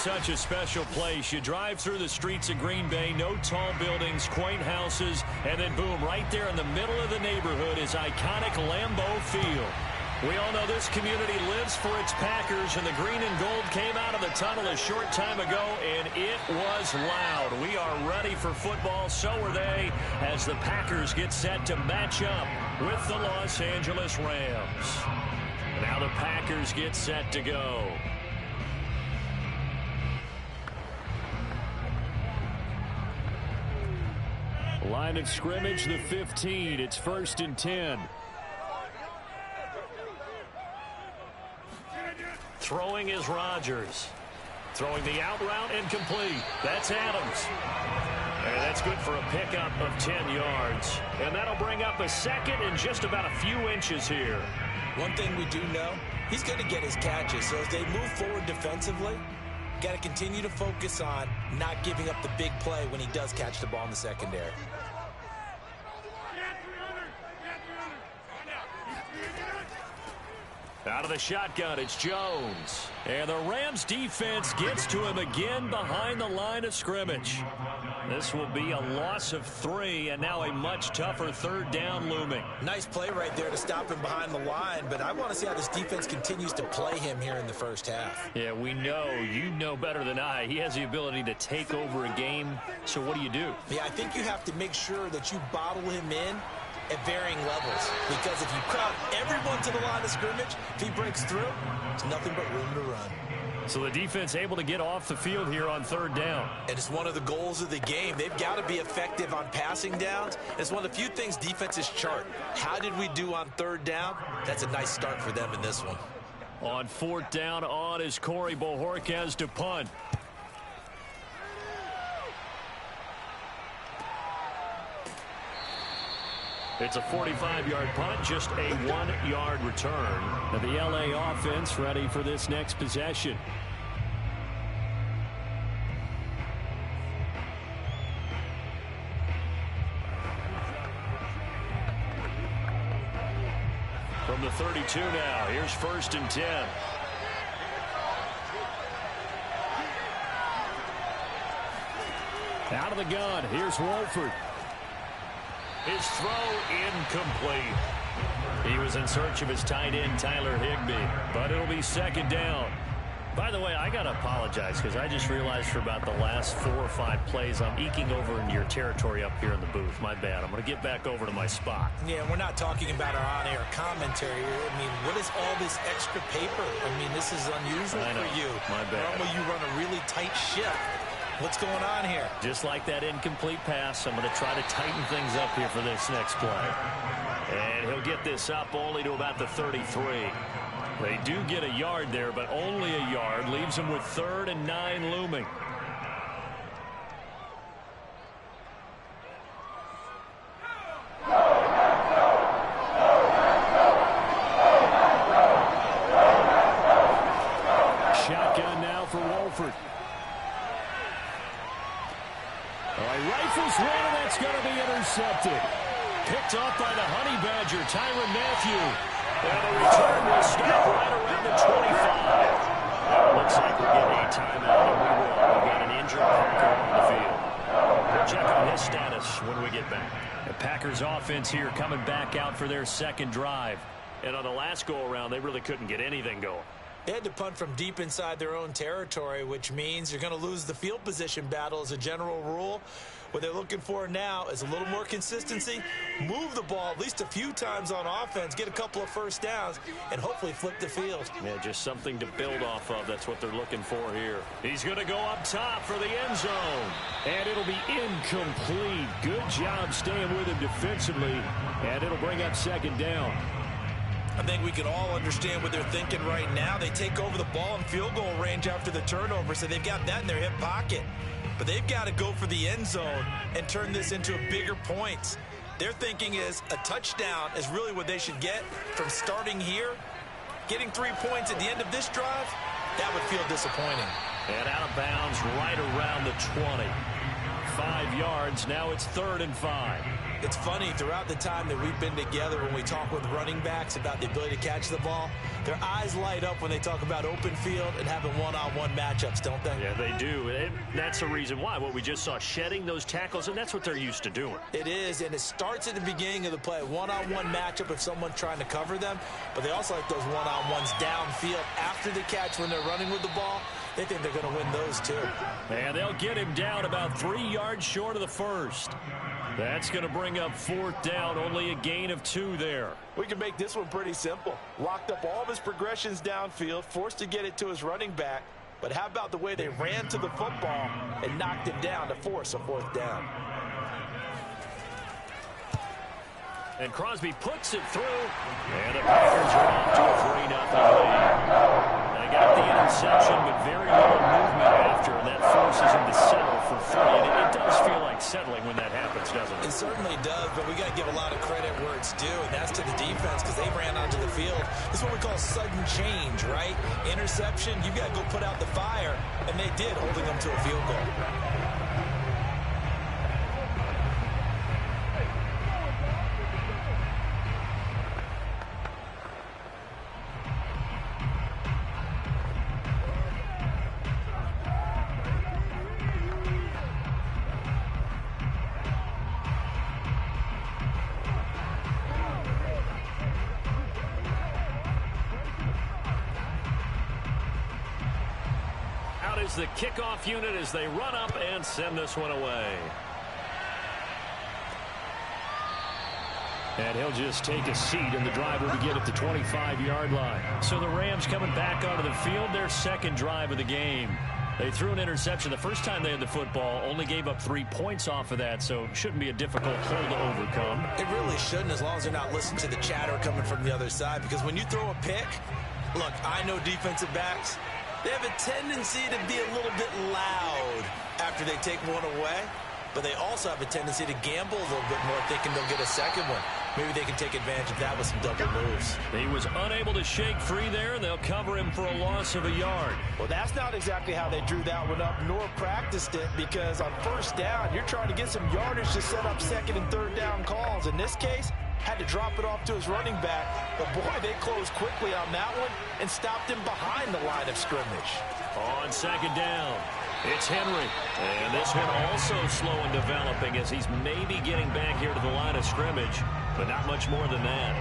[SPEAKER 2] such a special place. You drive through the streets of Green Bay, no tall buildings, quaint houses, and then boom, right there in the middle of the neighborhood is iconic Lambeau Field. We all know this community lives for its Packers, and the green and gold came out of the tunnel a short time ago, and it was loud. We are ready for football, so are they, as the Packers get set to match up with the Los Angeles Rams. Now the Packers get set to go. Line of scrimmage, the 15. It's 1st and 10. Throwing is Rodgers. Throwing the out route incomplete. That's Adams. And that's good for a pickup of 10 yards. And that'll bring up a second and just about a few inches here.
[SPEAKER 3] One thing we do know, he's going to get his catches. So as they move forward defensively, got to continue to focus on not giving up the big play when he does catch the ball in the secondary.
[SPEAKER 2] Out of the shotgun, it's Jones. And the Rams defense gets to him again behind the line of scrimmage. This will be a loss of 3, and now a much tougher 3rd down looming.
[SPEAKER 3] Nice play right there to stop him behind the line, but I want to see how this defense continues to play him here in the first half.
[SPEAKER 2] Yeah, we know. You know better than I. He has the ability to take over a game, so what do?
[SPEAKER 3] Yeah, I think you have to make sure that you bottle him in at varying levels, because if you crowd everyone to the line of scrimmage, if he breaks through, it's nothing but room to run.
[SPEAKER 2] So the defense able to get off the field here on 3rd down.
[SPEAKER 3] And it's one of the goals of the game. They've got to be effective on passing downs. It's one of the few things defenses chart. How did we do on 3rd down? That's a nice start for them in this one.
[SPEAKER 2] On 4th down, on is Corey Bojorquez to punt. It's a 45-yard punt, just a 1-yard return. And the LA offense ready for this next possession. From the 32 now, here's 1st and 10. Out of the gun, here's Wolford. His throw incomplete. He was in search of his tight end, Tyler Higbee, but it'll be 2nd down. By the way, I got to apologize because I just realized for about the last 4 or 5 plays I'm eking over into your territory up here in the booth. My bad. I'm going to get back over to my spot.
[SPEAKER 3] Yeah, we're not talking about our on-air commentary. I mean, what is all this extra paper? I mean, this is unusual for you.
[SPEAKER 2] My bad.
[SPEAKER 3] Normally you run a really tight ship. What's going on here?
[SPEAKER 2] Just like that incomplete pass, I'm going to try to tighten things up here for this next play. And he'll get this up only to about the 33. They do get a yard there, but only a yard. Leaves him with 3rd and 9 looming. Shotgun now for Wolford. All right, rifles one, and that's going to be intercepted. Picked off by the Honey Badger, Tyrann Mathieu. And the return will stop right around the 25. Now it looks like we're getting a timeout, and we will. We've got an injured Packer on the field. We'll check on his status when we get back. The Packers offense here coming back out for their 2nd drive. And on the last go-around, they really couldn't get anything going.
[SPEAKER 3] They had to punt from deep inside their own territory, which means you're going to lose the field position battle as a general rule. What they're looking for now is a little more consistency, move the ball at least a few times on offense, get a couple of 1st downs, and hopefully flip the field.
[SPEAKER 2] Yeah, just something to build off of. That's what they're looking for here. He's going to go up top for the end zone. And it'll be incomplete. Good job staying with him defensively. And it'll bring up 2nd down.
[SPEAKER 3] I think we can all understand what they're thinking right now. They take over the ball in field goal range after the turnover, so they've got that in their hip pocket. But they've got to go for the end zone and turn this into bigger points. Their thinking is a touchdown is really what they should get from starting here. Getting 3 points at the end of this drive, that would feel disappointing.
[SPEAKER 2] And out of bounds right around the 20. 5 yards, now it's 3rd and 5.
[SPEAKER 3] It's funny, throughout the time that we've been together, when we talk with running backs about the ability to catch the ball, their eyes light up when they talk about open field and having one-on-one matchups, don't they?
[SPEAKER 5] Yeah, they do. And that's the reason why. What we just saw, shedding those tackles, and that's what they're used to doing.
[SPEAKER 3] It is, and it starts at the beginning of the play. One-on-one matchup if someone's trying to cover them, but they also like those one-on-ones downfield after the catch when they're running with the ball. They think they're going to win those too.
[SPEAKER 2] And they'll get him down about 3 yards short of the first. That's going to bring up 4th down, only a gain of 2 there.
[SPEAKER 3] We can make this one pretty simple. Locked up all of his progressions downfield, forced to get it to his running back. But how about the way they ran to the football and knocked him down to force a 4th down?
[SPEAKER 2] And Crosby puts it through. And the Packers are off to a 3-0 lead. They got the interception, but very little movement after, and that forces him to settle for 3. And it does feel like settling when that happens, doesn't it?
[SPEAKER 3] It certainly does, but we got to give a lot of credit where it's due, and that's to the defense because they ran onto the field. This is what we call sudden change, right? Interception, you got to go put out the fire, and they did, holding them to a field goal.
[SPEAKER 2] Is the kickoff unit as they run up and send this one away.
[SPEAKER 7] And he'll just take a seat, and the drive will begin at the 25-yard line.
[SPEAKER 2] So the Rams coming back onto the field, their second drive of the game. They threw an interception the first time they had the football, only gave up 3 points off of that, so it shouldn't be a difficult hole to overcome.
[SPEAKER 3] It really shouldn't, as long as they're not listening to the chatter coming from the other side, because when you throw a pick, look, I know defensive backs, they have a tendency to be a little bit loud after they take one away, but they also have a tendency to gamble a little bit more thinking they'll get a second one. Maybe they can take advantage of that with some double moves.
[SPEAKER 2] He was unable to shake free there, and they'll cover him for a loss of a yard.
[SPEAKER 3] Well, that's not exactly how they drew that one up, nor practiced it, because on first down, you're trying to get some yardage to set up second and third down calls. In this case, had to drop it off to his running back. But, boy, they closed quickly on that one and stopped him behind the line of scrimmage.
[SPEAKER 2] On second down, it's Henry. And this one also slow in developing as he's maybe getting back here to the line of scrimmage, but not much more than that.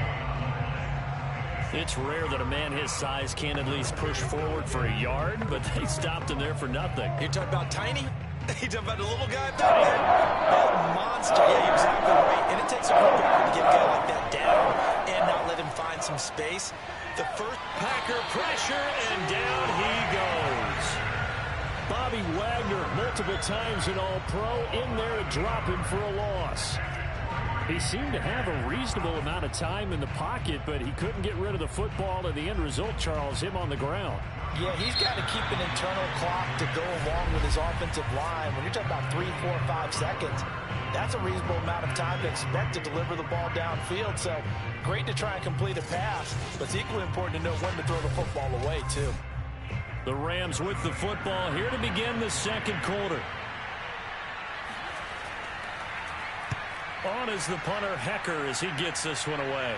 [SPEAKER 2] It's rare that a man his size can at least push forward for a yard, but they stopped him there for nothing.
[SPEAKER 3] You're talking about tiny? You talking about the little guy back there? That monster. Yeah, you're exactly right. And it takes a real guy to get a guy like that down and not let him find some space. The first
[SPEAKER 2] Packer pressure, and down he goes.
[SPEAKER 7] Bobby Wagner, multiple times an All-Pro, in there to drop him for a loss. He seemed to have a reasonable amount of time in the pocket, but he couldn't get rid of the football, and the end result, Charles, him on the ground.
[SPEAKER 3] Yeah, he's got to keep an internal clock to go along with his offensive line. When you're talking about 3, 4, 5 seconds, that's a reasonable amount of time to expect to deliver the ball downfield. So great to try and complete a pass, but it's equally important to know when to throw the football away, too.
[SPEAKER 2] The Rams with the football here to begin the second quarter. On is the punter, Hecker, as he gets this one away.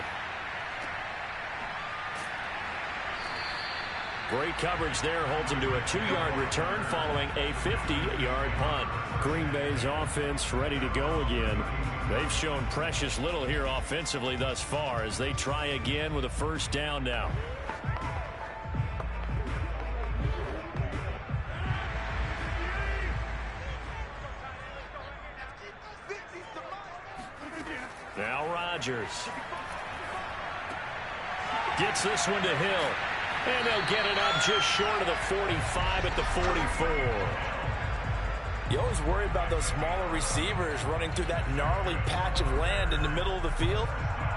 [SPEAKER 2] Great coverage there, holds him to a 2-yard return following a 50-yard punt.
[SPEAKER 7] Green Bay's offense ready to go again.
[SPEAKER 2] They've shown precious little here offensively thus far as they try again with a first down now. Now Rodgers gets this one to Hill. And they'll get it up just short of the 45 at the 44.
[SPEAKER 3] You always worry about those smaller receivers running through that gnarly patch of land in the middle of the field.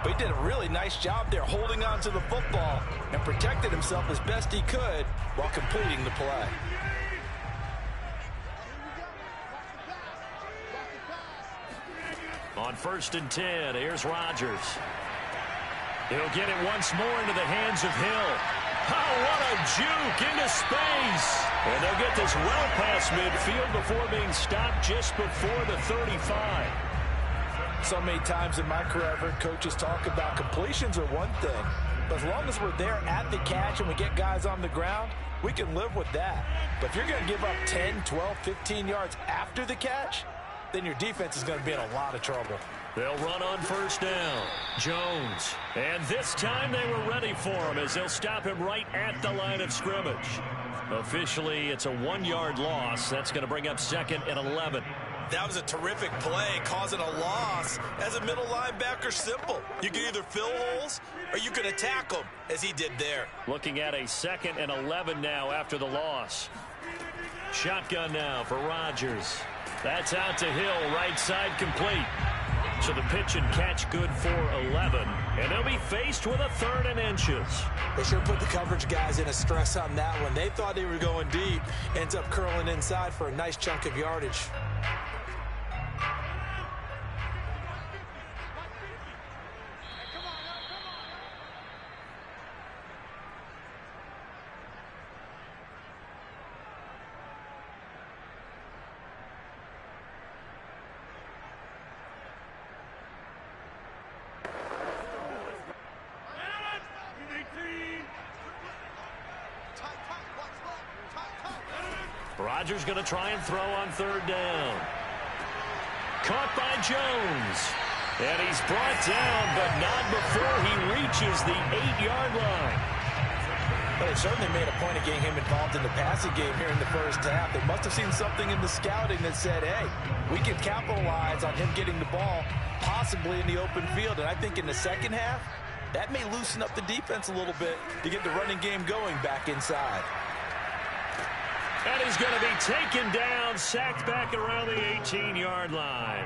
[SPEAKER 3] But he did a really nice job there holding on to the football and protected himself as best he could while completing the play.
[SPEAKER 2] On 1st and 10, here's Rodgers. He'll get it once more into the hands of Hill. Oh, what a juke into space. And they'll get this well past midfield before being stopped just before the 35.
[SPEAKER 3] So many times in my career, I've heard coaches talk about completions are one thing, but as long as we're there at the catch and we get guys on the ground, we can live with that. But if you're going to give up 10, 12, 15 yards after the catch, then your defense is going to be in a lot of trouble.
[SPEAKER 2] They'll run on first down. Jones. And this time they were ready for him as they'll stop him right at the line of scrimmage. Officially, it's a 1-yard loss. That's going to bring up 2nd and 11.
[SPEAKER 3] That was a terrific play, causing a loss. As a middle linebacker, simple. You can either fill holes or you can attack them, as he did there.
[SPEAKER 2] Looking at a 2nd and 11 now after the loss. Shotgun now for Rodgers. That's out to Hill, right side complete. So the pitch and catch good for 11. And they'll be faced with a 3rd and inches.
[SPEAKER 3] They sure put the coverage guys in a stress on that one. They thought they were going deep. Ends up curling inside for a nice chunk of yardage.
[SPEAKER 2] Rodgers going to try and throw on 3rd down. Caught by Jones. And he's brought down, but not before he reaches the 8-yard line.
[SPEAKER 3] But they certainly made a point of getting him involved in the passing game here in the first half. They must have seen something in the scouting that said, hey, we can capitalize on him getting the ball possibly in the open field. And I think in the second half, that may loosen up the defense a little bit to get the running game going back inside.
[SPEAKER 2] And he's going to be taken down, sacked back around the 18-yard line.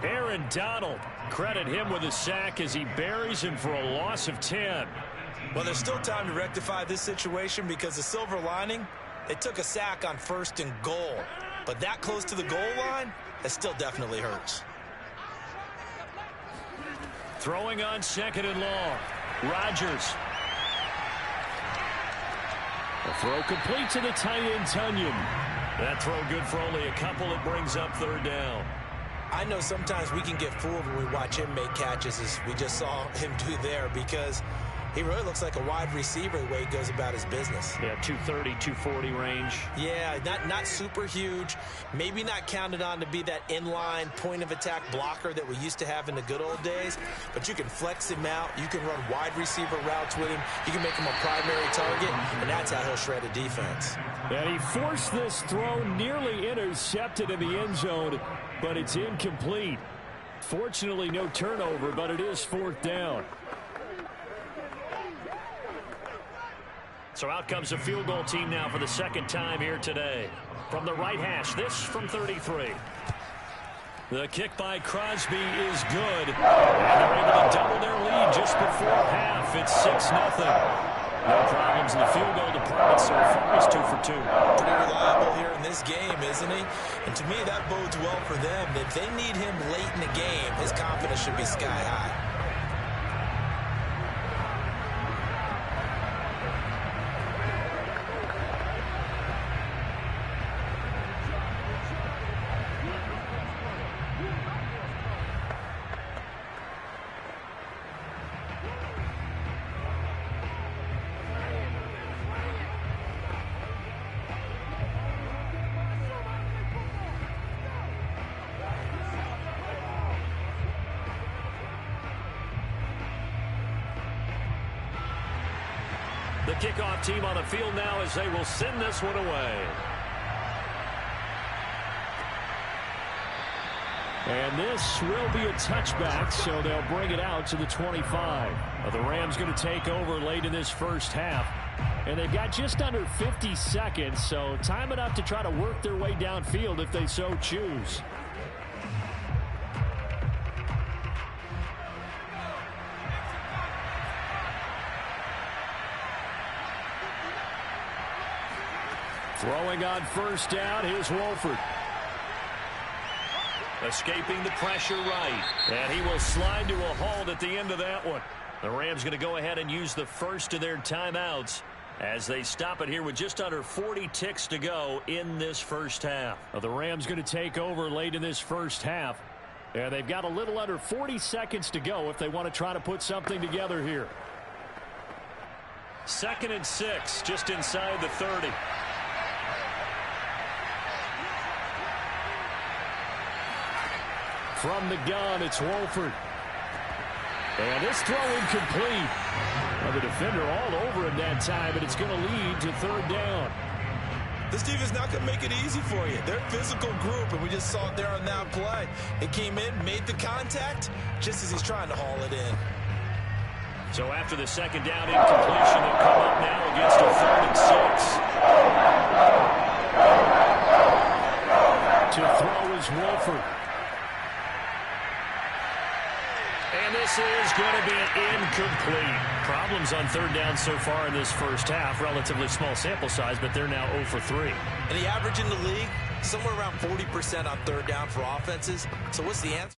[SPEAKER 2] Aaron Donald, credit him with a sack as he buries him for a loss of 10.
[SPEAKER 3] Well, there's still time to rectify this situation because the silver lining, they took a sack on 1st and goal. But that close to the goal line, that still definitely hurts.
[SPEAKER 2] Throwing on 2nd and long. Rodgers. A throw complete to the tight end, Tunyon. That throw good for only a couple. It brings up 3rd down.
[SPEAKER 3] I know sometimes we can get fooled when we watch him make catches, as we just saw him do there, because he really looks like a wide receiver the way he goes about his business.
[SPEAKER 2] Yeah, 230, 240 range.
[SPEAKER 3] Yeah, not super huge. Maybe not counted on to be that inline point-of-attack blocker that we used to have in the good old days. But you can flex him out. You can run wide receiver routes with him. You can make him a primary target, and that's how he'll shred a defense.
[SPEAKER 7] And he forced this throw, nearly intercepted in the end zone, but it's incomplete. Fortunately, no turnover, but it is 4th down.
[SPEAKER 2] So out comes the field goal team now for the 2nd time here today. From the right hash, this from 33. The kick by Crosby is good. And they're able to double their lead just before half. It's 6-0. No problems in the field goal department so far. He's 2 for 2.
[SPEAKER 3] Pretty reliable here in this game, isn't he? And to me, that bodes well for them. If they need him late in the game, his confidence should be sky high.
[SPEAKER 2] The kickoff team on the field now as they will send this one away.
[SPEAKER 7] And this will be a touchback, so they'll bring it out to the 25. The Rams going to take over late in this first half. And they've got just under 50 seconds, so time enough to try to work their way downfield if they so choose. Throwing on first down, here's Wolford.
[SPEAKER 2] Escaping the pressure right. And he will slide to a halt at the end of that one. The Rams going to go ahead and use the first of their timeouts as they stop it here with just under 40 ticks to go in this first half.
[SPEAKER 7] The Rams going to take over late in this first half. And they've got a little under 40 seconds to go if they want to try to put something together here.
[SPEAKER 2] 2nd and 6, just inside the 30.
[SPEAKER 7] From the gun, it's Wolford. And this throw incomplete. Well, the defender all over him that time, but it's going to lead to 3rd down.
[SPEAKER 3] This defense not going to make it easy for you. They're a physical group, and we just saw it there on that play. It came in, made the contact, just as he's trying to haul it in.
[SPEAKER 2] So after the 2nd down incompletion, they'll come up now against a 3rd and 6.
[SPEAKER 7] To throw is Wolford.
[SPEAKER 2] And this is going to be incomplete. Problems on 3rd down so far in this first half. Relatively small sample size, but they're now 0 for 3.
[SPEAKER 3] And the average in the league, somewhere around 40% on 3rd down for offenses. So what's the answer?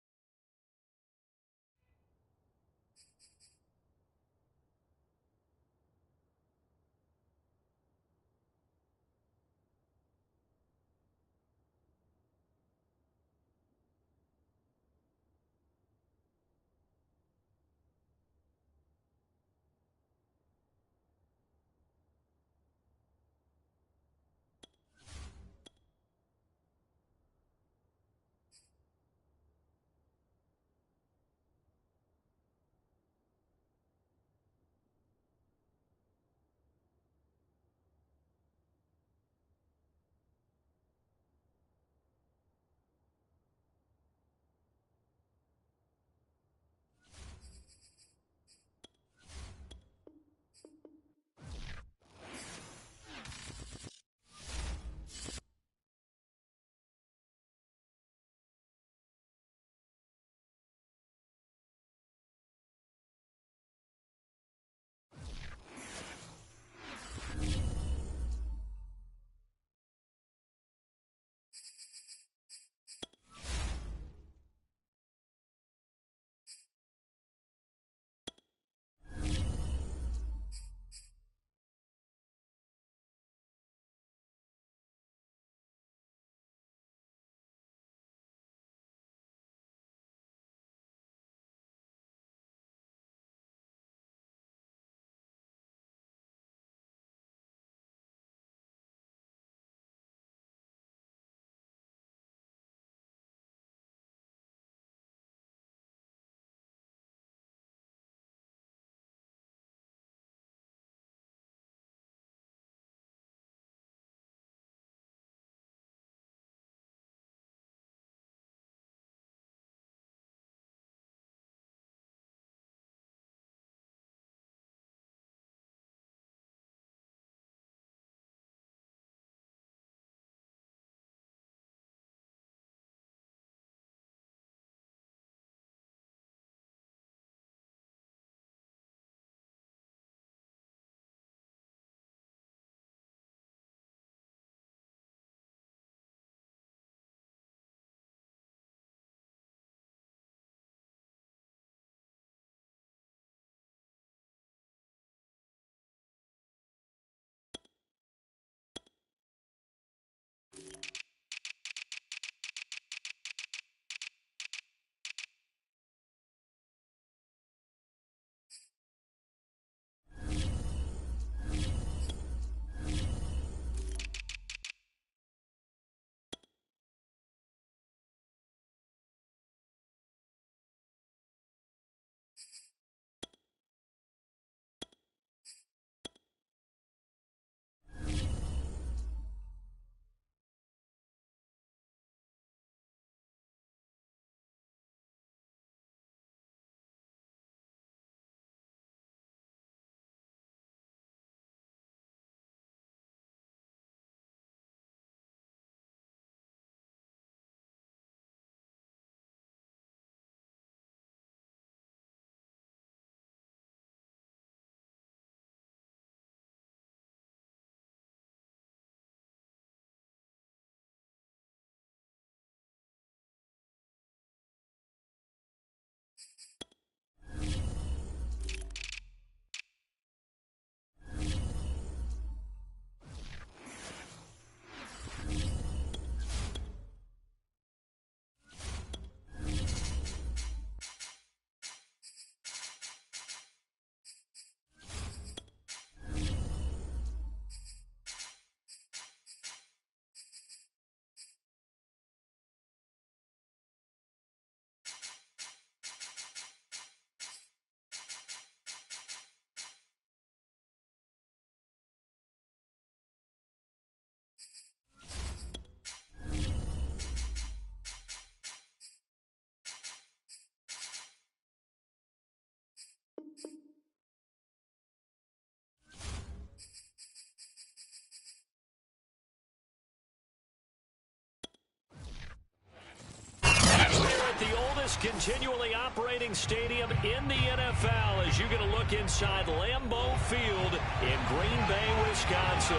[SPEAKER 2] continually operating stadium in the NFL as you get a look inside Lambeau Field in Green Bay, Wisconsin.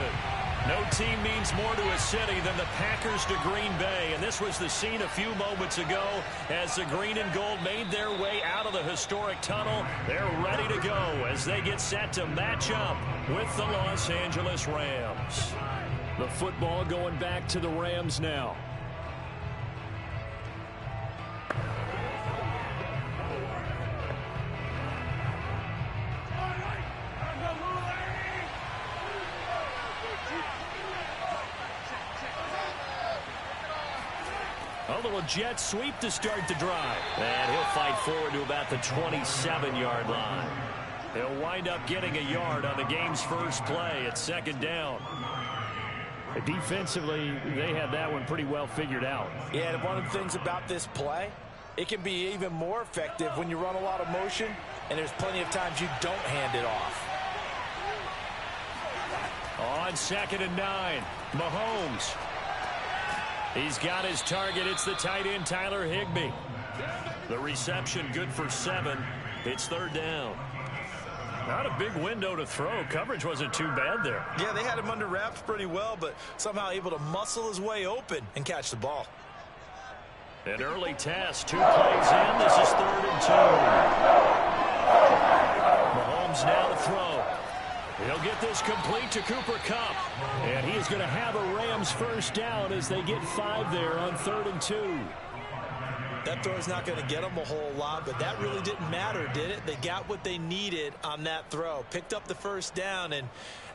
[SPEAKER 2] No team means more to a city than the Packers to Green Bay, and this was the scene a few moments ago as the green and gold made their way out of the historic tunnel. They're ready to go as they get set to match up with the Los Angeles Rams.
[SPEAKER 7] The football going back to the Rams now.
[SPEAKER 2] A little jet sweep to start the drive. And he'll fight forward to about the 27-yard line. He'll wind up getting a yard on the game's first play at second down.
[SPEAKER 7] Defensively, they had that one pretty well figured out.
[SPEAKER 3] Yeah, and one of the things about this play, it can be even more effective when you run a lot of motion, and there's plenty of times you don't hand it off.
[SPEAKER 2] On 2nd and 9, Mahomes. He's got his target. It's the tight end, Tyler Higbee. The reception good for 7. It's third down.
[SPEAKER 7] Not a big window to throw. Coverage wasn't too bad there.
[SPEAKER 3] Yeah, they had him under wraps pretty well, but somehow able to muscle his way open and catch the ball.
[SPEAKER 2] An early test. 2 plays in. This is 3rd and 2. Mahomes now to throw. He'll get this complete to Cooper Kupp.
[SPEAKER 7] And he is going to have a Rams first down as they get 5 there on 3rd and 2.
[SPEAKER 3] That throw's not going to get them a whole lot, but that really didn't matter, did it? They got what they needed on that throw. Picked up the first down, and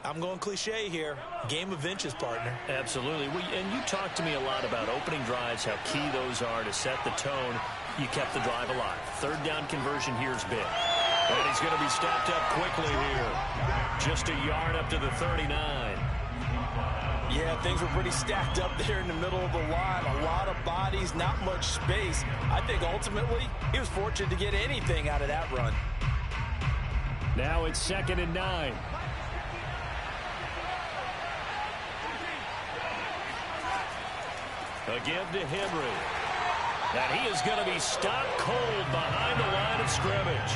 [SPEAKER 3] I'm going cliche here. Game of inches, partner.
[SPEAKER 2] Absolutely. And you talked to me a lot about opening drives, how key those are to set the tone. You kept the drive alive. 3rd down conversion here is big. And he's going to be stopped up quickly here. Just a yard up to the 39.
[SPEAKER 3] Yeah, things were pretty stacked up there in the middle of the line. A lot of bodies, not much space. I think ultimately he was fortunate to get anything out of that run.
[SPEAKER 7] Now it's 2nd and 9.
[SPEAKER 2] Again to Henry. And he is going to be stopped cold behind the line of scrimmage.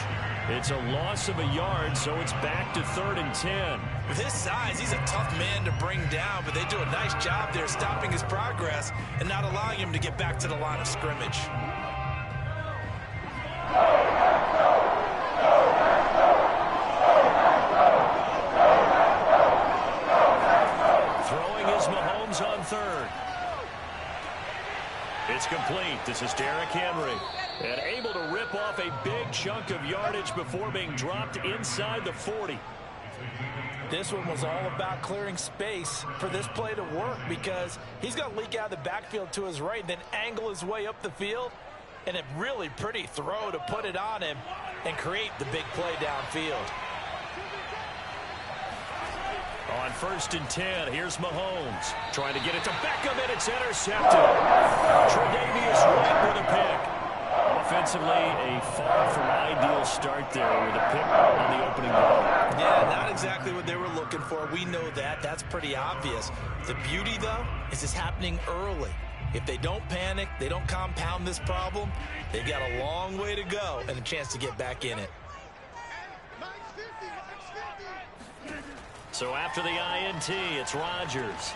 [SPEAKER 2] It's a loss of a yard, so it's back to 3rd and 10.
[SPEAKER 3] With his size, he's a tough man to bring down, but they do a nice job there stopping his progress and not allowing him to get back to the line of scrimmage.
[SPEAKER 2] Throwing is Mahomes on 3rd. It's complete. This is Derrick Henry. And able to rip off a big chunk of yardage before being dropped inside the 40.
[SPEAKER 3] This one was all about clearing space for this play to work because he's going to leak out of the backfield to his right, then angle his way up the field. And a really pretty throw to put it on him and create the big play downfield.
[SPEAKER 2] On 1st and 10, here's Mahomes. Trying to get it to Beckham, and it's intercepted. Tre'Davious White with a pick. Offensively, a far from ideal start there with a pick on the opening ball.
[SPEAKER 3] Yeah, not exactly what they were looking for. We know that. That's pretty obvious. The beauty, though, is it's happening early. If they don't panic, they don't compound this problem, they've got a long way to go and a chance to get back in it.
[SPEAKER 2] So after the INT, it's Rodgers.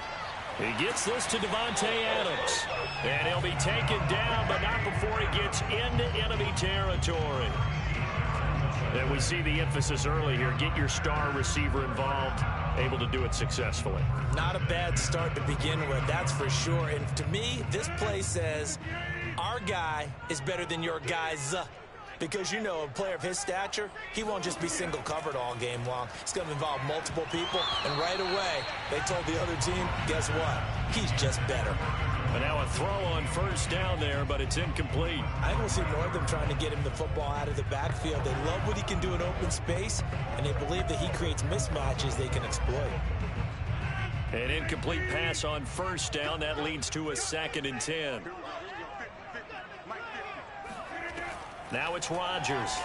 [SPEAKER 2] He gets this to Devontae Adams. And he'll be taken down, but not before he gets into enemy territory. And we see the emphasis early here. Get your star receiver involved. Able to do it successfully.
[SPEAKER 3] Not a bad start to begin with, that's for sure. And to me, this play says, our guy is better than your guy's. Because, you know, a player of his stature, he won't just be single covered all game long. It's going to involve multiple people. And right away, they told the other team, guess what? He's just better.
[SPEAKER 2] And now a throw on 1st down there, but it's incomplete.
[SPEAKER 3] I think we'll see more of them trying to get him the football out of the backfield. They love what he can do in open space, and they believe that he creates mismatches they can exploit.
[SPEAKER 2] An incomplete pass on 1st down. That leads to a 2nd and 10. Now it's Rodgers.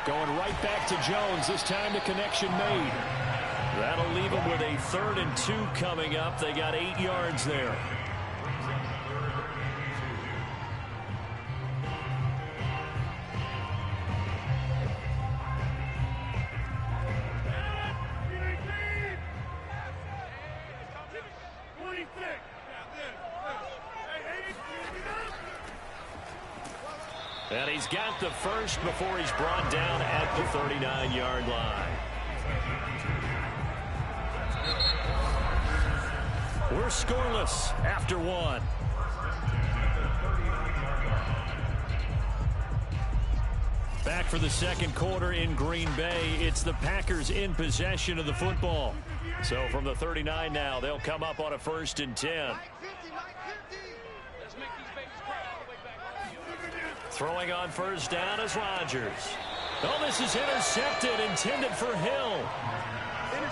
[SPEAKER 7] Going right back to Jones. This time the connection made.
[SPEAKER 2] That'll leave them with a 3rd and 2 coming up. They got 8 yards there. And he's got the first before he's brought down at the 39-yard line. We're scoreless after one. Back for the second quarter in Green Bay. It's the Packers in possession of the football. So from the 39 now, they'll come up on a 1st and 10. Throwing on first down is Rodgers. Oh, this is intercepted, intended for Hill.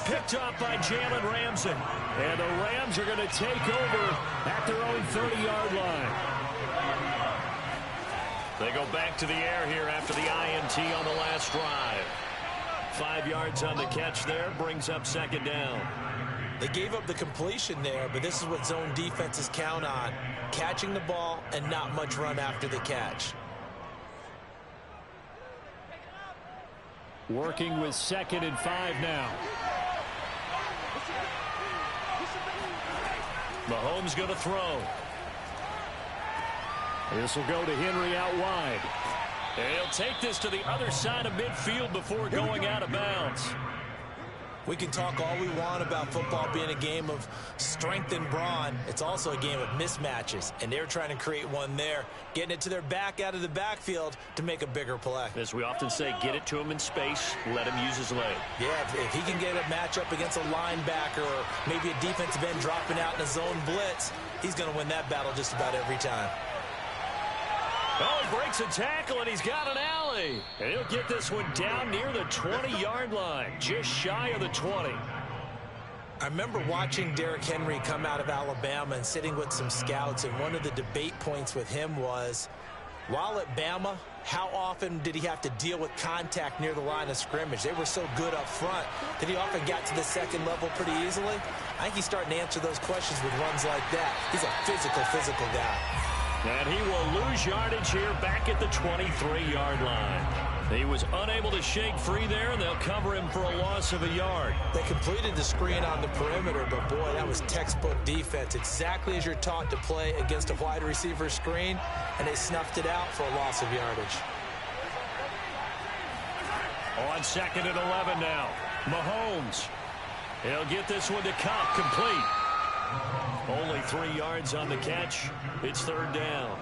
[SPEAKER 2] Picked up by Jalen Ramsey. And the Rams are going to take over at their own 30-yard line. They go back to the air here after the INT on the last drive. 5 yards on the catch there, brings up 2nd down.
[SPEAKER 3] They gave up the completion there, but this is what zone defenses count on. Catching the ball and not much run after the catch.
[SPEAKER 7] Working with 2nd and 5 now.
[SPEAKER 2] Mahomes going to throw.
[SPEAKER 7] This will go to Henry out wide.
[SPEAKER 2] And he'll take this to the other side of midfield before going out of bounds.
[SPEAKER 3] We can talk all we want about football being a game of strength and brawn. It's also a game of mismatches, and they're trying to create one there, getting it to their back out of the backfield to make a bigger play.
[SPEAKER 2] As we often say, get it to him in space, let him use his leg.
[SPEAKER 3] Yeah, if he can get a matchup against a linebacker or maybe a defensive end dropping out in a zone blitz, he's going to win that battle just about every time.
[SPEAKER 2] Oh, he breaks a tackle, and he's got an alley. And he'll get this one down near the 20-yard line, just shy of the 20.
[SPEAKER 3] I remember watching Derrick Henry come out of Alabama and sitting with some scouts, and one of the debate points with him was, while at Bama, how often did he have to deal with contact near the line of scrimmage? They were so good up front that he often got to the second level pretty easily. I think he's starting to answer those questions with runs like that. He's a physical guy.
[SPEAKER 2] And he will lose yardage here back at the 23-yard line. He was unable to shake free there, and they'll cover him for a loss of a yard.
[SPEAKER 3] They completed the screen on the perimeter, but boy, that was textbook defense. Exactly as you're taught to play against a wide receiver screen, and they snuffed it out for a loss of yardage.
[SPEAKER 2] On 2nd and 11 now. Mahomes. He'll get this one to Cup, complete. Only 3 yards on the catch. It's 3rd down.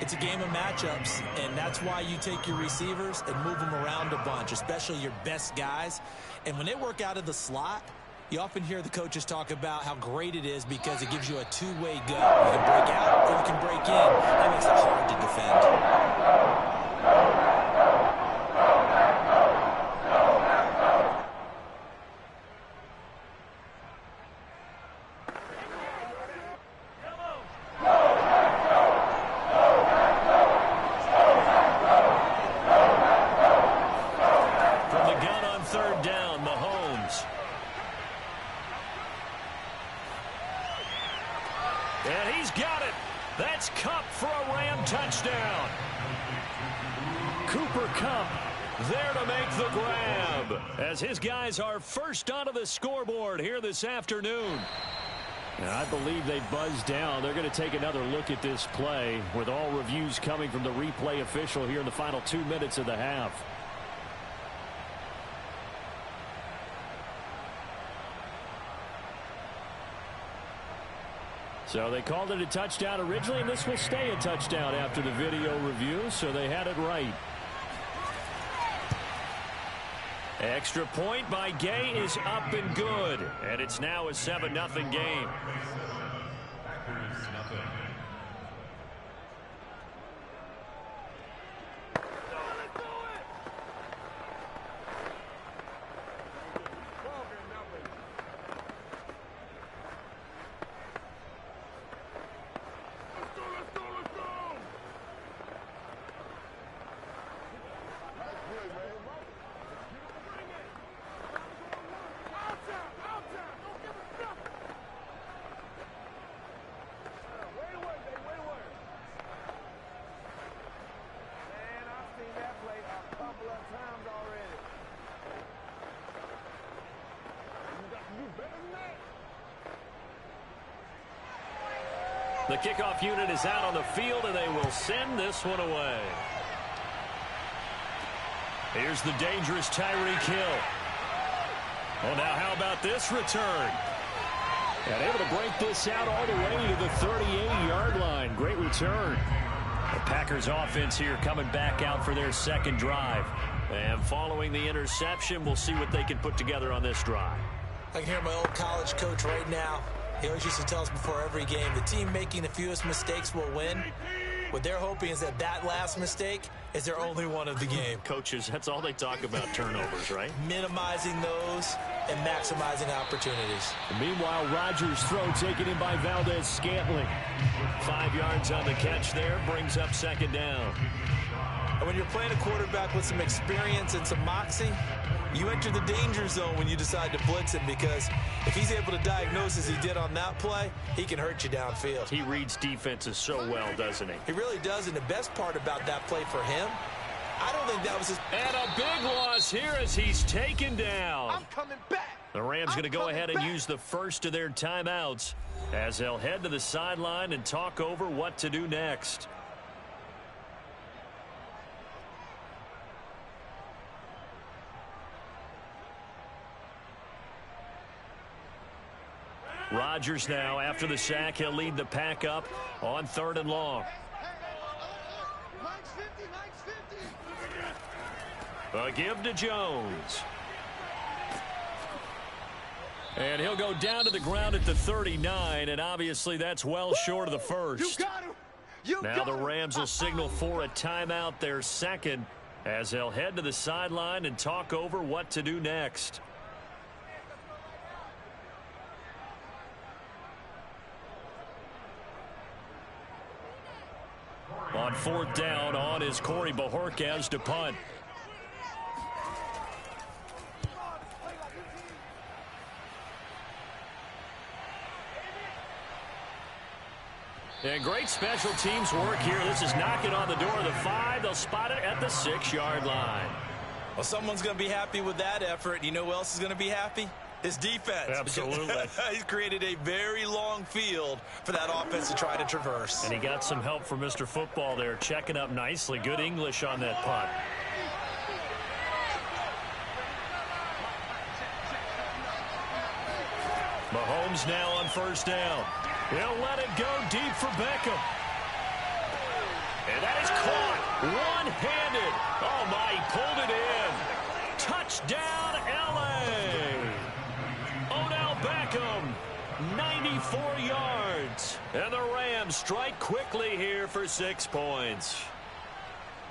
[SPEAKER 3] It's a game of matchups, and that's why you take your receivers and move them around a bunch, especially your best guys. And when they work out of the slot, you often hear the coaches talk about how great it is because it gives you a two-way go. You can break out or you can break in. That makes it hard to defend.
[SPEAKER 2] And he's got it. That's Kupp for a Ram touchdown. Cooper Kupp there to make the grab as his guys are first onto the scoreboard here this afternoon.
[SPEAKER 7] And I believe they buzzed down. They're going to take another look at this play with all reviews coming from the replay official here in the final 2 minutes of the half. So they called it a touchdown originally, and this will stay a touchdown after the video review, so they had it right.
[SPEAKER 2] Extra point by Gay is up and good, and it's now a 7-0 game.
[SPEAKER 4] Packers nothing.
[SPEAKER 2] The kickoff unit is out on the field, and they will send this one away. Here's the dangerous Tyreek Hill. Oh, now how about this return?
[SPEAKER 7] And able to break this out all the way to the 38-yard line. Great return.
[SPEAKER 2] The Packers offense here coming back out for their second drive. And following the interception, we'll see what they can put together on this drive.
[SPEAKER 3] I can hear my old college coach right now. He always used to tell us before every game, the team making the fewest mistakes will win. What they're hoping is that last mistake is their only one of the game.
[SPEAKER 2] Coaches, that's all they talk about, turnovers, right?
[SPEAKER 3] Minimizing those and maximizing opportunities.
[SPEAKER 7] And meanwhile, Rodgers' throw taken in by Valdez-Scantling.
[SPEAKER 2] 5 yards on the catch there, brings up second down.
[SPEAKER 3] And when you're playing a quarterback with some experience and some moxie, you enter the danger zone when you decide to blitz him, because if he's able to diagnose as he did on that play, he can hurt you downfield.
[SPEAKER 2] He reads defenses so well, doesn't he?
[SPEAKER 3] He really does, and the best part about that play for him, I don't think that was his...
[SPEAKER 2] And a big loss here as he's taken down.
[SPEAKER 6] I'm coming back.
[SPEAKER 2] The Rams going to go ahead and use the first of their timeouts as they'll head to the sideline and talk over what to do next. Rodgers now, after the sack, he'll lead the pack up on 3rd and long. A give to Jones. And he'll go down to the ground at the 39, and obviously that's well short of the first. Now the Rams will signal for a timeout, their second, as they'll head to the sideline and talk over what to do next. On 4th down, on is Corey Bojorquez to punt. And great special teams work here. This is knocking on the door of the 5. They'll spot it at the 6-yard line.
[SPEAKER 3] Well, someone's going to be happy with that effort. You know who else is going to be happy? His defense.
[SPEAKER 2] Absolutely.
[SPEAKER 3] He's created a very long field for that offense to try to traverse.
[SPEAKER 2] And he got some help from Mr. Football there, checking up nicely. Good English on that punt. Mahomes now on 1st down. He'll let it go deep for Beckham. And that is caught one-handed. Oh, my, he pulled it in. Touchdown, L.A. Odell Beckham, 94 yards. And the Rams strike quickly here for 6 points.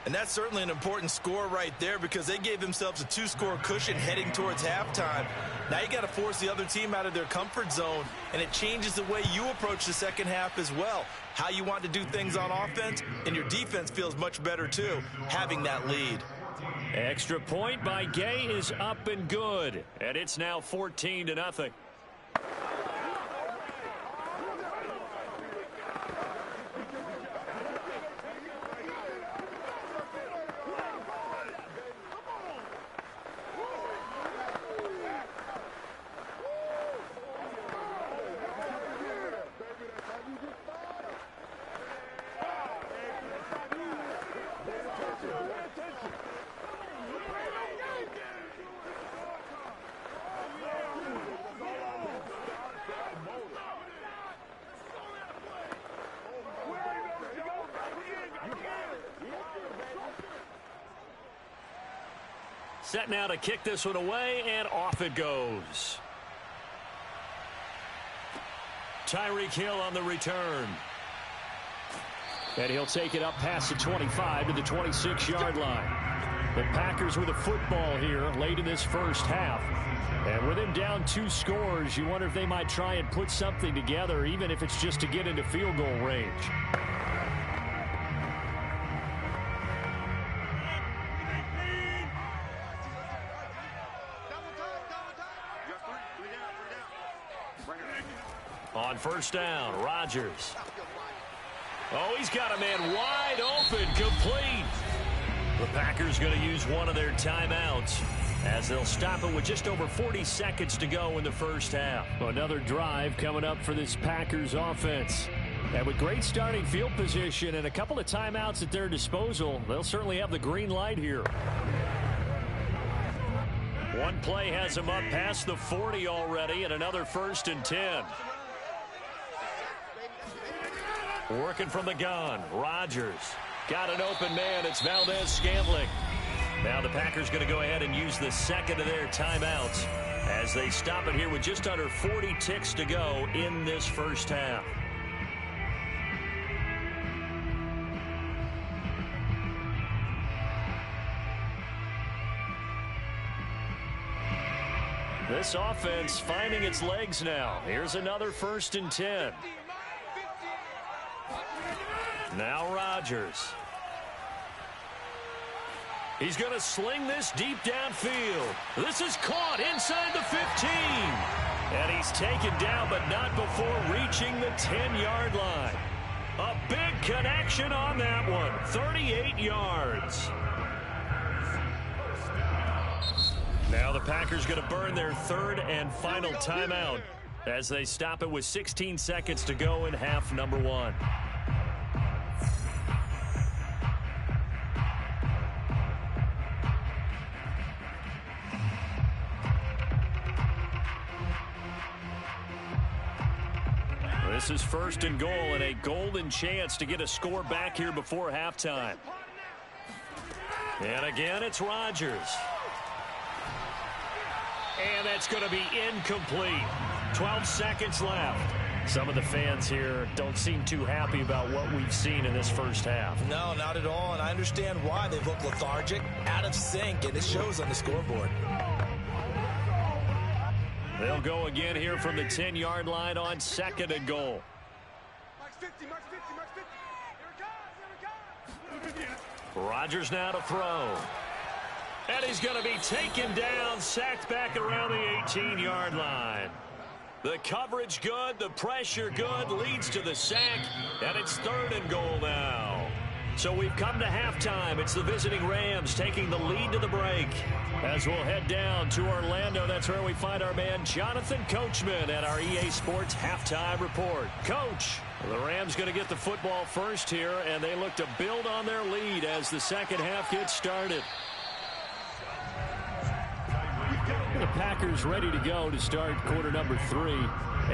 [SPEAKER 3] And that's certainly an important score right there, because they gave themselves a 2-score cushion heading towards halftime. Now you got to force the other team out of their comfort zone, and it changes the way you approach the second half as well. How you want to do things on offense, and your defense feels much better too, having that lead.
[SPEAKER 2] Extra point by Gay is up and good, and it's now 14-0. Set now to kick this one away, and off it goes. Tyreek Hill on the return.
[SPEAKER 7] And he'll take it up past the 25 to the 26-yard line. The Packers with a football here late in this first half. And with him down 2 scores, you wonder if they might try and put something together, even if it's just to get into field goal range.
[SPEAKER 2] On 1st down, Rodgers. Oh, he's got a man wide open, complete. The Packers going to use one of their timeouts as they'll stop it with just over 40 seconds to go in the first half.
[SPEAKER 7] Another drive coming up for this Packers offense. And with great starting field position and a couple of timeouts at their disposal, they'll certainly have the green light here.
[SPEAKER 2] One play has him up past the 40 already, and another 1st and 10. Working from the gun, Rodgers. Got an open man. It's Valdez-Scantling. Now the Packers going to go ahead and use the second of their timeouts as they stop it here with just under 40 ticks to go in this first half. This offense finding its legs now. Here's another 1st and 10. Now Rodgers. He's going to sling this deep downfield. This is caught inside the 15. And he's taken down, but not before reaching the 10-yard line. A big connection on that one. 38 yards. Now the Packers going to burn their 3rd and final timeout as they stop it with 16 seconds to go in half number 1. This is 1st and goal and a golden chance to get a score back here before halftime. And again, it's Rodgers. And that's going to be incomplete. 12 seconds left. Some of the fans here don't seem too happy about what we've seen in this first half.
[SPEAKER 3] No, not at all, and I understand why. They look lethargic, out of sync, and it shows on the scoreboard.
[SPEAKER 2] They'll go again here from the 10-yard line on 2nd and goal. Rodgers now to throw. And he's going to be taken down, sacked back around the 18-yard line. The coverage good, the pressure good, leads to the sack, and it's 3rd and goal now. So we've come to halftime. It's the visiting Rams taking the lead to the break. As we'll head down to Orlando, that's where we find our man Jonathan Coachman at our EA Sports Halftime Report. Coach, the Rams going to get the football first here, and they look to build on their lead as the second half gets started. The Packers ready to go to start quarter number 3.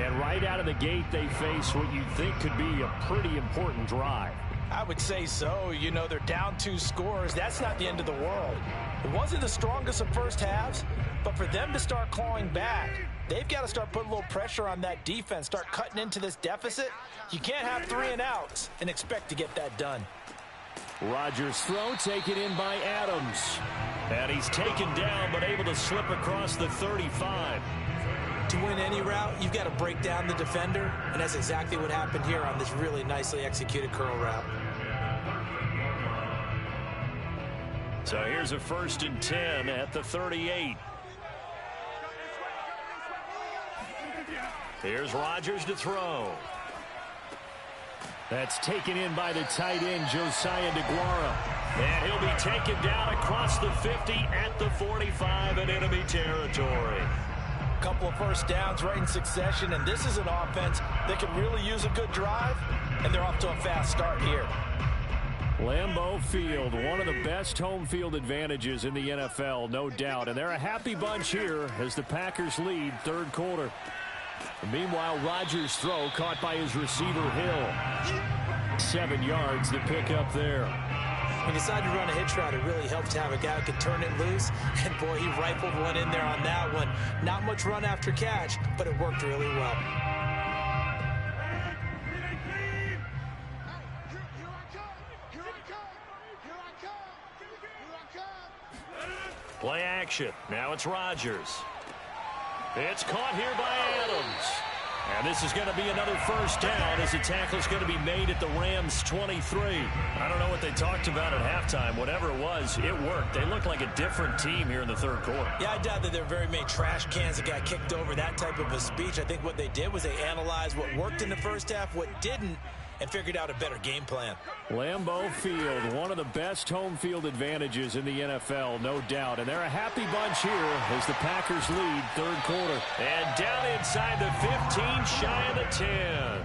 [SPEAKER 2] And right out of the gate, they face what you'd think could be a pretty important drive.
[SPEAKER 3] I would say so. You know, they're down 2 scores. That's not the end of the world. It wasn't the strongest of first halves, but for them to start clawing back, they've got to start putting a little pressure on that defense, start cutting into this deficit. You can't have 3 and outs and expect to get that done.
[SPEAKER 2] Rodgers' throw taken in by Adams. And he's taken down, but able to slip across the 35.
[SPEAKER 3] To win any route, you've got to break down the defender, and that's exactly what happened here on this really nicely executed curl route.
[SPEAKER 2] So here's a 1st and 10 at the 38. Here's Rodgers to throw. That's taken in by the tight end, Josiah DeGuara. And he'll be taken down across the 50 at the 45 in enemy territory.
[SPEAKER 3] Couple of first downs right in succession, and this is an offense that can really use a good drive, and they're off to a fast start here.
[SPEAKER 2] Lambeau Field, one of the best home field advantages in the NFL, no doubt. And they're a happy bunch here as the Packers lead 3rd quarter. Meanwhile, Rodgers' throw caught by his receiver, Hill. 7 yards to pick up there.
[SPEAKER 3] He decided to run a hitch route. It really helped to have a guy who could turn it loose. And, boy, he rifled one in there on that one. Not much run after catch, but it worked really well.
[SPEAKER 2] Play action. Now it's Rodgers. It's caught here by Adams. And this is going to be another first down as the tackle is going to be made at the Rams' 23. I don't know what they talked about at halftime. Whatever it was, it worked. They look like a different team here in the 3rd quarter.
[SPEAKER 3] Yeah, I doubt that there are very many trash cans that got kicked over, that type of a speech. I think what they did was they analyzed what worked in the first half, what didn't, and figured out a better game plan.
[SPEAKER 2] Lambeau Field, one of the best home field advantages in the NFL, no doubt. And they're a happy bunch here as the Packers lead 3rd quarter. And down inside the 15, shy of the 10.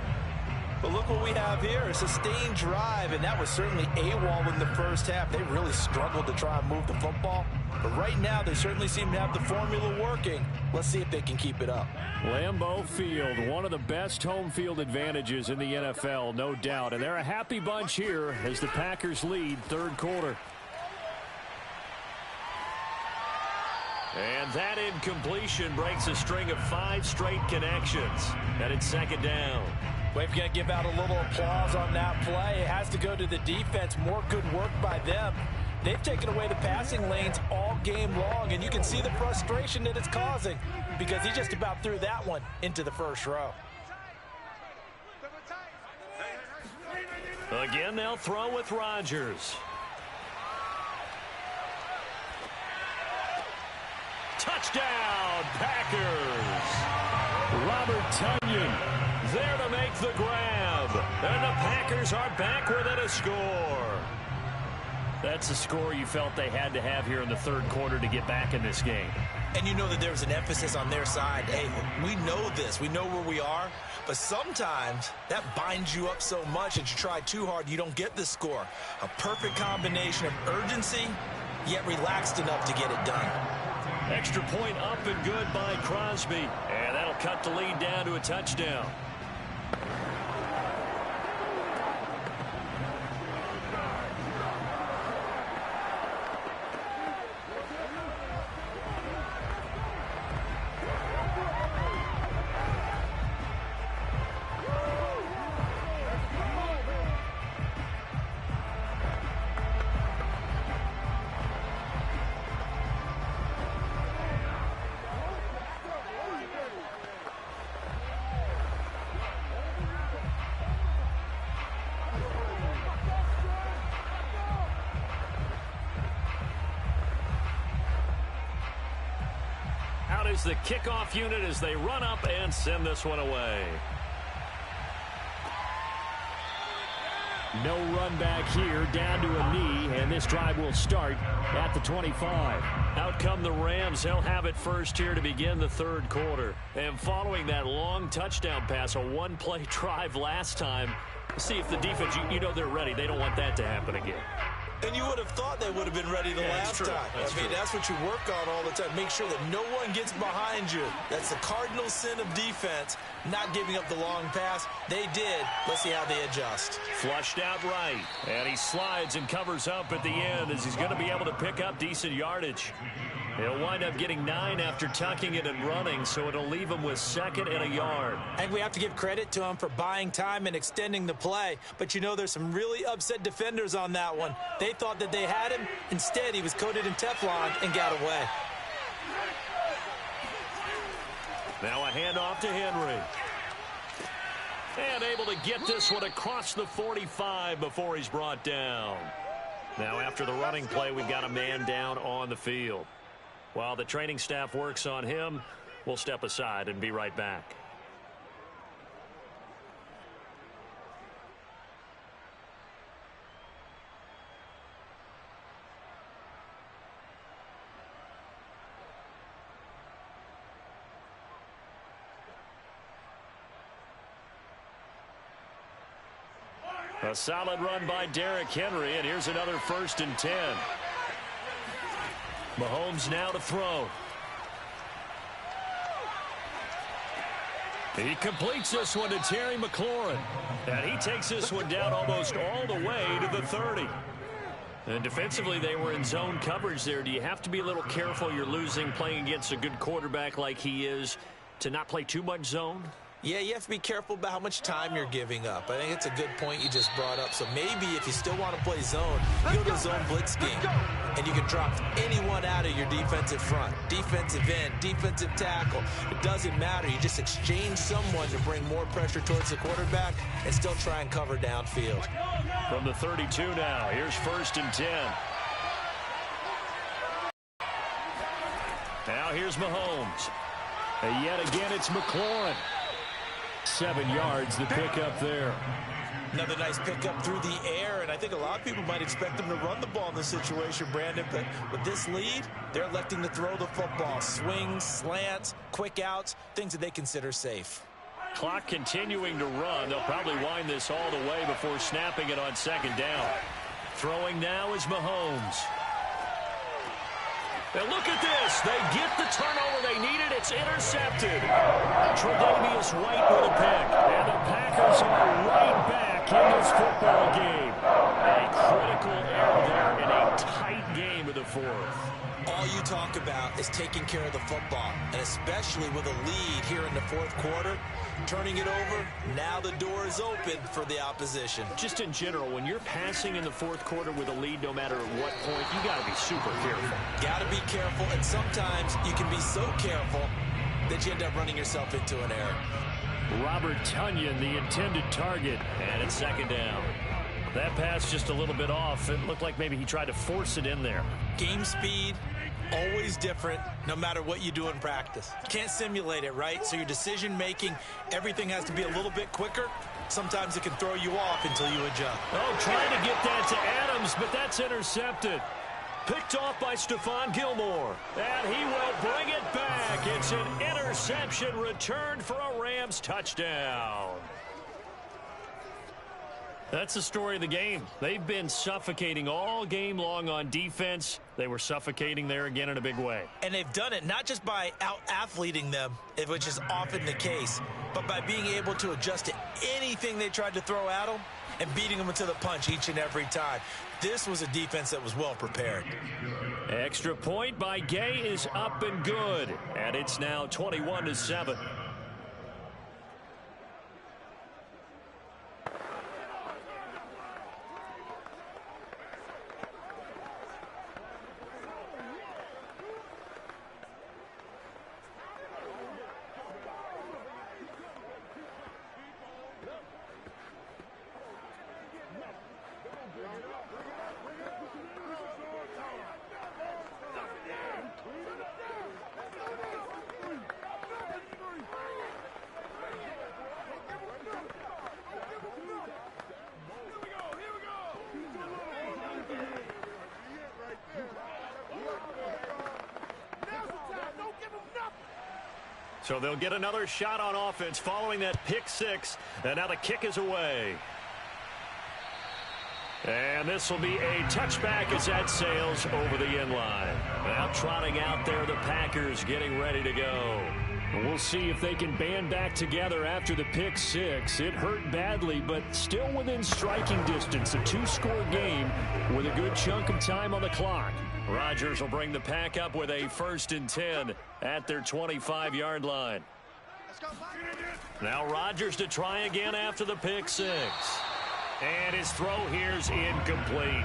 [SPEAKER 3] But look what we have here, a sustained drive, and that was certainly AWOL in the first half. They really struggled to try and move the football. But right now, they certainly seem to have the formula working. Let's see if they can keep it up.
[SPEAKER 7] Lambeau Field, one of the best home field advantages in the NFL, no doubt. And they're a happy bunch here as the Packers lead third quarter.
[SPEAKER 2] And that incompletion breaks a string of 5 straight connections. And it's second down.
[SPEAKER 3] We've got to give out a little applause on that play. It has to go to the defense. More good work by them. They've taken away the passing lanes all game long, and you can see the frustration that it's causing because he just about threw that one into the first row.
[SPEAKER 2] Again, they'll throw with Rodgers. Touchdown, Packers!
[SPEAKER 7] Robert Tonyan
[SPEAKER 2] there to make the grab. And the Packers are back within a score.
[SPEAKER 7] That's a score you felt they had to have here in the third quarter to get back in this game.
[SPEAKER 3] And you know that there's an emphasis on their side. Hey, we know this. We know where we are. But sometimes that binds you up so much that you try too hard, you don't get the score. A perfect combination of urgency, yet relaxed enough to get it done.
[SPEAKER 2] Extra point up and good by Crosby. And that'll cut the lead down to a touchdown. Is the kickoff unit as they run up and send this one away.
[SPEAKER 7] No run back here, down to a knee, and this drive will start at the 25.
[SPEAKER 2] Out come the Rams. They'll have it first here to begin the third quarter. And following that long touchdown pass, a one-play drive last time, see if the defense, you know they're ready. They don't want that to happen again.
[SPEAKER 3] And you would have thought they would have been ready the last time. That's what you work on all the time. Make sure that no one gets behind you. That's the cardinal sin of defense, not giving up the long pass. They did. Let's see how they adjust.
[SPEAKER 2] Flushed out right. And he slides and covers up at the end as he's going to be able to pick up decent yardage. He'll wind up getting 9 after tucking it and running, so it'll leave him with second and a yard.
[SPEAKER 3] And we have to give credit to him for buying time and extending the play. But you know there's some really upset defenders on that one. They thought that they had him. Instead, he was coated in Teflon and got away.
[SPEAKER 2] Now a handoff to Henry. And able to get this one across the 45 before he's brought down. Now after the running play, we've got a man down on the field. While the training staff works on him, we'll step aside and be right back. A solid run by Derrick Henry, and here's another 1st and 10. Mahomes now to throw. He completes this one to Terry McLaurin. And he takes this one down almost all the way to the 30. And defensively, they were in zone coverage there. Do you have to be a little careful? You're losing playing against a good quarterback like he is to not play too much zone?
[SPEAKER 3] Yeah, you have to be careful about how much time you're giving up. I think it's a good point you just brought up. So maybe if you still want to play zone, go to zone blitz scheme. And you can drop anyone out of your defensive front. Defensive end, defensive tackle. It doesn't matter. You just exchange someone to bring more pressure towards the quarterback and still try and cover downfield.
[SPEAKER 2] From the 32 now, here's 1st and 10. Now here's Mahomes.
[SPEAKER 7] And yet again, it's McLaurin. 7 yards, the pickup there.
[SPEAKER 3] Another nice pickup through the air, and I think a lot of people might expect them to run the ball in this situation, Brandon, but with this lead, they're electing to throw the football. Swings, slants, quick outs, things that they consider safe.
[SPEAKER 2] Clock continuing to run. They'll probably wind this all the way before snapping it on second down. Throwing now is Mahomes. And look at this. They get the turnover they needed. It's intercepted. Tre'Davious White with a pick.
[SPEAKER 7] And the Packers are right back in this football game.
[SPEAKER 2] A critical error there in a tight game of the fourth.
[SPEAKER 3] All you talk about is taking care of the football, and especially with a lead here in the fourth quarter, turning it over, now the door is open for the opposition.
[SPEAKER 2] Just in general, when you're passing in the fourth quarter with a lead, no matter at what point, you got to be super careful.
[SPEAKER 3] Got to be careful, and sometimes you can be so careful that you end up running yourself into an error.
[SPEAKER 7] Robert Tonyan, the intended target.
[SPEAKER 2] And it's second down. That pass just a little bit off. It looked like maybe he tried to force it in there.
[SPEAKER 3] Game speed, always different, no matter what you do in practice. Can't simulate it, right? So your decision-making, everything has to be a little bit quicker. Sometimes it can throw you off until you adjust.
[SPEAKER 2] Oh, trying to get that to Adams, but that's intercepted. Picked off by Stephon Gilmore. And he will bring it back. It's an interception returned for a Rams touchdown. That's the story of the game. They've been suffocating all game long on defense. They were suffocating there again in a big way.
[SPEAKER 3] And they've done it not just by out-athleting them, which is often the case, but by being able to adjust to anything they tried to throw at them and beating them to the punch each and every time. This was a defense that was well prepared.
[SPEAKER 2] Extra point by Gay is up and good. And it's now 21-7. So they'll get another shot on offense following that pick six. And now the kick is away. And this will be a touchback as that sails over the end line. Now trotting out there, the Packers getting ready to go.
[SPEAKER 7] We'll see if they can band back together after the pick six. It hurt badly, but still within striking distance. A two-score game with a good chunk of time on the clock.
[SPEAKER 2] Rodgers will bring the Pack up with a 1st and 10 at their 25-yard line. Now Rodgers to try again after the pick six. And his throw here's incomplete.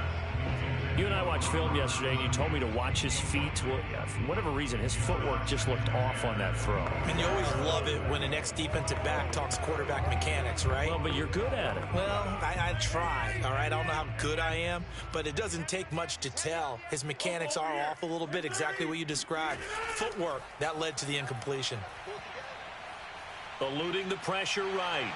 [SPEAKER 2] You and I watched film yesterday, and you told me to watch his feet. Well, for whatever reason, his footwork just looked off on that throw.
[SPEAKER 3] And you always love it when an ex-defensive back talks quarterback mechanics, right?
[SPEAKER 2] Well, but you're good at it.
[SPEAKER 3] Well, I try, all right? I don't know how good I am, but it doesn't take much to tell. His mechanics are off a little bit, exactly what you described. Footwork, that led to the incompletion.
[SPEAKER 2] Eluding the pressure right.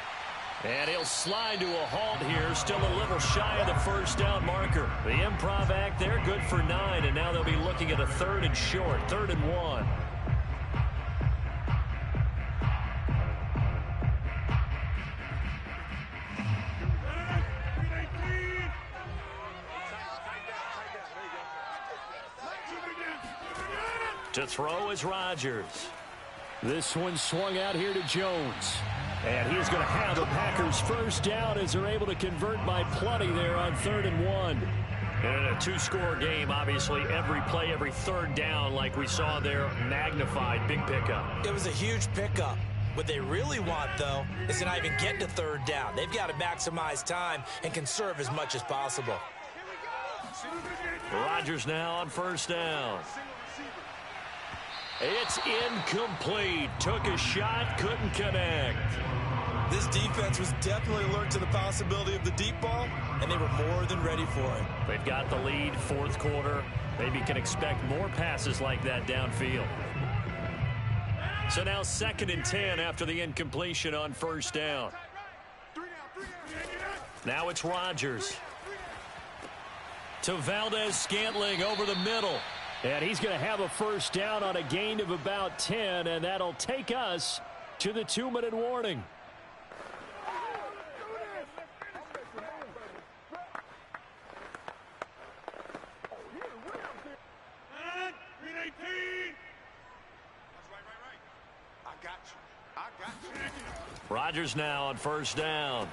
[SPEAKER 2] And he'll slide to a halt here, still a little shy of the first down marker. The improv act there, good for 9, and now they'll be looking at a 3rd and short, 3rd and 1. To throw is Rodgers.
[SPEAKER 7] This one swung out here to Jones. And he's going to have the Packers first down as they're able to convert by plenty there on 3rd and 1.
[SPEAKER 2] And a two-score game, obviously, every play, every 3rd down, like we saw there, magnified, big pickup.
[SPEAKER 3] It was a huge pickup. What they really want, though, is to not even get to 3rd down. They've got to maximize time and conserve as much as possible.
[SPEAKER 2] Rodgers now on 1st down. It's incomplete. Took a shot, couldn't connect.
[SPEAKER 3] This defense was definitely alert to the possibility of the deep ball, and they were more than ready for it.
[SPEAKER 2] They've got the lead, 4th quarter. Maybe can expect more passes like that downfield. So now 2nd and 10 after the incompletion on 1st down. Now it's Rodgers. To Valdez-Scantling over the middle.
[SPEAKER 7] And he's going to have a first down on a gain of about 10, and that'll take us to the 2-minute warning.
[SPEAKER 2] Rodgers now on first down.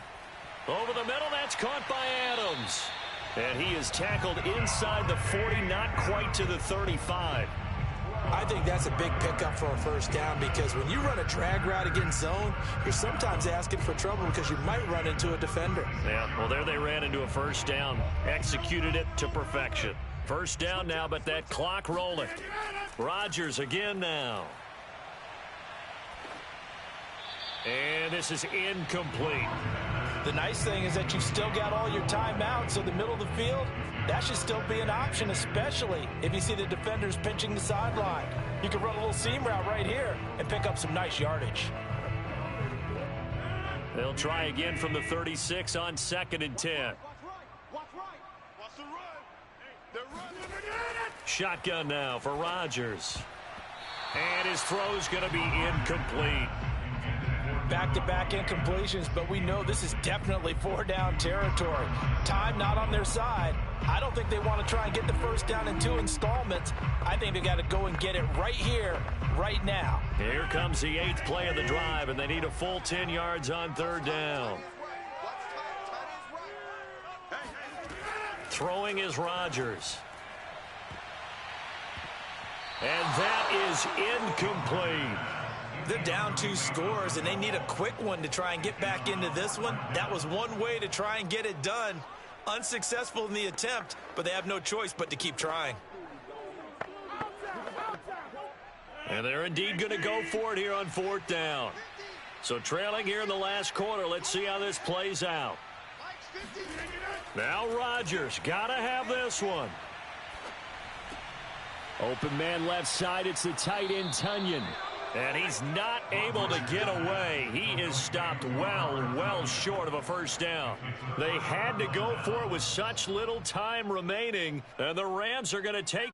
[SPEAKER 2] Over the middle, that's caught by Adams. And he is tackled inside the 40, not quite to the 35.
[SPEAKER 3] I think that's a big pickup for a first down because when you run a drag route against zone, you're sometimes asking for trouble because you might run into a defender.
[SPEAKER 2] Yeah, well, there they ran into a first down. Executed it to perfection. First down now, but that clock rolling. Rodgers again now. And this is incomplete.
[SPEAKER 3] The nice thing is that you've still got all your timeouts, so the middle of the field, that should still be an option, especially if you see the defenders pinching the sideline. You can run a little seam route right here and pick up some nice yardage.
[SPEAKER 2] They'll try again from the 36 on 2nd and 10.
[SPEAKER 6] Watch right. Watch the run. They're running.
[SPEAKER 2] Shotgun now for Rodgers. And his throw's going to be incomplete.
[SPEAKER 3] Back-to-back incompletions, but we know this is definitely 4-down territory. Time not on their side. I don't think they want to try and get the first down in 2 installments. I think they got to go and get it right here, right now.
[SPEAKER 2] Here comes the 8th play of the drive, and they need a full 10 yards on 3rd down. Throwing is Rodgers. And that is incomplete.
[SPEAKER 3] They're down 2 scores, and they need a quick one to try and get back into this one. That was one way to try and get it done. Unsuccessful in the attempt, but they have no choice but to keep trying.
[SPEAKER 2] And they're indeed going to go for it here on 4th down. So trailing here in the last quarter, let's see how this plays out. Now Rodgers, got to have this one.
[SPEAKER 7] Open man left side, it's the tight end, Tunyon.
[SPEAKER 2] And he's not able to get away. He is stopped well short of a first down. They had to go for it with such little time remaining, and the Rams are going to take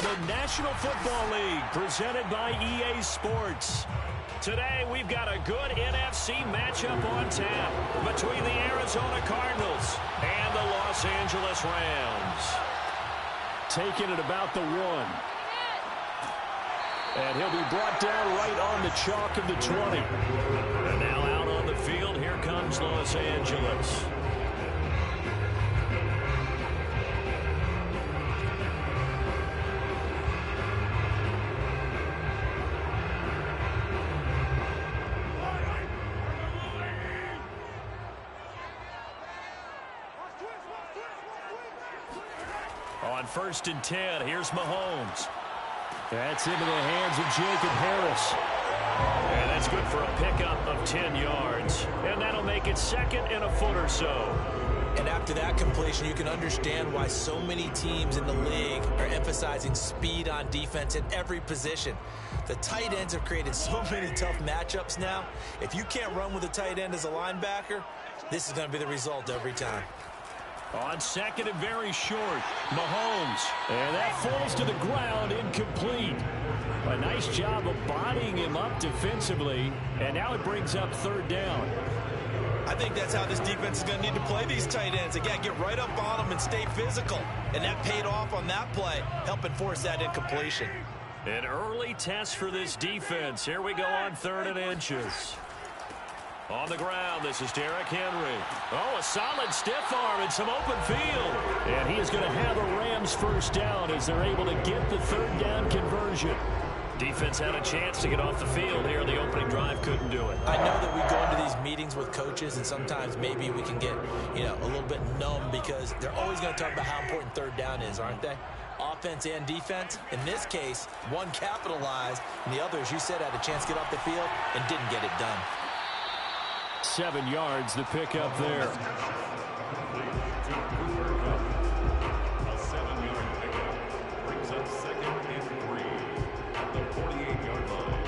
[SPEAKER 2] The National Football League, presented by EA Sports. Today, we've got a good NFC matchup on tap between the Arizona Cardinals and the Los Angeles Rams.
[SPEAKER 7] Taking it about the 1. And he'll be brought down right on the chalk of the 20.
[SPEAKER 2] And now out on the field, here comes Los Angeles. On 1st and 10, here's Mahomes.
[SPEAKER 7] That's into the hands of Jacob Harris.
[SPEAKER 2] And that's good for a pickup of 10 yards. And that'll make it 2nd and a foot or so.
[SPEAKER 3] And after that completion, you can understand why so many teams in the league are emphasizing speed on defense at every position. The tight ends have created so many tough matchups now. If you can't run with a tight end as a linebacker, this is going to be the result every time.
[SPEAKER 2] On 2nd and very short, Mahomes.
[SPEAKER 7] And that falls to the ground, incomplete. A nice job of bodying him up defensively, and now it brings up 3rd down.
[SPEAKER 3] I think that's how this defense is going to need to play these tight ends. Again, get right up on them and stay physical. And that paid off on that play, helping force that incompletion.
[SPEAKER 2] An early test for this defense. Here we go on 3rd and inches. On the ground, this is Derrick Henry. Oh, a solid stiff arm and some open field.
[SPEAKER 7] And he is going to have a Rams 1st down as they're able to get the 3rd down conversion.
[SPEAKER 2] Defense had a chance to get off the field here. The opening drive couldn't do it.
[SPEAKER 3] I know that we go into these meetings with coaches, and sometimes maybe we can get, a little bit numb because they're always going to talk about how important 3rd down is, aren't they? Offense and defense. In this case, one capitalized, and the other, as you said, had a chance to get off the field and didn't get it done.
[SPEAKER 7] 7 yards, the pickup there.
[SPEAKER 4] A 7-yard pickup brings up 2nd and 3 at the 48-yard line.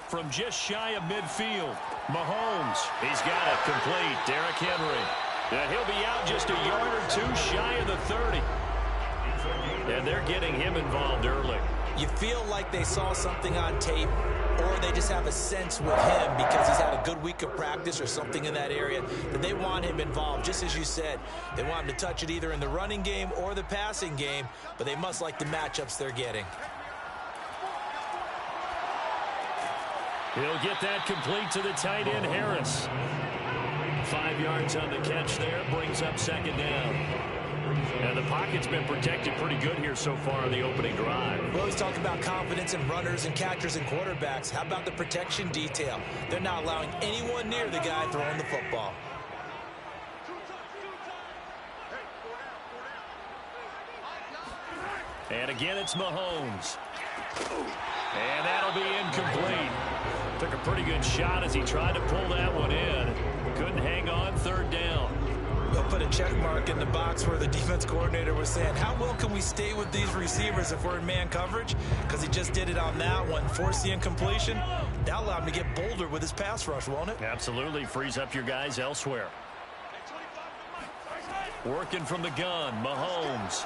[SPEAKER 2] From just shy of midfield, Mahomes. He's got it complete. Derrick Henry. And he'll be out just a yard or 2 shy of the 30. And they're getting him involved early.
[SPEAKER 3] You feel like they saw something on tape, or they just have a sense with him because he's had a good week of practice or something in that area that they want him involved. Just as you said, they want him to touch it either in the running game or the passing game, but they must like the matchups they're getting.
[SPEAKER 2] He'll get that complete to the tight end, Harris. 5 yards on the catch there, brings up 2nd down. And the pocket's been protected pretty good here so far in the opening drive.
[SPEAKER 3] We always talk about confidence in runners and catchers and quarterbacks. How about the protection detail? They're not allowing anyone near the guy throwing the football.
[SPEAKER 2] And again, it's Mahomes. And that'll be incomplete. Took a pretty good shot as he tried to pull that one in. Couldn't hang on, third down.
[SPEAKER 3] They'll put a check mark in the box where the defense coordinator was saying, how well can we stay with these receivers if we're in man coverage? Because he just did it on that one, forced the incompletion. That allowed him to get bolder with his pass rush, won't it?
[SPEAKER 2] Absolutely. Frees up your guys elsewhere. Working from the gun, Mahomes.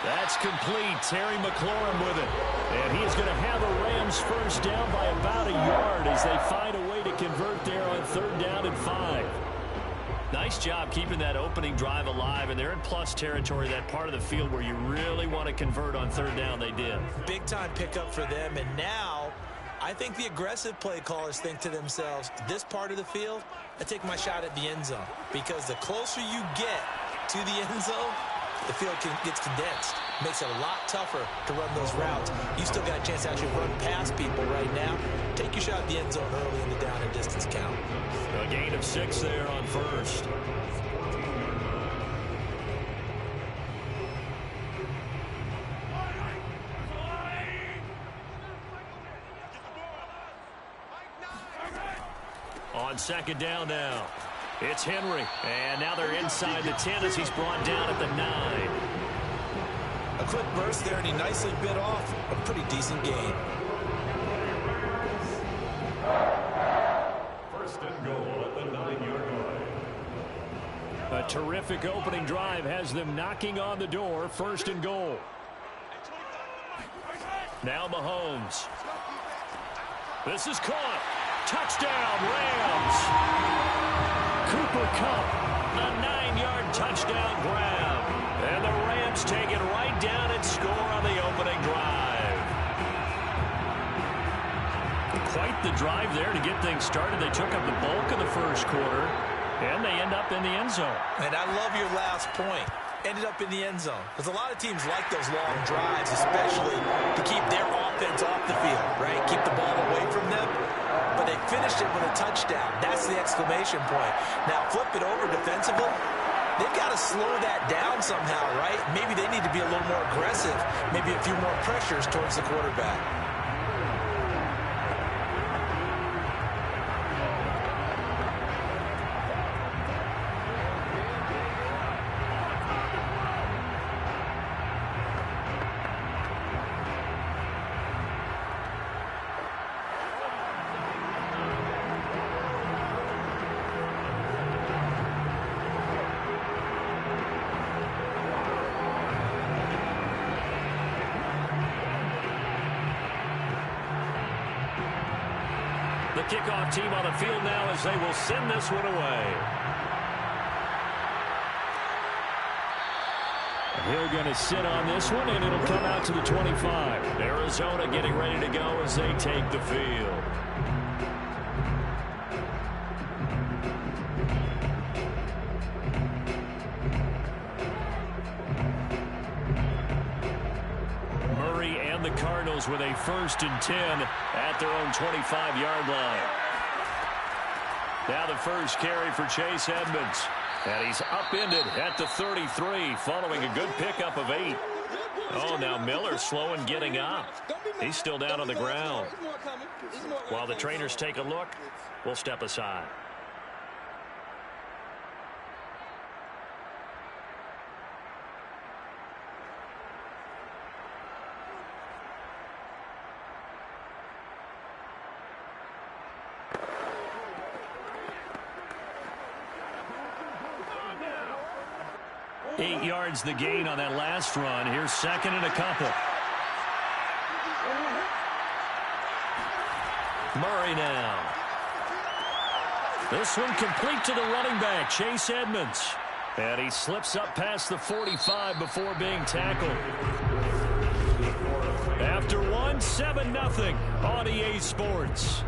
[SPEAKER 2] That's complete. Terry McLaurin with it. And he is going to have a Rams first down by about a yard as they find a way to convert there on third down and 5. Nice job keeping that opening drive alive, and they're in plus territory, that part of the field where you really want to convert on third down. They did. Big time pickup for them, and now I think the aggressive play callers think to themselves, this part of the field, I take my shot at the end zone, because the closer you get to the end zone, the field gets condensed. Makes it a lot tougher to run those routes. You still got a chance to actually run past people right now. Take your shot at the end zone early in the down and distance count. A gain of 6 there on first. On second down now. It's Henry, and now they're inside the 10 as he's brought down at the 9. A quick burst there, and he nicely bit off a pretty decent gain.
[SPEAKER 4] First and goal at the 9-yard line.
[SPEAKER 7] A terrific opening drive has them knocking on the door. First and goal.
[SPEAKER 2] Now Mahomes. This is caught. Touchdown, Rams. Cooper Kupp, a 9-yard touchdown grab. And the Rams take it right down and score on the opening drive. Quite the drive there to get things started. They took up the bulk of the first quarter, and they end up in the end zone.
[SPEAKER 3] And I love your last point. Ended up in the end zone. Because a lot of teams like those long drives, especially to keep their offense off the field, right? Keep the ball away from them. But they finished it with a touchdown. That's the exclamation point. Now flip it over defensively. They've got to slow that down somehow, right? Maybe they need to be a little more aggressive. Maybe a few more pressures towards the quarterback.
[SPEAKER 2] The kickoff team on the field now as they will send this one away.
[SPEAKER 7] He'll going to sit on this one, and it'll come out to the 25.
[SPEAKER 2] Arizona getting ready to go as they take the field. Murray and the Cardinals with a 1st and 10 at their own 25-yard line. Now the first carry for Chase Edmonds. And he's upended at the 33 following a good pickup of 8. Oh, now Miller slow in getting up. He's still down on the ground. While the trainers take a look, we'll step aside. Yards the gain on that last run. Here's second and a couple. Murray now. This one complete to the running back, Chase Edmonds. And he slips up past the 45 before being tackled. After one, 7-0 on EA Sports.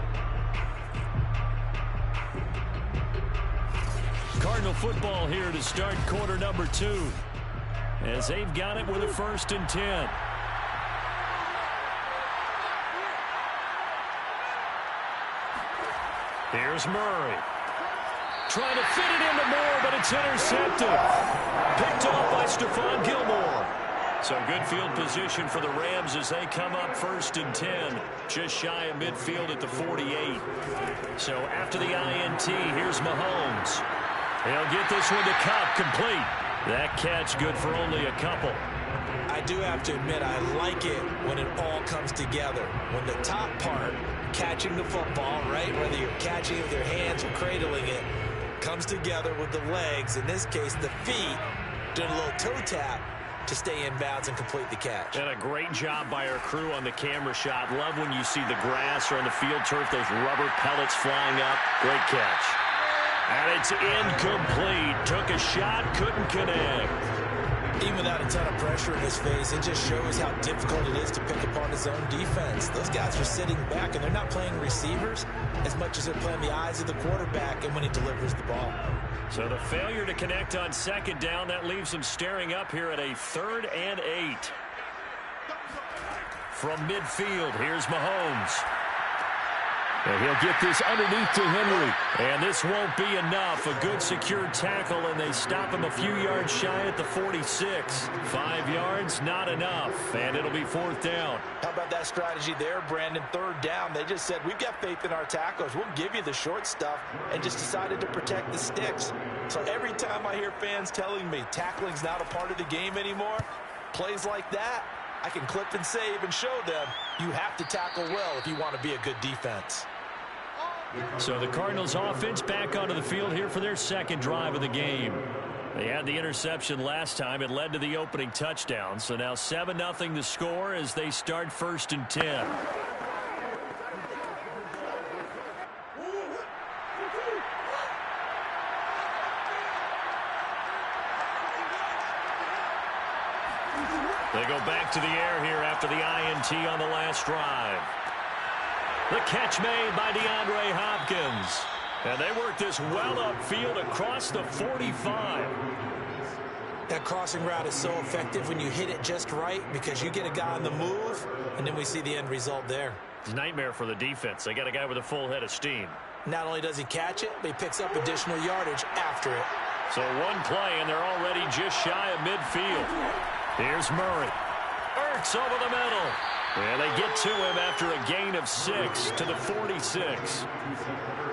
[SPEAKER 2] Cardinal football here to start quarter number 2 as they've got it with a 1st and 10. Here's Murray. Trying to fit it into Moore, but it's intercepted. Picked off by Stephon Gilmore. So good field position for the Rams as they come up 1st and 10, just shy of midfield at the 48. So after the INT, here's Mahomes. He'll get this one to Cup, complete. That catch good for only a couple.
[SPEAKER 3] I do have to admit, I like it when it all comes together. When the top part, catching the football, right, whether you're catching it with your hands or cradling it, comes together with the legs, in this case the feet, doing a little toe tap to stay in bounds and complete the catch.
[SPEAKER 2] And a great job by our crew on the camera shot. Love when you see the grass or on the field turf, those rubber pellets flying up. Great catch. And it's incomplete. Took a shot, couldn't connect.
[SPEAKER 3] Even without a ton of pressure in his face, it just shows how difficult it is to pick apart his own defense. Those guys are sitting back, and they're not playing receivers as much as they're playing the eyes of the quarterback and when he delivers the ball.
[SPEAKER 2] So the failure to connect on 2nd down, that leaves them staring up here at a 3rd and 8. From midfield, here's Mahomes. And he'll get this underneath to Henry. And this won't be enough. A good secure tackle, and they stop him a few yards shy at the 46. 5 yards, not enough. And it'll be 4th down.
[SPEAKER 3] How about that strategy there, Brandon? 3rd down. They just said, we've got faith in our tacklers. We'll give you the short stuff, and just decided to protect the sticks. So every time I hear fans telling me tackling's not a part of the game anymore, plays like that, I can clip and save and show them you have to tackle well if you want to be a good defense.
[SPEAKER 2] So the Cardinals offense back onto the field here for their 2nd drive of the game. They had the interception last time. It led to the opening touchdown. So now 7-0 the score as they start 1st and 10. They go back to the air here after the INT on the last drive. The catch made by DeAndre Hopkins. And they work this well upfield across the 45.
[SPEAKER 3] That crossing route is so effective when you hit it just right because you get a guy on the move, and then we see the end result there.
[SPEAKER 2] It's a nightmare for the defense. They got a guy with a full head of steam.
[SPEAKER 3] Not only does he catch it, but he picks up additional yardage after it.
[SPEAKER 2] So one play, and they're already just shy of midfield. Here's Murray. Ertz over the middle. And they get to him after a gain of 6 to the 46.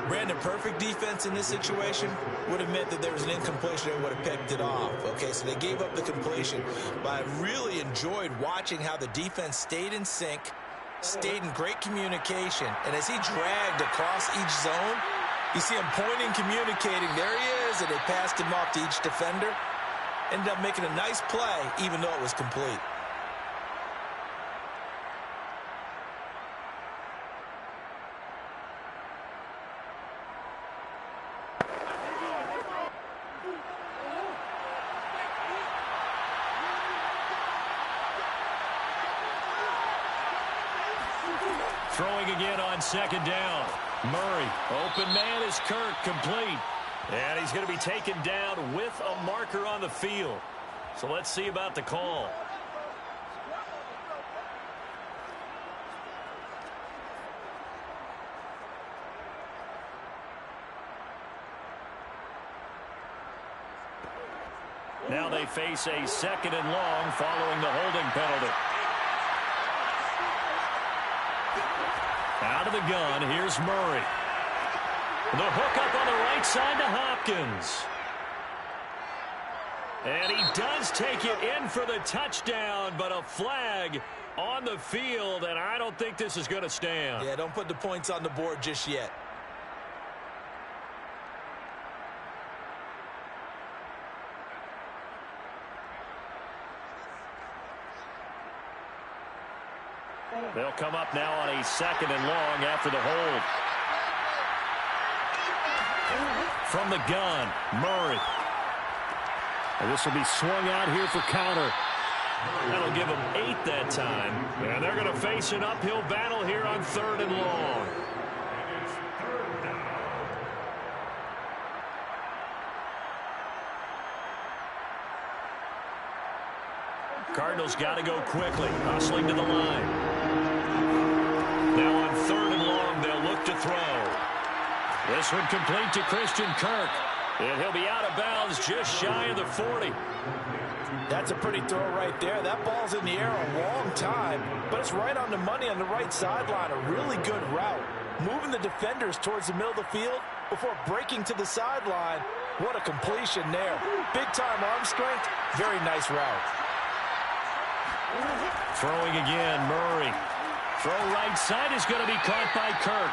[SPEAKER 3] Brandon, perfect defense in this situation would have meant that there was an incompletion and would have picked it off. Okay, so they gave up the completion. But I really enjoyed watching how the defense stayed in sync, stayed in great communication. And as he dragged across each zone, you see him pointing, communicating. There he is, and they passed him off to each defender. Ended up making a nice play, even though it was complete.
[SPEAKER 2] Throwing again on 2nd down. Murray, open man is Kirk, complete. And he's going to be taken down with a marker on the field. So let's see about the call. Now they face a 2nd and long following the holding penalty. Out of the gun, here's Murray. The hook up on the right side to Hopkins. And he does take it in for the touchdown, but a flag on the field, and I don't think this is going to stand.
[SPEAKER 3] Yeah, don't put the points on the board just yet.
[SPEAKER 2] They'll come up now on a 2nd and long after the hold. From the gun, Murray. And this will be swung out here for counter. That'll give them 8 that time. And they're going to face an uphill battle here on 3rd and long. Cardinals got to go quickly, hustling to the line. Now on 3rd and long, they'll look to throw. This one complete to Christian Kirk. And he'll be out of bounds just shy of the 40.
[SPEAKER 3] That's a pretty throw right there. That ball's in the air a long time, but it's right on the money on the right sideline. A really good route. Moving the defenders towards the middle of the field before breaking to the sideline. What a completion there. Big-time arm strength. Very nice route.
[SPEAKER 2] Throwing again, Murray. Throw right side is going to be caught by Kirk.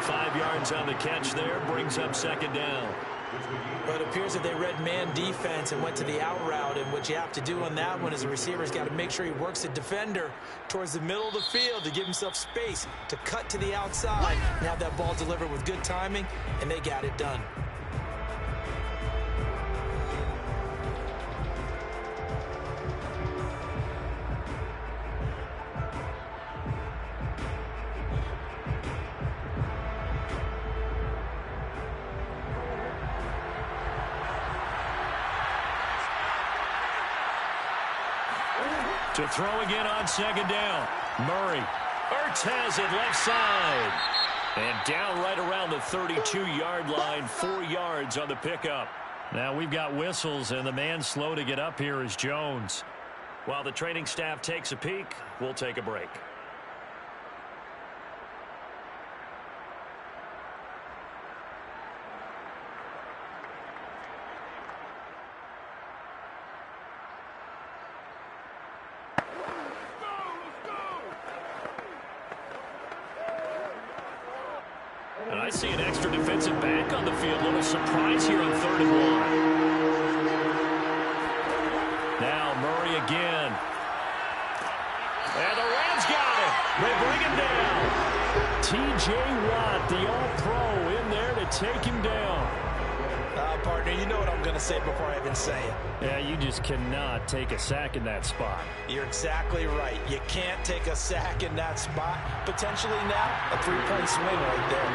[SPEAKER 2] 5 yards on the catch there, brings up second down.
[SPEAKER 3] But it appears that they read man defense and went to the out route, and what you have to do on that one is the receiver's got to make sure he works the defender towards the middle of the field to give himself space to cut to the outside and have that ball delivered with good timing, and they got it done.
[SPEAKER 2] To throw again on second down. Murray. Ertz has it left side. And down right around the 32-yard line. 4 yards on the pickup.
[SPEAKER 7] Now we've got whistles, and the man slow to get up here is Jones.
[SPEAKER 2] While the training staff takes a peek, we'll take a break. And I see an extra defensive back on the field. A little surprise here on 3rd and 1. Now Murray again. And the Rams got it. They bring him down.
[SPEAKER 7] T.J. Watt, the All-Pro, in there to take him down.
[SPEAKER 3] Partner, you know what I'm going to say before I even say it.
[SPEAKER 7] Yeah, you just cannot take a sack in that spot.
[SPEAKER 3] You're exactly right. You can't take a sack in that spot. Potentially now, a 3-point swing right there.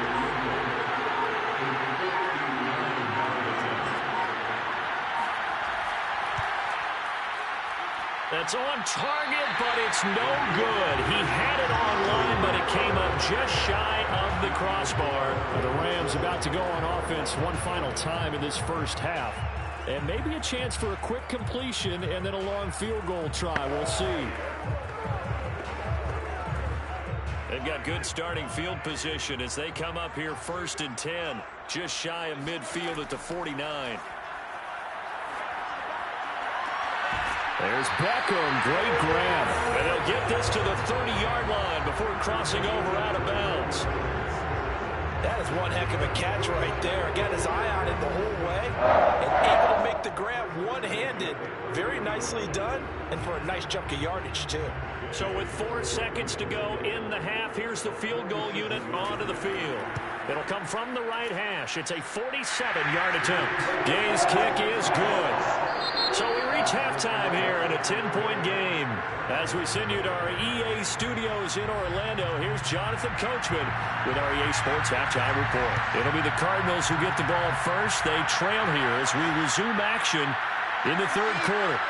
[SPEAKER 2] That's on target, but it's no good. He had it online, but it came up just shy of the crossbar.
[SPEAKER 7] The Rams about to go on offense one final time in this first half. And maybe a chance for a quick completion and then a long field goal try. We'll see.
[SPEAKER 2] They've got good starting field position as they come up here 1st and 10. Just shy of midfield at the 49.
[SPEAKER 7] There's Beckham. Great grab.
[SPEAKER 2] And they'll get this to the 30-yard line before crossing over out of bounds.
[SPEAKER 3] That is one heck of a catch right there. Got his eye on it the whole way and able to make the grab one-handed. Very nicely done, and for a nice chunk of yardage, too.
[SPEAKER 2] So with 4 seconds to go in the half, here's the field goal unit onto the field. It'll come from the right hash. It's a 47-yard attempt. Gay's kick is good. So we reach halftime here in a 10-point game. As we send you to our EA studios in Orlando, here's Jonathan Coachman with our EA Sports Halftime Report. It'll be the Cardinals who get the ball first. They trail here as we resume action in the 3rd quarter.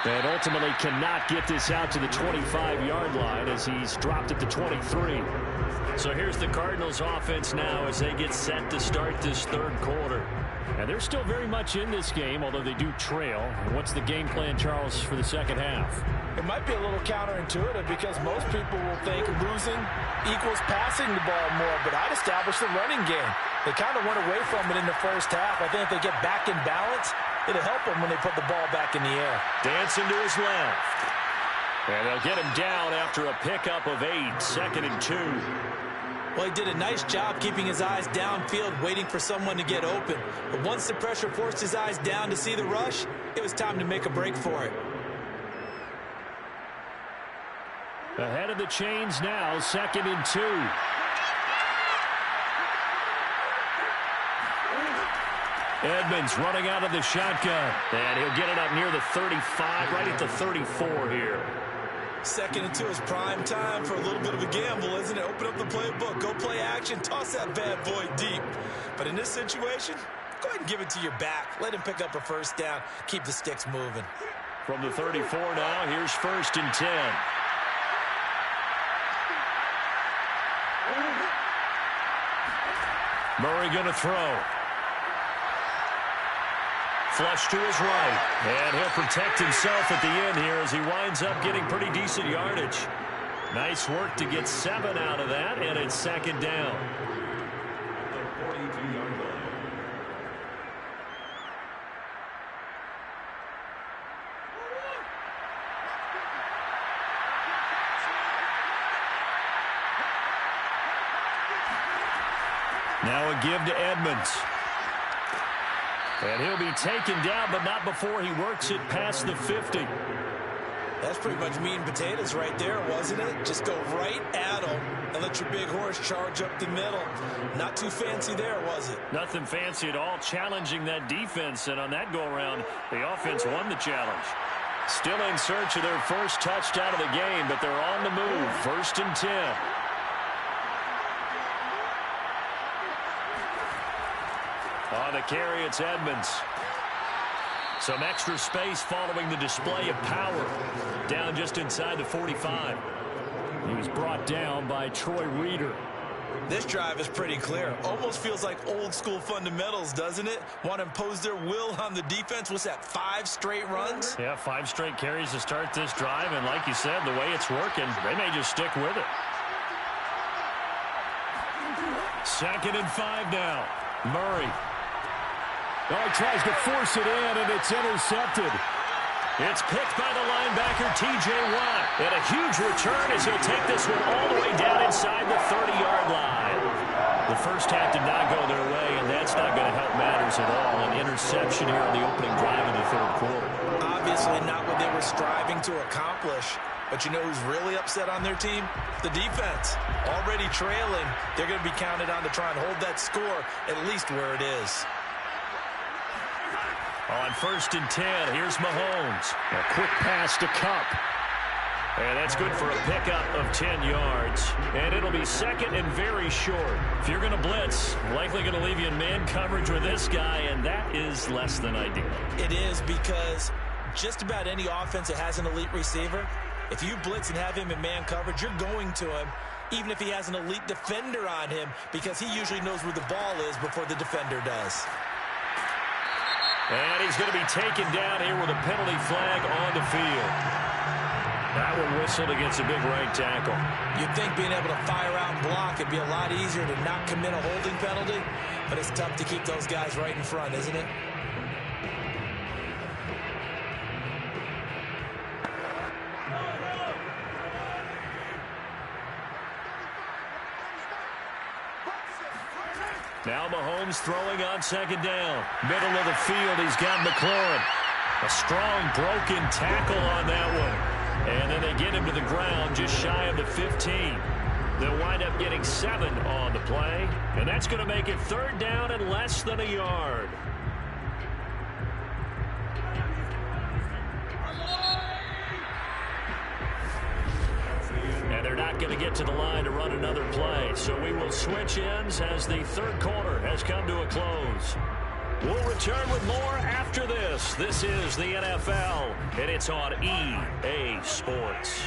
[SPEAKER 7] And ultimately cannot get this out to the 25-yard line as he's dropped at the 23.
[SPEAKER 2] So here's the Cardinals offense now as they get set to start this 3rd quarter.
[SPEAKER 7] And they're still very much in this game, although they do trail. What's the game plan, Charles, for the second half?
[SPEAKER 3] It might be a little counterintuitive because most people will think losing equals passing the ball more, but I'd establish the running game. They kind of went away from it in the first half. I think if they get back in balance, it'll help them when they put the ball back in the air.
[SPEAKER 2] Dancing to his left. And they'll get him down after a pickup of 8, 2nd and 2.
[SPEAKER 3] Well, he did a nice job keeping his eyes downfield, waiting for someone to get open. But once the pressure forced his eyes down to see the rush, it was time to make a break for it.
[SPEAKER 7] Ahead of the chains now, 2nd and 2.
[SPEAKER 2] Edmonds running out of the shotgun. And he'll get it up near the 35, right at the 34 here.
[SPEAKER 3] 2nd and 2 is prime time for a little bit of a gamble, isn't it? Open up the playbook, go play action, toss that bad boy deep. But in this situation, go ahead and give it to your back. Let him pick up a first down. Keep the sticks moving.
[SPEAKER 2] From the 34 now, here's 1st and 10. Murray going to throw. Flush to his right. And he'll protect himself at the end here as he winds up getting pretty decent yardage. Nice work to get 7 out of that, and it's second down. Now a give to Edmonds. And he'll be taken down, but not before he works it past the 50.
[SPEAKER 3] That's pretty much meat and potatoes right there, wasn't it? Just go right at him and let your big horse charge up the middle. Not too fancy there, was it?
[SPEAKER 2] Nothing fancy at all, challenging that defense. And on that go-around, the offense won the challenge. Still in search of their first touchdown of the game, but they're on the move. 1st and 10. On the carry, it's Edmonds. Some extra space following the display of power. Down just inside the 45.
[SPEAKER 7] He was brought down by Troy Reeder.
[SPEAKER 3] This drive is pretty clear. Almost feels like old school fundamentals, doesn't it? Want to impose their will on the defense. What's that, 5 straight runs?
[SPEAKER 2] Yeah, 5 straight carries to start this drive. And like you said, the way it's working, they may just stick with it. 2nd and 5 now. Murray.
[SPEAKER 7] Oh, he tries to force it in, and it's intercepted.
[SPEAKER 2] It's picked by the linebacker, T.J. Watt. And a huge return as he'll take this one all the way down inside the 30-yard line. The first half did not go their way, and that's not going to help matters at all. An interception here on the opening drive of the 3rd quarter.
[SPEAKER 3] Obviously not what they were striving to accomplish. But you know who's really upset on their team? The defense. Already trailing. They're going to be counted on to try and hold that score at least where it is.
[SPEAKER 2] On 1st and 10, here's Mahomes.
[SPEAKER 7] A quick pass to Cup.
[SPEAKER 2] And that's good for a pickup of 10 yards. And it'll be 2nd and very short. If you're going to blitz, likely going to leave you in man coverage with this guy, and that is less than ideal.
[SPEAKER 3] It is, because just about any offense that has an elite receiver, if you blitz and have him in man coverage, you're going to him, even if he has an elite defender on him, because he usually knows where the ball is before the defender does.
[SPEAKER 2] And he's going to be taken down here with a penalty flag on the field. That one whistled against a big right tackle.
[SPEAKER 3] You'd think being able to fire out and block would be a lot easier to not commit a holding penalty, but it's tough to keep those guys right in front, isn't it?
[SPEAKER 2] Now Mahomes throwing on 2nd down. Middle of the field, he's got McLaurin. A strong broken tackle on that one. And then they get him to the ground just shy of the 15. They'll wind up getting 7 on the play. And that's going to make it 3rd down and less than a yard. And they're not going to get to the line to run another play. So we will switch ends as the 3rd quarter has come to a close. We'll return with more after this. This is the NFL, and it's on EA Sports.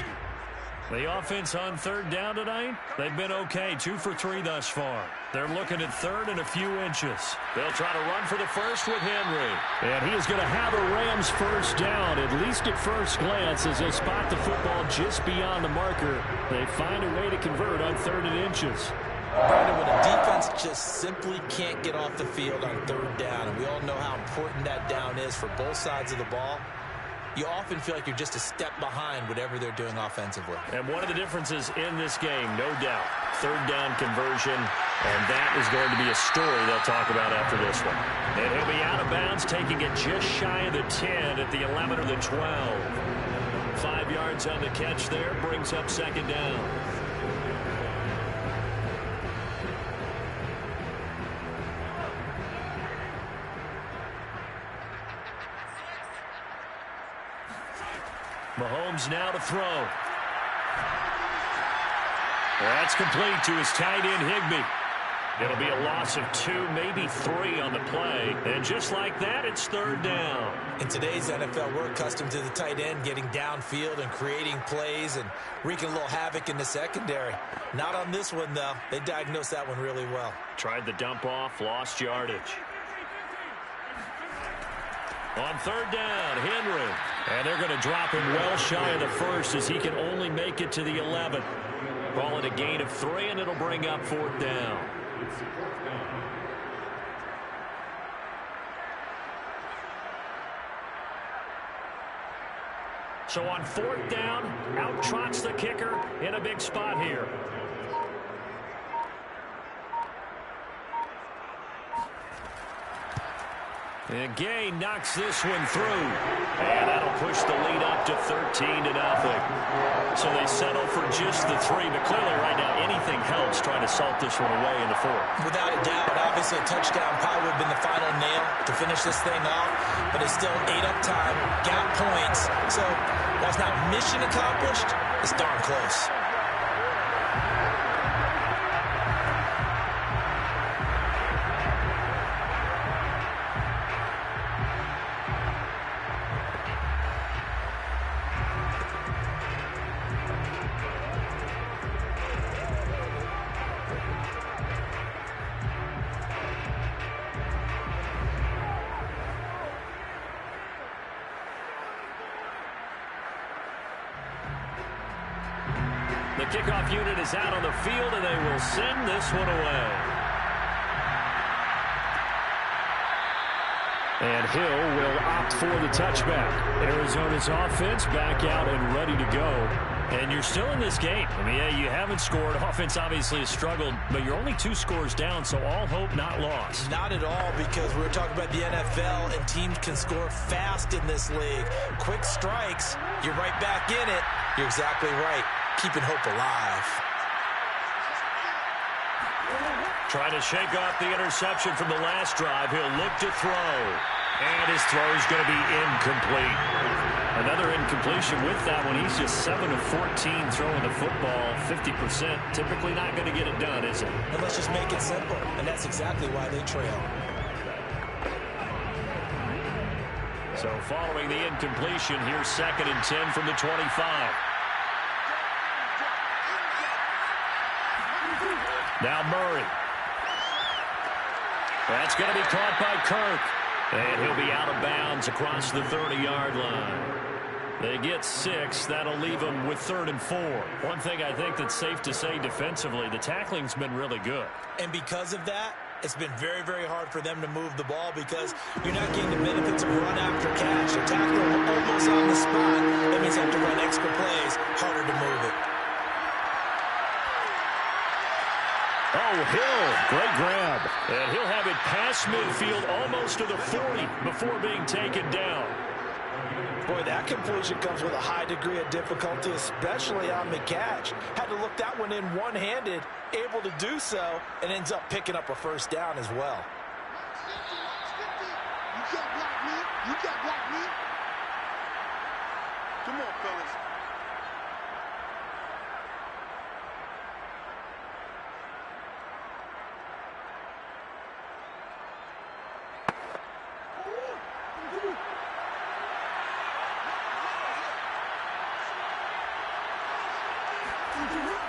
[SPEAKER 2] The offense on 3rd down tonight, they've been okay. 2 for 3 thus far. They're looking at 3rd and a few inches. They'll try to run for the first with Henry.
[SPEAKER 7] And he is going to have a Rams 1st down, at least at first glance, as they spot the football just beyond the marker. They find a way to convert on 3rd and inches.
[SPEAKER 3] Brandon, when a defense just simply can't get off the field on 3rd down, and we all know how important that down is for both sides of the ball, you often feel like you're just a step behind whatever they're doing offensively.
[SPEAKER 2] And one of the differences in this game, no doubt, 3rd down conversion, and that is going to be a story they'll talk about after this one. And he'll be out of bounds, taking it just shy of the 10 at the 11 or the 12. 5 yards on the catch there, brings up 2nd down. Mahomes now to throw. That's complete to his tight end, Higbee. It'll be a loss of 2, maybe 3 on the play. And just like that, it's 3rd down.
[SPEAKER 3] In today's NFL, we're accustomed to the tight end getting downfield and creating plays and wreaking a little havoc in the secondary. Not on this one, though. They diagnosed that one really well.
[SPEAKER 2] Tried the dump off, lost yardage. On third down, Henry. And they're going to drop him well shy of the first as he can only make it to the 11. Call it a gain of 3, and it'll bring up fourth down. So on fourth down, out trots the kicker in a big spot here. And Gay knocks this one through. And that'll push the lead up to 13-0. So they settle for just the 3. But clearly right now anything helps trying to salt this one away in the fourth.
[SPEAKER 3] Without a doubt. Obviously a touchdown probably would have been the final nail to finish this thing off. But it's still ate up time. Got points. So that's not mission accomplished. It's darn close.
[SPEAKER 2] The kickoff unit is out on the field, and they will send this one away.
[SPEAKER 7] And Hill will opt for the touchback. Arizona's offense back out and ready to go.
[SPEAKER 2] And you're still in this game. I mean, yeah, you haven't scored. Offense obviously has struggled, but you're only 2 scores down, so all hope not lost.
[SPEAKER 3] Not at all, because we were talking about the NFL, and teams can score fast in this league. Quick strikes, you're right back in it. You're exactly right. Keeping hope alive.
[SPEAKER 2] Trying to shake off the interception from the last drive. He'll look to throw. And his throw is going to be incomplete. Another incompletion with that one. He's just 7 of 14 throwing the football. 50%. Typically not going to get it done, is it?
[SPEAKER 3] And let's just make it simple. And that's exactly why they trail.
[SPEAKER 2] So following the incompletion, here's 2nd and 10 from the 25. Now Murray. That's going to be caught by Kirk. And he'll be out of bounds across the 30-yard line. They get 6. That'll leave them with 3rd and 4. One thing I think that's safe to say defensively, the tackling's been really good.
[SPEAKER 3] And because of that, it's been very, very hard for them to move the ball because you're not getting the benefits of run after catch. You're tackling almost on the spot. That means you have to run extra plays, harder to move it.
[SPEAKER 2] Oh, Hill, great grab. And he'll have it past midfield almost to the 40 before being taken down.
[SPEAKER 8] Boy, that completion comes with a high degree of difficulty, especially on the catch. Had to look that one in one-handed, able to do so, and ends up picking up a first down as well.
[SPEAKER 6] You can't block me. You can't block me. Come on, fellas.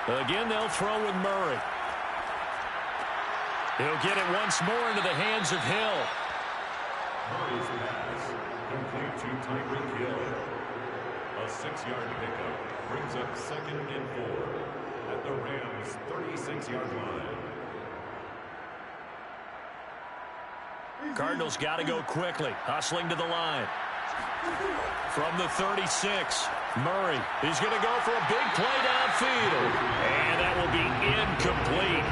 [SPEAKER 2] Again, they'll throw with Murray. He'll get it once more into the hands of Hill.
[SPEAKER 4] Murray's pass complete to Tyreek Hill. A 6-yard pickup brings up 2nd and 4 at the Rams' 36-yard line.
[SPEAKER 2] Cardinals got to go quickly, hustling to the line. From the 36, Murray is going to go for a big play downfield. And that will be incomplete.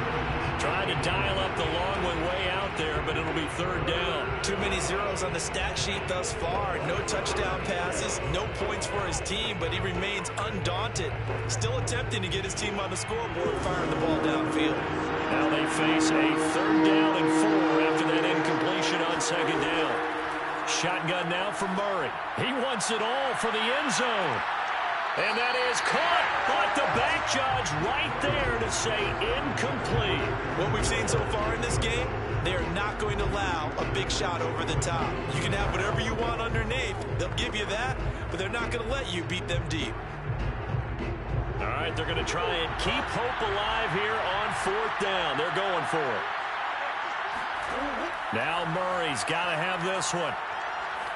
[SPEAKER 2] Trying to dial up the long one way out there, but it'll be 3rd down.
[SPEAKER 3] Too many zeros on the stat sheet thus far. No touchdown passes, no points for his team, but he remains undaunted. Still attempting to get his team on the scoreboard, firing the ball downfield.
[SPEAKER 2] Now they face a 3rd down and 4 after that incompletion on 2nd down. Shotgun now for Murray. He wants it all for the end zone. And that is caught, but the back judge right there to say incomplete.
[SPEAKER 3] What we've seen so far in this game, they are not going to allow a big shot over the top. You can have whatever you want underneath. They'll give you that, but they're not going to let you beat them deep.
[SPEAKER 2] All right, they're going to try and keep hope alive here on 4th down. They're going for it. Now Murray's got to have this one.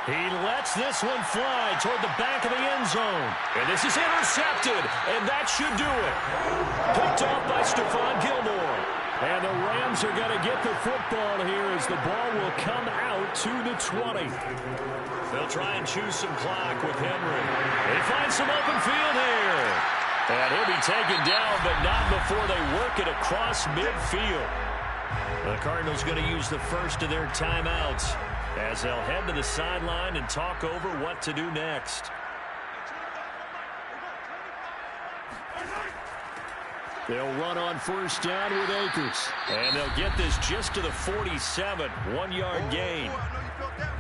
[SPEAKER 2] He lets this one fly toward the back of the end zone. And this is intercepted, and that should do it. Picked off by Stephon Gilmore. And the Rams are going to get the football here as the ball will come out to the 20. They'll try and choose some clock with Henry. They find some open field here. And he'll be taken down, but not before they work it across midfield. The Cardinals going to use the first of their timeouts as they'll head to the sideline and talk over what to do next. They'll run on first down with Akers. And they'll get this just to the 47, 1-yard gain.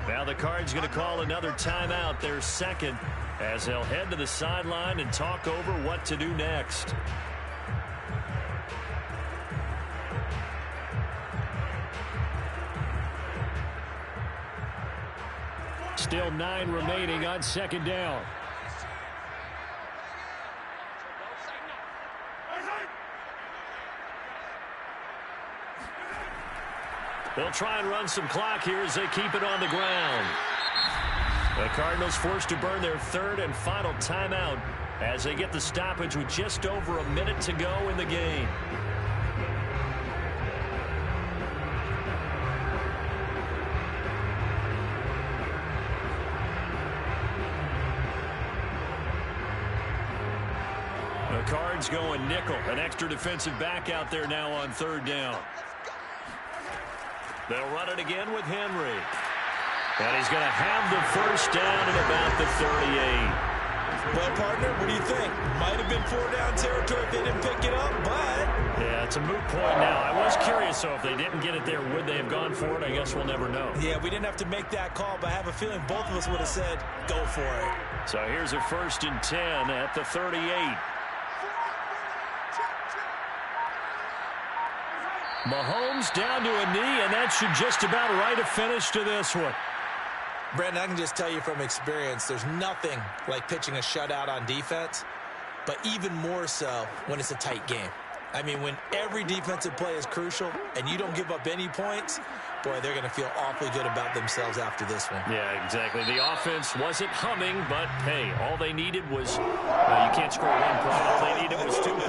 [SPEAKER 2] Now the Cards going to call another timeout, their second, as they'll head to the sideline and talk over what to do next. Still 9 remaining on second down. They'll try and run some clock here as they keep it on the ground. The Cardinals forced to burn their third and final timeout as they get the stoppage with just over a minute to go in the game. The Cards going nickel, an extra defensive back out there now on third down. They'll run it again with Henry. And he's going to have the first down at about the 38.
[SPEAKER 3] Well, partner, what do you think? Might have been 4-down territory if they didn't pick it up, but...
[SPEAKER 2] Yeah, it's a moot point now. I was curious, so if they didn't get it there, would they have gone for it? I guess we'll never know.
[SPEAKER 3] Yeah, we didn't have to make that call, but I have a feeling both of us would have said, go for it.
[SPEAKER 2] So here's a 1st and 10 at the 38. Mahomes down to a knee, and that should just about write a finish to this one.
[SPEAKER 3] Brandon, I can just tell you from experience, there's nothing like pitching a shutout on defense, but even more so when it's a tight game. I mean, when every defensive play is crucial and you don't give up any points, boy, they're going to feel awfully good about themselves after this one.
[SPEAKER 2] Yeah, exactly. The offense wasn't humming, but, hey, all they needed was, you can't score 1 point. All they needed was 2 points.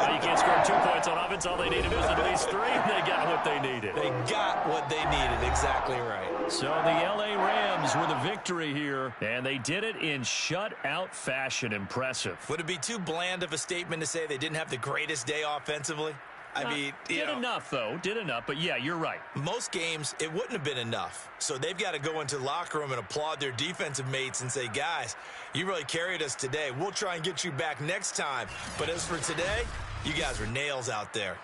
[SPEAKER 2] You can't score 2 points on offense. All they needed was at least 3, and they got what they needed.
[SPEAKER 3] They got what they needed. Exactly right.
[SPEAKER 2] So the L.A. Rams with a victory here, and they did it in shutout fashion. Impressive.
[SPEAKER 3] Would it be too bland of a statement to say they didn't have the greatest day offensively? I mean,
[SPEAKER 2] did enough, though. Did enough. But, yeah, you're right.
[SPEAKER 3] Most games, it wouldn't have been enough. So they've got to go into the locker room and applaud their defensive mates and say, guys, you really carried us today. We'll try and get you back next time. But as for today, you guys were nails out there.